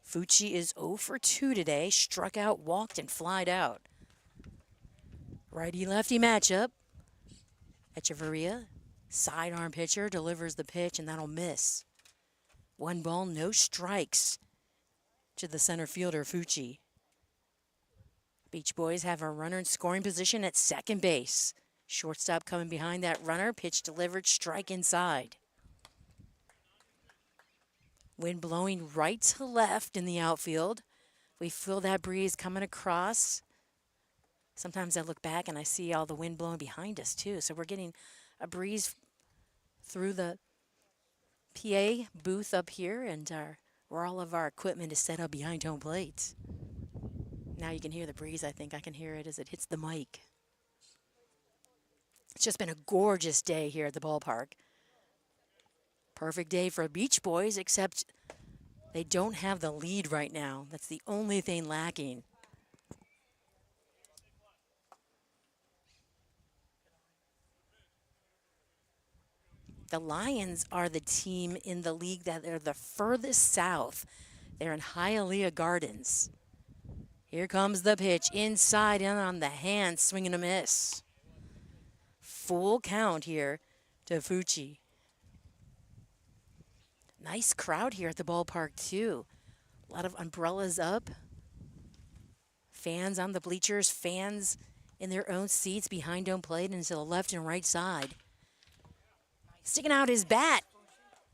Fucci is 0 for 2 today, struck out, walked, and flied out. Righty-lefty matchup. Echeverria, sidearm pitcher, delivers the pitch, and that'll miss. 1 ball, no strikes to the center fielder, Fucci. Beach Boys have a runner in scoring position at second base. Shortstop coming behind that runner, pitch delivered, strike inside. Wind blowing right to left in the outfield. We feel that breeze coming across. Sometimes I look back and I see all the wind blowing behind us too. So we're getting a breeze through the PA booth up here, and where all of our equipment is set up behind home plate. Now you can hear the breeze. I think I can hear it as it hits the mic. It's just been a gorgeous day here at the ballpark. Perfect day for Beach Boys, except they don't have the lead right now. That's the only thing lacking. The Lions are the team in the league that are the furthest south. They're in Hialeah Gardens. Here comes the pitch, inside and on the hand, swing and a miss. Full count here to Fucci. Nice crowd here at the ballpark too. A lot of umbrellas up. Fans on the bleachers, fans in their own seats behind home plate and to the left and right side. Sticking out his bat,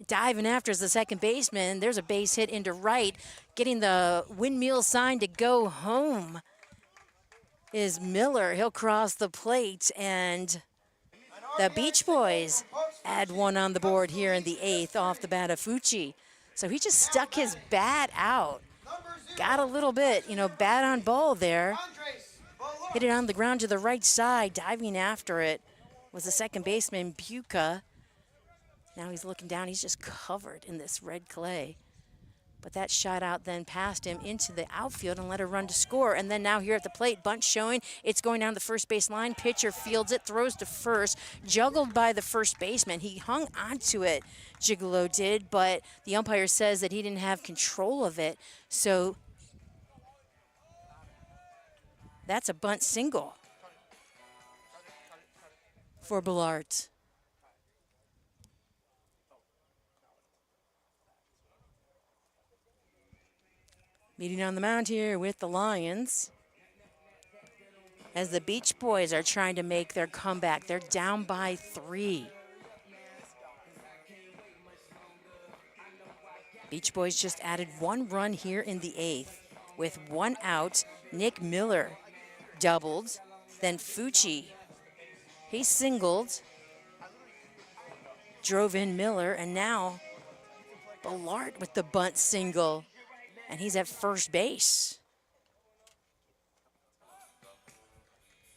diving after is the second baseman. There's a base hit into right. Getting the windmill sign to go home is Miller. He'll cross the plate, and the Beach Boys add 1 on the board here in the 8th off the bat of Fucci. So he just stuck his bat out. Got a little bit, bat on ball there. Hit it on the ground to the right side. Diving after it was the second baseman, Boca. Now he's looking down. He's just covered in this red clay. But that shot out then past him into the outfield and let a run to score. And then now here at the plate, bunt showing. It's going down the first base line. Pitcher fields it, throws to first. Juggled by the first baseman. He hung onto it, Gigolo did, but the umpire says that he didn't have control of it. So that's a bunt single for Ballard. Meeting on the mound here with the Lions. As the Beach Boys are trying to make their comeback. They're down by 3. Beach Boys just added 1 run here in the 8th. With 1 out, Nick Miller doubled. Then Fucci, he singled, drove in Miller, and now Ballard with the bunt single. And he's at first base.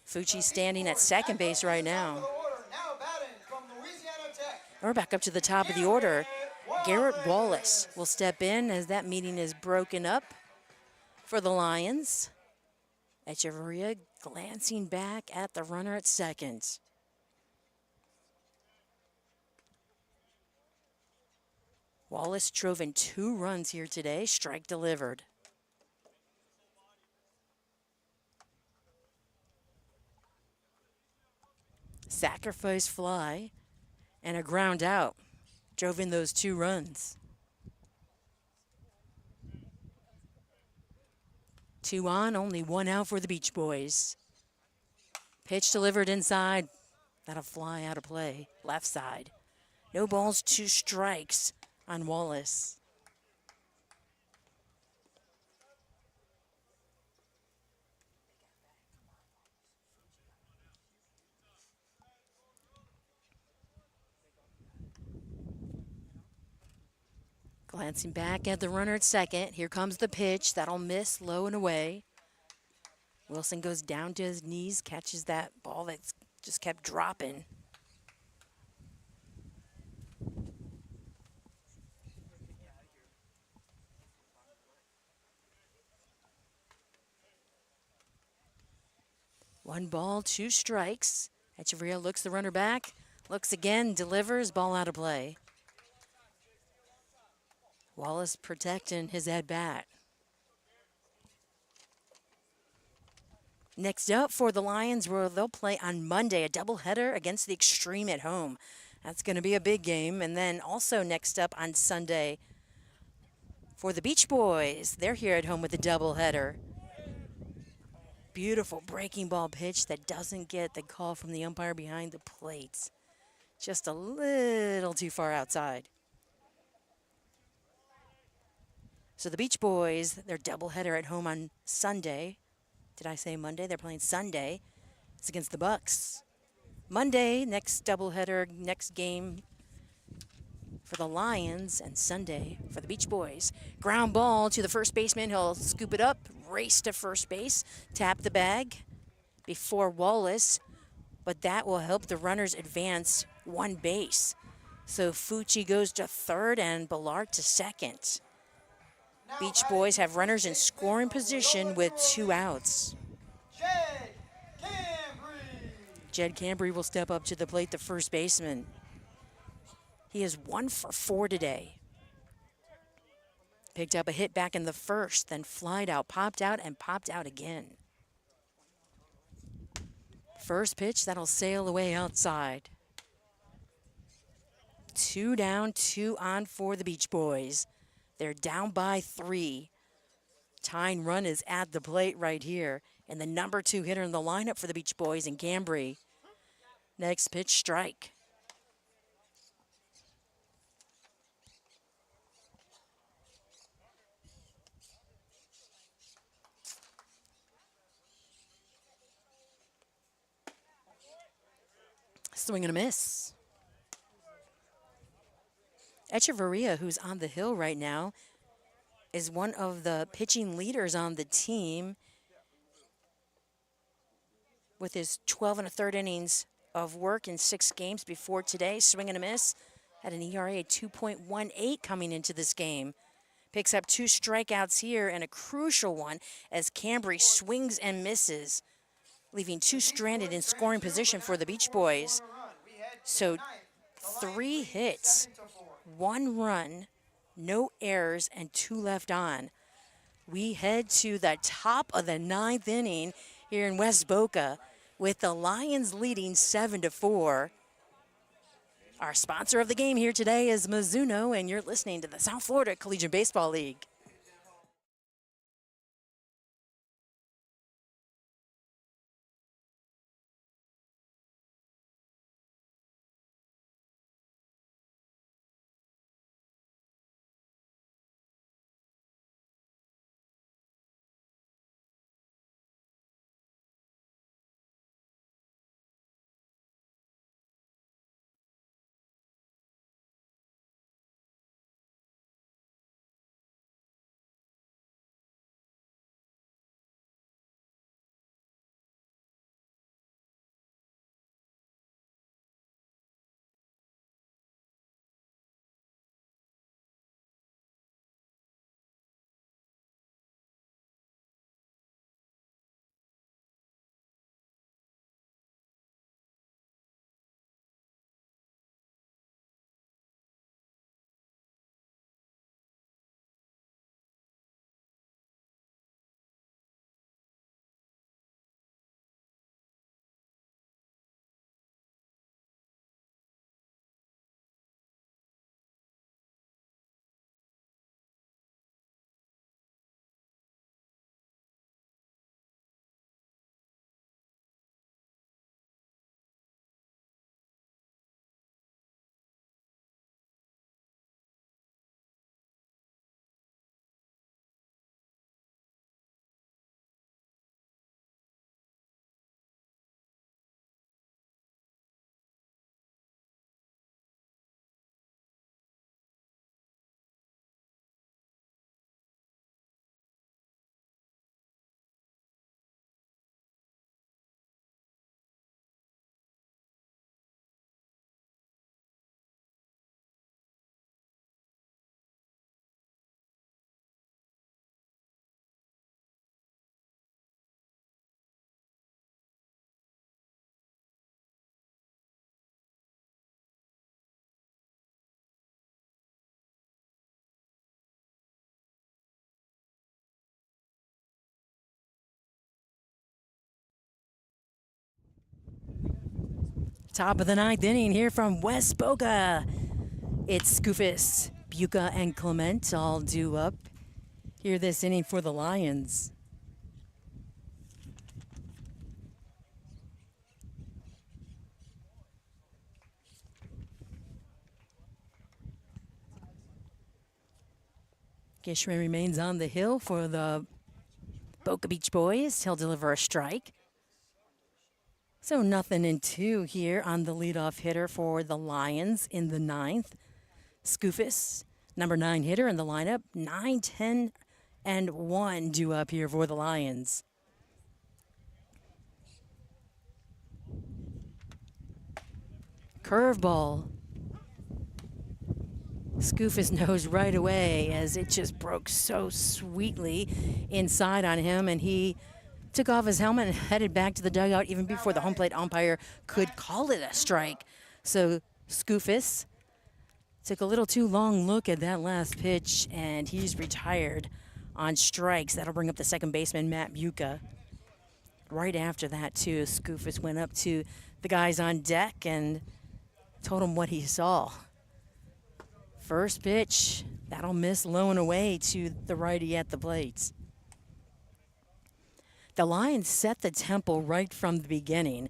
Fucci standing at second base right now. We're back up to the top of the order. Garrett Wallace will step in as that meeting is broken up for the Lions. Echeverria glancing back at the runner at second. Wallace drove in 2 runs here today, strike delivered. Sacrifice fly and a ground out. Drove in those 2 runs. 2 on, only 1 out for the Beach Boys. Pitch delivered inside. That'll fly out of play, left side. No balls, 2 strikes on Wallace. Glancing back at the runner at second. Here comes the pitch. That'll miss low and away. Wilson goes down to his knees, catches that ball that's just kept dropping. One ball, 2 strikes. Echeverria looks the runner back, looks again, delivers, ball out of play. Wallace protecting his at-bat. Next up for the Lions, where they'll play on Monday, a doubleheader against the Extreme at home. That's going to be a big game. And then also next up on Sunday for the Beach Boys. They're here at home with a doubleheader. Beautiful breaking ball pitch that doesn't get the call from the umpire behind the plate. Just a little too far outside. So the Beach Boys, their doubleheader at home on Sunday. Did I say Monday? They're playing Sunday. It's against the Bucks. Monday, next doubleheader, next game for the Lions, and Sunday for the Beach Boys. Ground ball to the first baseman. He'll scoop it up, race to first base, tap the bag before Wallace, but that will help the runners advance 1 base. So Fucci goes to third and Ballard to second. Beach Boys have runners in scoring position with 2 outs. Jed Cambry will step up to the plate, the first baseman. He is 1 for 4 today. Picked up a hit back in the first, then flied out, popped out, and popped out again. First pitch, that'll sail away outside. 2 down, 2 on for the Beach Boys. They're down by 3. Tying run is at the plate right here. And the number 2 hitter in the lineup for the Beach Boys in Cambry. Next pitch, strike. Swing and a miss. Echeverria, who's on the hill right now, is one of the pitching leaders on the team with his 12 1/3 innings of work in 6 games before today. Swing and a miss. Had an ERA of 2.18 coming into this game. Picks up 2 strikeouts here and a crucial one as Cambry swings and misses, leaving 2 stranded in scoring position for the Beach Boys. So 3 hits, 1 run, no errors, and 2 left on. We head to the top of the 9th inning here in West Boca with the Lions leading 7-4. Our sponsor of the game here today is Mizuno, and you're listening to the South Florida Collegiate Baseball League. Top of the ninth inning here from West Boca. It's Scoofus, Boca, and Clement all due up here this inning for the Lions. Gishman remains on the hill for the Boca Beach Boys. He'll deliver a strike. So 0-2 here on the leadoff hitter for the Lions in the ninth. Scoofus, number 9 hitter in the lineup. 9, 10, and 1 due up here for the Lions. Curveball. Scoofus knows right away as it just broke so sweetly inside on him, and he took off his helmet and headed back to the dugout even before the home plate umpire could call it a strike. So Scoofus took a little too long look at that last pitch, and he's retired on strikes. That'll bring up the second baseman, Matt Boca. Right after that, too, Scoofus went up to the guys on deck and told them what he saw. First pitch, that'll miss low and away to the righty at the plate. The Lions set the tempo right from the beginning.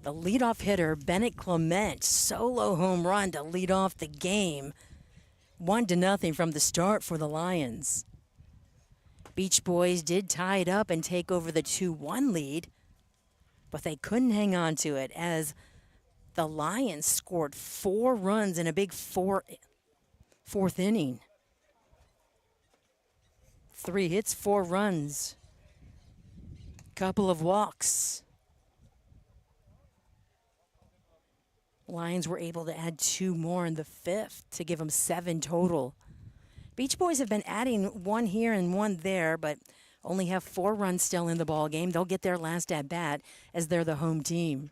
The leadoff hitter, Bennett Clement, solo home run to lead off the game. 1-0 from the start for the Lions. Beach Boys did tie it up and take over the 2-1 lead, but they couldn't hang on to it as the Lions scored 4 runs in a big fourth inning. 3 hits, 4 runs. Couple of walks. Lions were able to add 2 more in the 5th to give them 7 total. Beach Boys have been adding 1 here and 1 there, but only have 4 runs still in the ball game. They'll get their last at bat as they're the home team.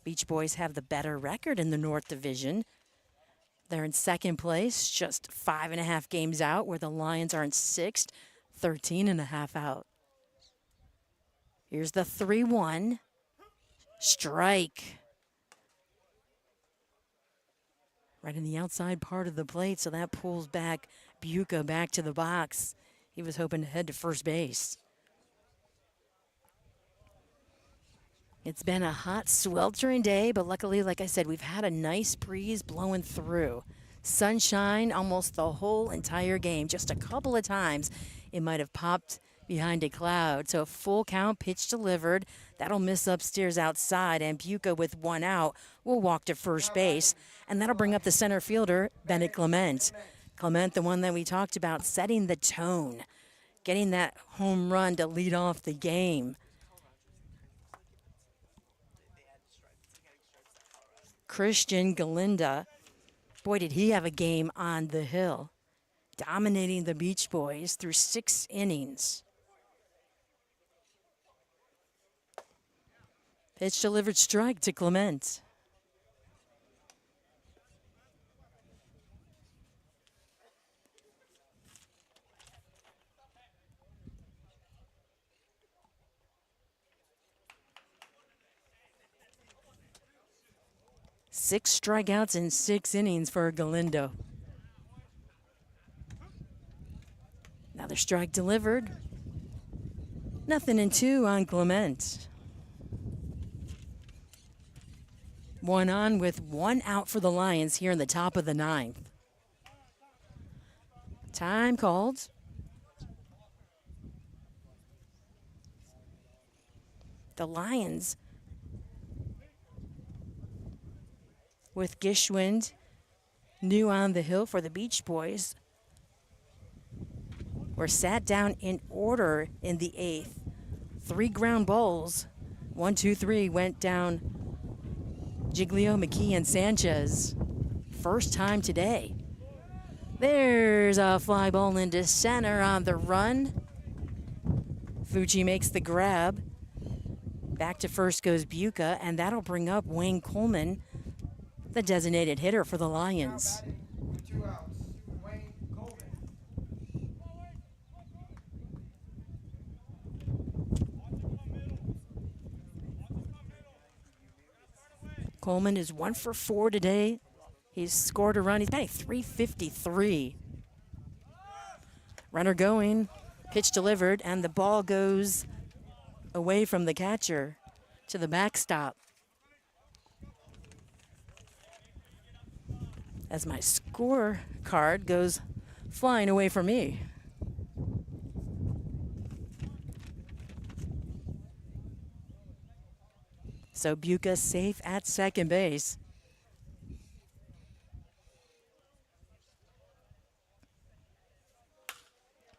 Beach Boys have the better record in the North Division. They're in second place, just 5.5 games out, where the Lions are in 6th, 13.5 out. Here's the 3-1. Strike. Right in the outside part of the plate, so that pulls back Boca back to the box. He was hoping to head to first base. It's been a hot, sweltering day, but luckily, like I said, we've had a nice breeze blowing through. Sunshine almost the whole entire game. Just a couple of times it might have popped behind a cloud. So a full count, pitch delivered. That'll miss upstairs outside, and Boca with 1 out will walk to first base. And that'll bring up the center fielder, Bennett Clement. Clement, the one that we talked about, setting the tone, getting that home run to lead off the game. Christian Galinda, boy, did he have a game on the hill, dominating the Beach Boys through 6 innings. Pitch delivered, strike to Clement. Six strikeouts in 6 innings for Galindo. Another strike delivered. 0-2 on Clement. 1 on with 1 out for the Lions here in the top of the 9th. Time called. The Lions with Gishwind new on the hill for the Beach Boys were sat down in order in the 8th. 3 ground balls. 1, 2, 3 went down Giglio, McKee, and Sanchez. First time today. There's a fly ball into center on the run. Fucci makes the grab. Back to first goes Boca, and that'll bring up Wayne Coleman, the designated hitter for the Lions. With 2 outs, Wayne Coleman. Coleman is 1 for 4 today. He's scored a run. He's batting .353. Runner going, pitch delivered, and the ball goes away from the catcher to the backstop. As my score card goes flying away from me. So Boca safe at second base.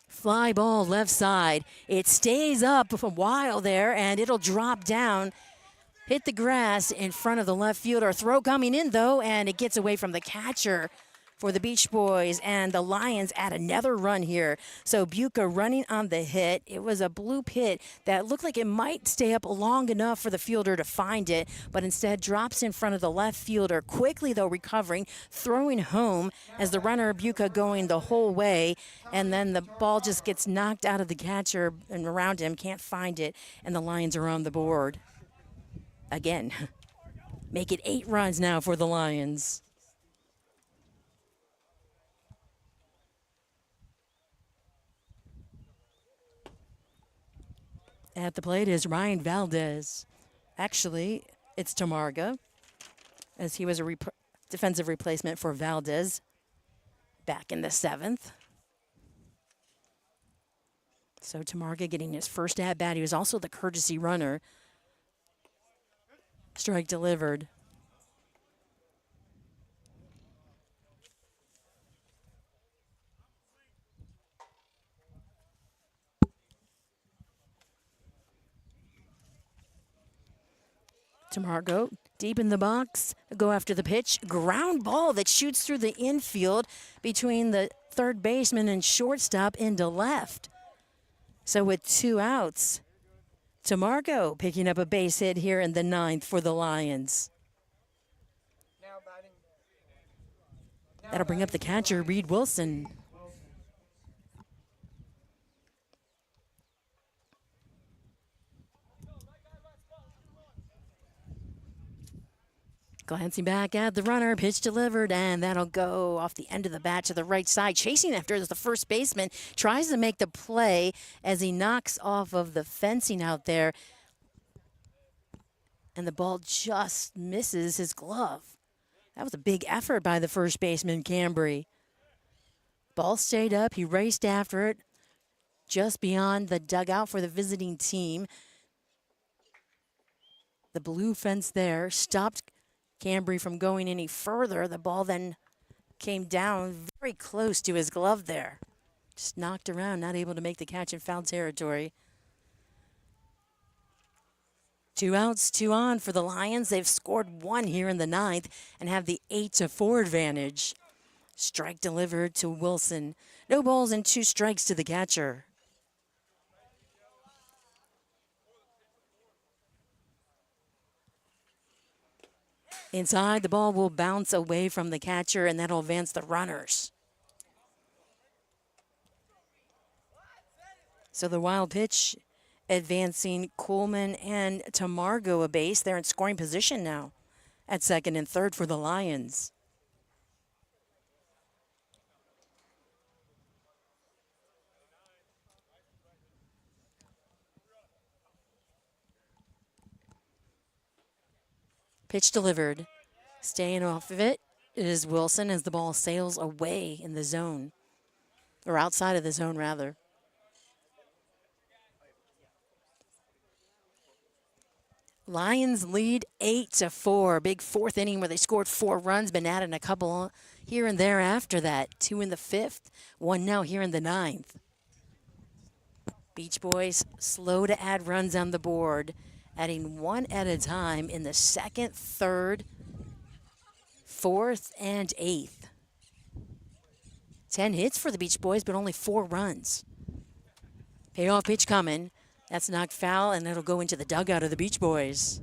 Fly ball left side. It stays up for a while there, and it'll drop down, hit the grass in front of the left fielder. Throw coming in, though, and it gets away from the catcher for the Beach Boys, and the Lions add another run here. So Boca running on the hit. It was a bloop hit that looked like it might stay up long enough for the fielder to find it, but instead drops in front of the left fielder, quickly, though, recovering, throwing home as the runner, Boca, going the whole way, and then the ball just gets knocked out of the catcher and around him, can't find it, and the Lions are on the board. Again, make it 8 runs now for the Lions. At the plate is Ryan Valdez. Actually, it's Tamarga, as he was a defensive replacement for Valdez back in the 7th. So Tamarga getting his first at-bat. He was also the courtesy runner. Strike delivered. Tamargo deep in the box, go after the pitch. Ground ball that shoots through the infield between the third baseman and shortstop into left. So with 2 outs, Tamargo picking up a base hit here in the 9th for the Lions. That'll bring up the catcher, Reed Wilson. Glancing back at the runner, pitch delivered, and that'll go off the end of the bat to the right side. Chasing after is the first baseman, tries to make the play as he knocks off of the fencing out there. And the ball just misses his glove. That was a big effort by the first baseman, Cambry. Ball stayed up, he raced after it, just beyond the dugout for the visiting team. The blue fence there stopped Cambry from going any further. The ball then came down very close to his glove there. Just knocked around, not able to make the catch in foul territory. 2 outs, 2 on for the Lions. They've scored 1 here in the 9th and have the 8-4 advantage. Strike delivered to Wilson. No balls and 2 strikes to the catcher. Inside, the ball will bounce away from the catcher, and that'll advance the runners. So the wild pitch advancing Coleman and Tamargo a base. They're in scoring position now at second and third for the Lions. Pitch delivered. Staying off of it is Wilson as the ball sails away in the zone, or outside of the zone, rather. Lions lead 8-4. Big 4th inning where they scored 4 runs, been adding a couple here and there after that. 2 in the 5th, 1 now here in the 9th. Beach Boys slow to add runs on the board, adding 1 at a time in the 2nd, 3rd, 4th, and 8th. 10 hits for the Beach Boys, but only 4 runs. Payoff pitch coming. That's knocked foul, and it'll go into the dugout of the Beach Boys.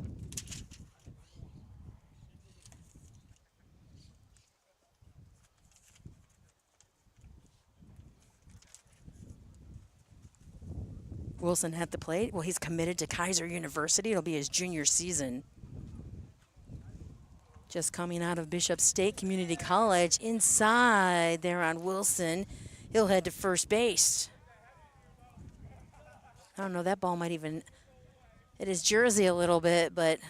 Wilson at the plate. Well, he's committed to Kaiser University. It'll be his junior season. just coming out of Bishop State Community College. Inside there on Wilson. He'll head to first base. I don't know, that ball might even hit his jersey a little bit, but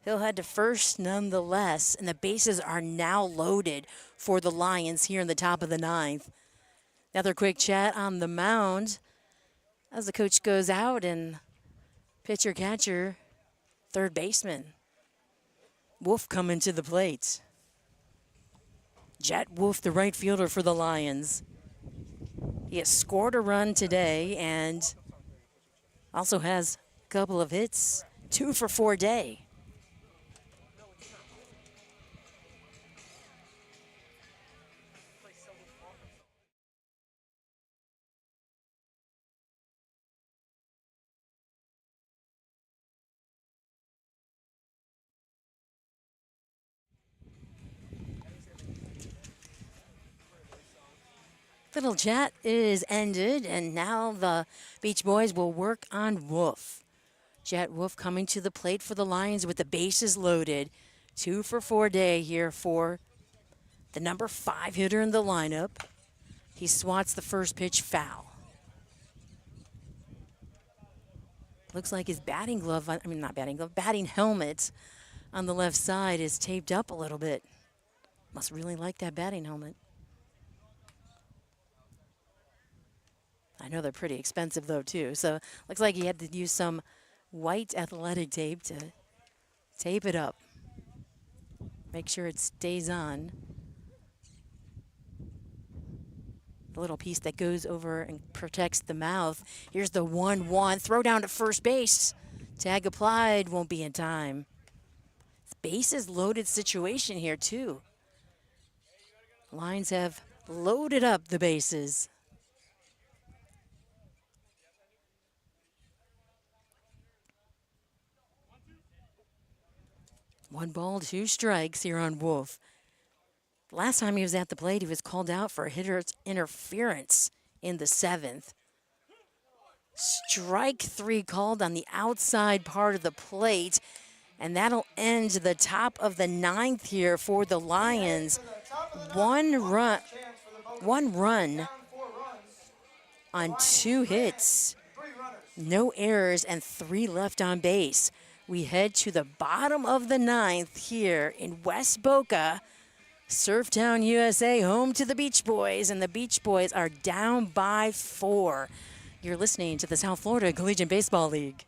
he'll head to first nonetheless. And the bases are now loaded for the Lions here in the top of the ninth. Another quick chat on the mound as the coach goes out, and pitcher catcher, third baseman Wolf coming to the plate. Jet Wolf, the right fielder for the Lions. He has scored a run today and also has a couple of hits, 2 for 4 day. Little chat is ended, and now the Beach Boys will work on Wolf. Jet Wolf coming to the plate for the Lions with the bases loaded. 2 for 4 day here for the number 5 hitter in the lineup. He swats the first pitch foul. Looks like his batting glove, not batting glove, batting helmet on the left side is taped up a little bit. Must really like that batting helmet. I know they're pretty expensive though too, so looks like he had to use some white athletic tape to tape it up. Make sure it stays on. The little piece that goes over and protects the mouth. Here's the 1-1, throw down to first base. Tag applied, won't be in time. Bases loaded situation here too. Lions have loaded up the bases. One ball, 2 strikes here on Wolf. Last time he was at the plate, he was called out for a hitter's interference in the 7th. Strike 3 called on the outside part of the plate, and that'll end the top of the 9th here for the Lions. One run on 2 hits, no errors, and 3 left on base. We head to the bottom of the 9th here in West Boca. Surftown, USA, home to the Beach Boys, and the Beach Boys are down by 4. You're listening to the South Florida Collegiate Baseball League.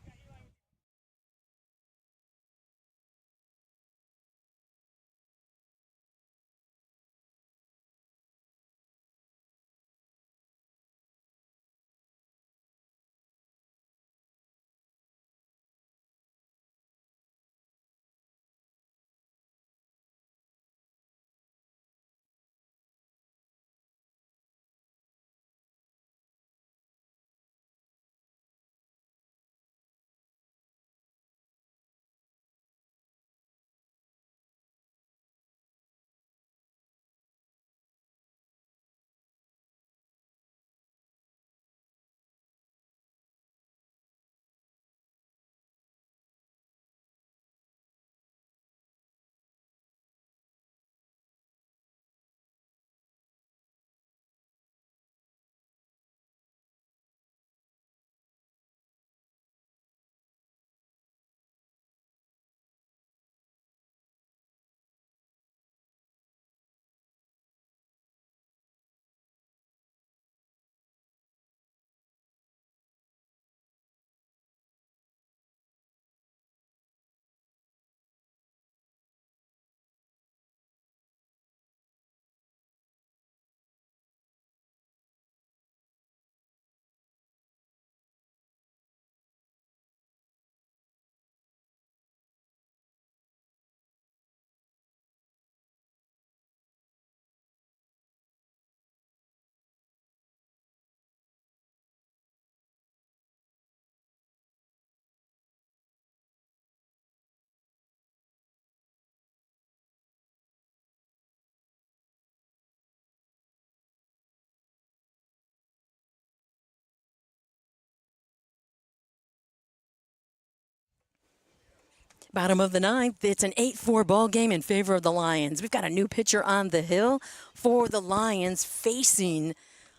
Bottom of the ninth, it's an 8-4 ball game in favor of the Lions. We've got a new pitcher on the hill for the Lions facing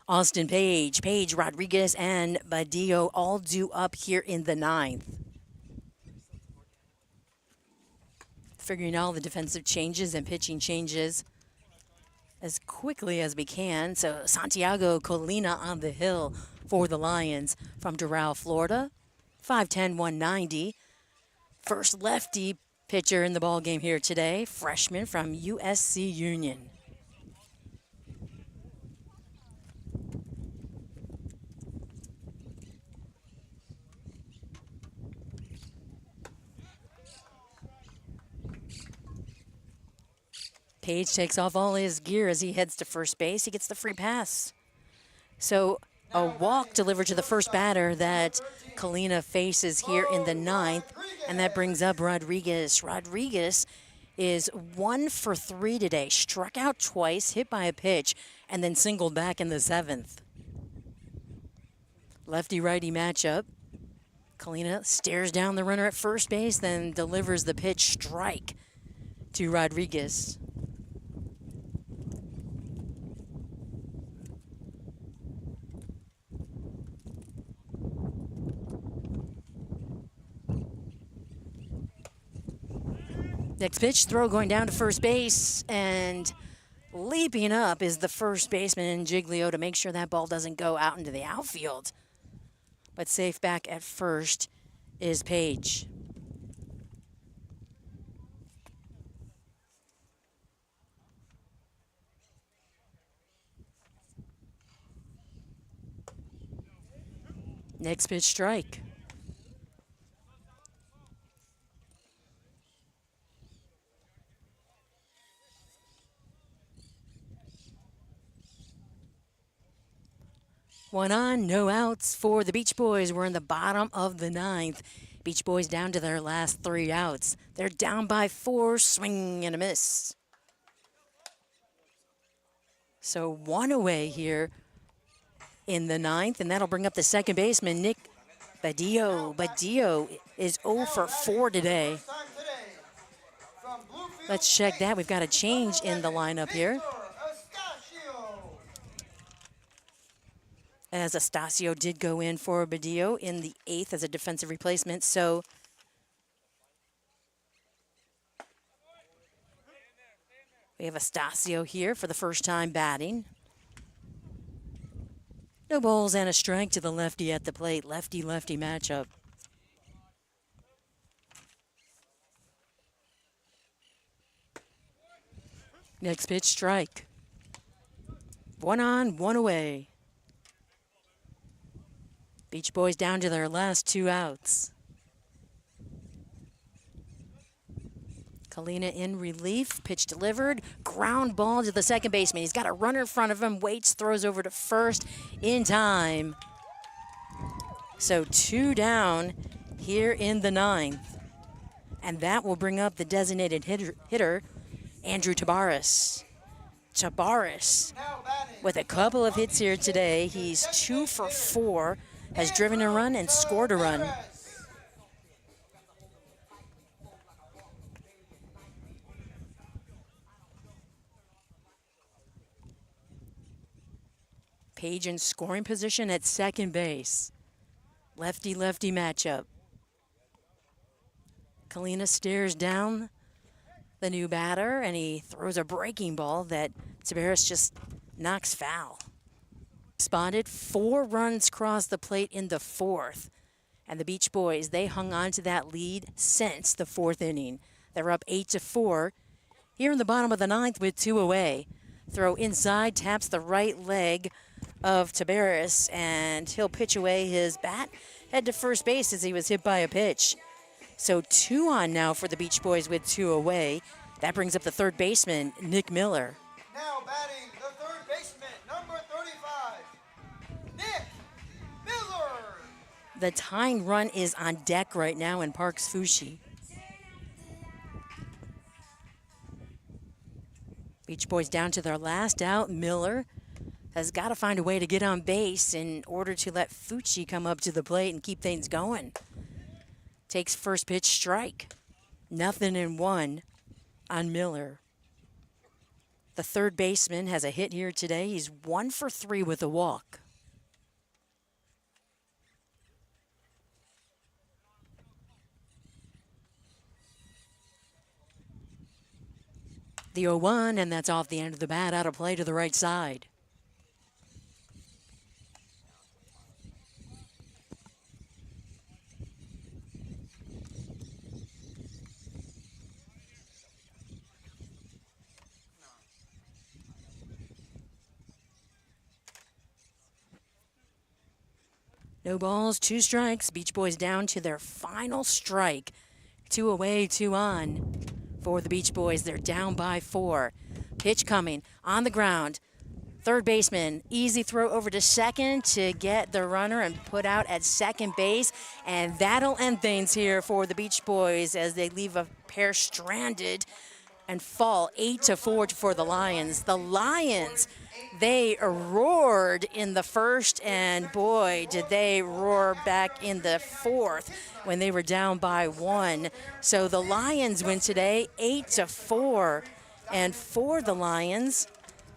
Austin Page. Page, Rodriguez, and Badillo all due up here in the ninth. Figuring all the defensive changes and pitching changes as quickly as we can. So Santiago Colina on the hill for the Lions from Doral, Florida. 5'10", 190. First lefty pitcher in the ball game here today, freshman from USC Union. Page takes off all his gear as he heads to first base. He gets the free pass. So a walk delivered to the first batter that Colina faces here in the ninth, and that brings up Rodriguez. Rodriguez is 1 for 3 today. Struck out twice, hit by a pitch, and then singled back in the seventh. Lefty-righty matchup. Colina stares down the runner at first base, then delivers the pitch strike to Rodriguez. Next pitch, throw going down to first base, and leaping up is the first baseman, Giglio, to make sure that ball doesn't go out into the outfield. But safe back at first is Page. Next pitch, strike. One on, no outs for the Beach Boys. We're in the bottom of the ninth. Beach Boys down to their last 3 outs. They're down by 4, swing and a miss. So 1 away here in the ninth, and that'll bring up the second baseman, Nick Badillo. Badillo is 0 for 4 today. Let's check that. We've got a change in the lineup here, as Astacio did go in for Badillo in the 8th as a defensive replacement. So we have Astacio here for the first time batting. No balls and a strike to the lefty at the plate. Lefty-lefty matchup. Next pitch, strike. 1 on, 1 away. Beach Boys down to their last 2 outs. Colina in relief, pitch delivered, ground ball to the second baseman. He's got a runner in front of him, waits, throws over to first in time. So 2 down here in the ninth. And that will bring up the designated hitter, Andrew Tabares. Tabares, with a couple of hits here today, he's 2 for 4. Has driven a run and scored a run. Page in scoring position at second base. Lefty-lefty matchup. Colina stares down the new batter, and he throws a breaking ball that Tabares just knocks foul. Spotted 4 runs crossed the plate in the 4th. And the Beach Boys, they hung on to that lead since the 4th inning. They're up 8-4. Here in the bottom of the ninth with 2 away. Throw inside, taps the right leg of Tabares, and he'll pitch away his bat, head to first base as he was hit by a pitch. So 2 on now for the Beach Boys with 2 away. That brings up the third baseman, Nick Miller. Now batting the third baseman, number 35, Nick Miller. The tying run is on deck right now in Parks Fushi. Beach Boys down to their last out. Miller has got to find a way to get on base in order to let Fucci come up to the plate and keep things going. Takes first pitch, strike. 0-1 on Miller. The third baseman has a hit here today. He's 1 for 3 with a walk. The 0-1, and that's off the end of the bat, out of play to the right side. No balls, 2 strikes. Beach Boys down to their final strike. 2 away, 2 on. For the Beach Boys, they're down by 4. Pitch coming on the ground. Third baseman, easy throw over to second to get the runner and put out at second base. And that'll end things here for the Beach Boys as they leave a pair stranded and fall 8-4 for the Lions. The Lions, they roared in the first, and boy, did they roar back in the fourth when they were down by 1. So the Lions win today 8-4. And for the Lions,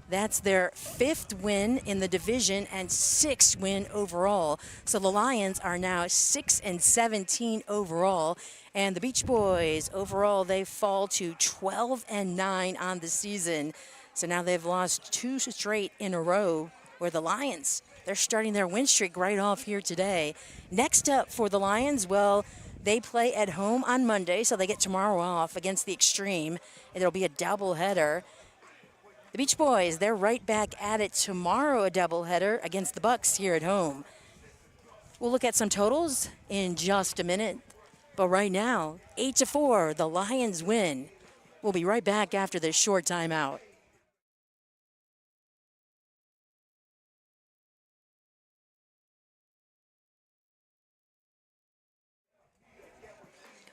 that's their 5th win in the division and 6th win overall. So the Lions are now 6-17 overall. And the Beach Boys, overall, they fall to 12-9 on the season. So now they've lost 2 straight in a row, where the Lions, they're starting their win streak right off here today. Next up for the Lions, well, they play at home on Monday, so they get tomorrow off against the Extreme. It'll be a doubleheader. The Beach Boys, they're right back at it tomorrow, a doubleheader against the Bucks here at home. We'll look at some totals in just a minute. But right now, 8-4, the Lions win. We'll be right back after this short timeout.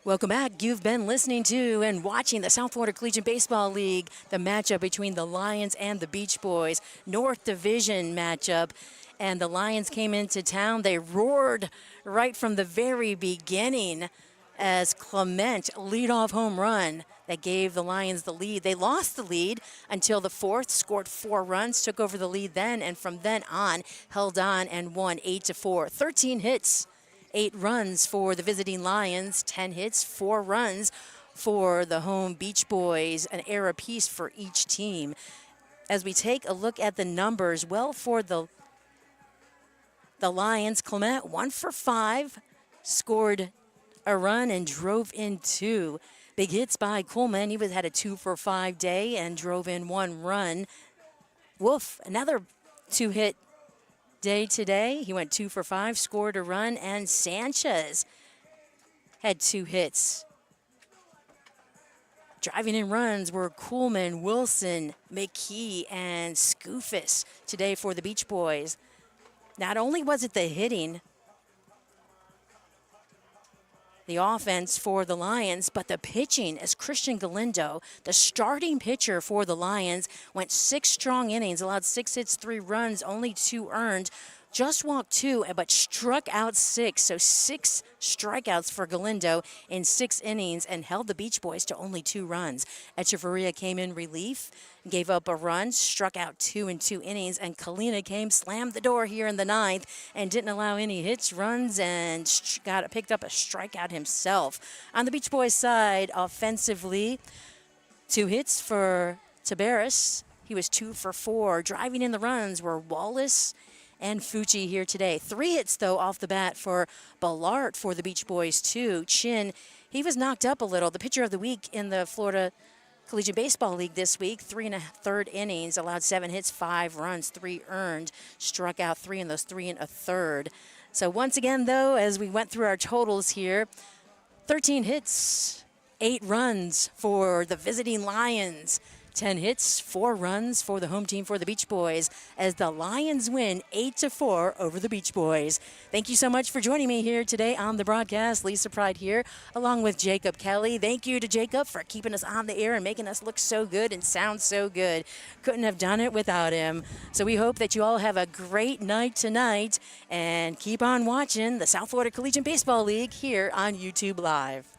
Welcome back. You've been listening to and watching the South Florida Collegiate Baseball League, the matchup between the Lions and the Beach Boys, North Division matchup. And the Lions came into town. They roared right from the very beginning as Clement leadoff home run that gave the Lions the lead. They lost the lead until the 4th, scored 4 runs, took over the lead then, and from then on, held on and won 8-4. 13 hits. 8 runs for the visiting Lions, 10 hits, 4 runs for the home Beach Boys, an error apiece for each team. As we take a look at the numbers, well, for the Lions, Clement 1 for 5, scored a run and drove in 2. Big hits by Coleman. He had a 2 for 5 day and drove in 1 run. Wolf, another 2-hit day today. He went 2 for 5, scored a run, and Sanchez had 2 hits. Driving in runs were Coolman, Wilson, McKee, and Scoofus today for the Beach Boys. Not only was it the hitting, the offense for the Lions, but the pitching as Christian Galindo, the starting pitcher for the Lions, went 6 strong innings, allowed 6 hits, 3 runs, only 2 earned. Just walked 2, but struck out 6. So 6 strikeouts for Galindo in 6 innings and held the Beach Boys to only 2 runs. Echeverria came in relief, gave up a run, struck out 2 in 2 innings, and Kalina came, slammed the door here in the 9th, and didn't allow any hits, runs, and picked up a strikeout himself. On the Beach Boys side, offensively, 2 hits for Tabaris. He was 2 for 4. Driving in the runs were Wallace and Fucci here today. 3 hits, though, off the bat for Ballart for the Beach Boys, too. Chin, he was knocked up a little. The pitcher of the week in the Florida Collegiate Baseball League this week, 3 1/3 innings, allowed 7 hits, 5 runs, 3 earned, struck out 3 in those 3 1/3. So once again, though, as we went through our totals here, 13 hits, 8 runs for the visiting Lions. 10 hits, 4 runs for the home team for the Beach Boys as the Lions win 8-4 over the Beach Boys. Thank you so much for joining me here today on the broadcast. Lisa Pride here along with Jacob Kelly. Thank you to Jacob for keeping us on the air and making us look so good and sound so good. Couldn't have done it without him. So we hope that you all have a great night tonight and keep on watching the South Florida Collegiate Baseball League here on YouTube Live.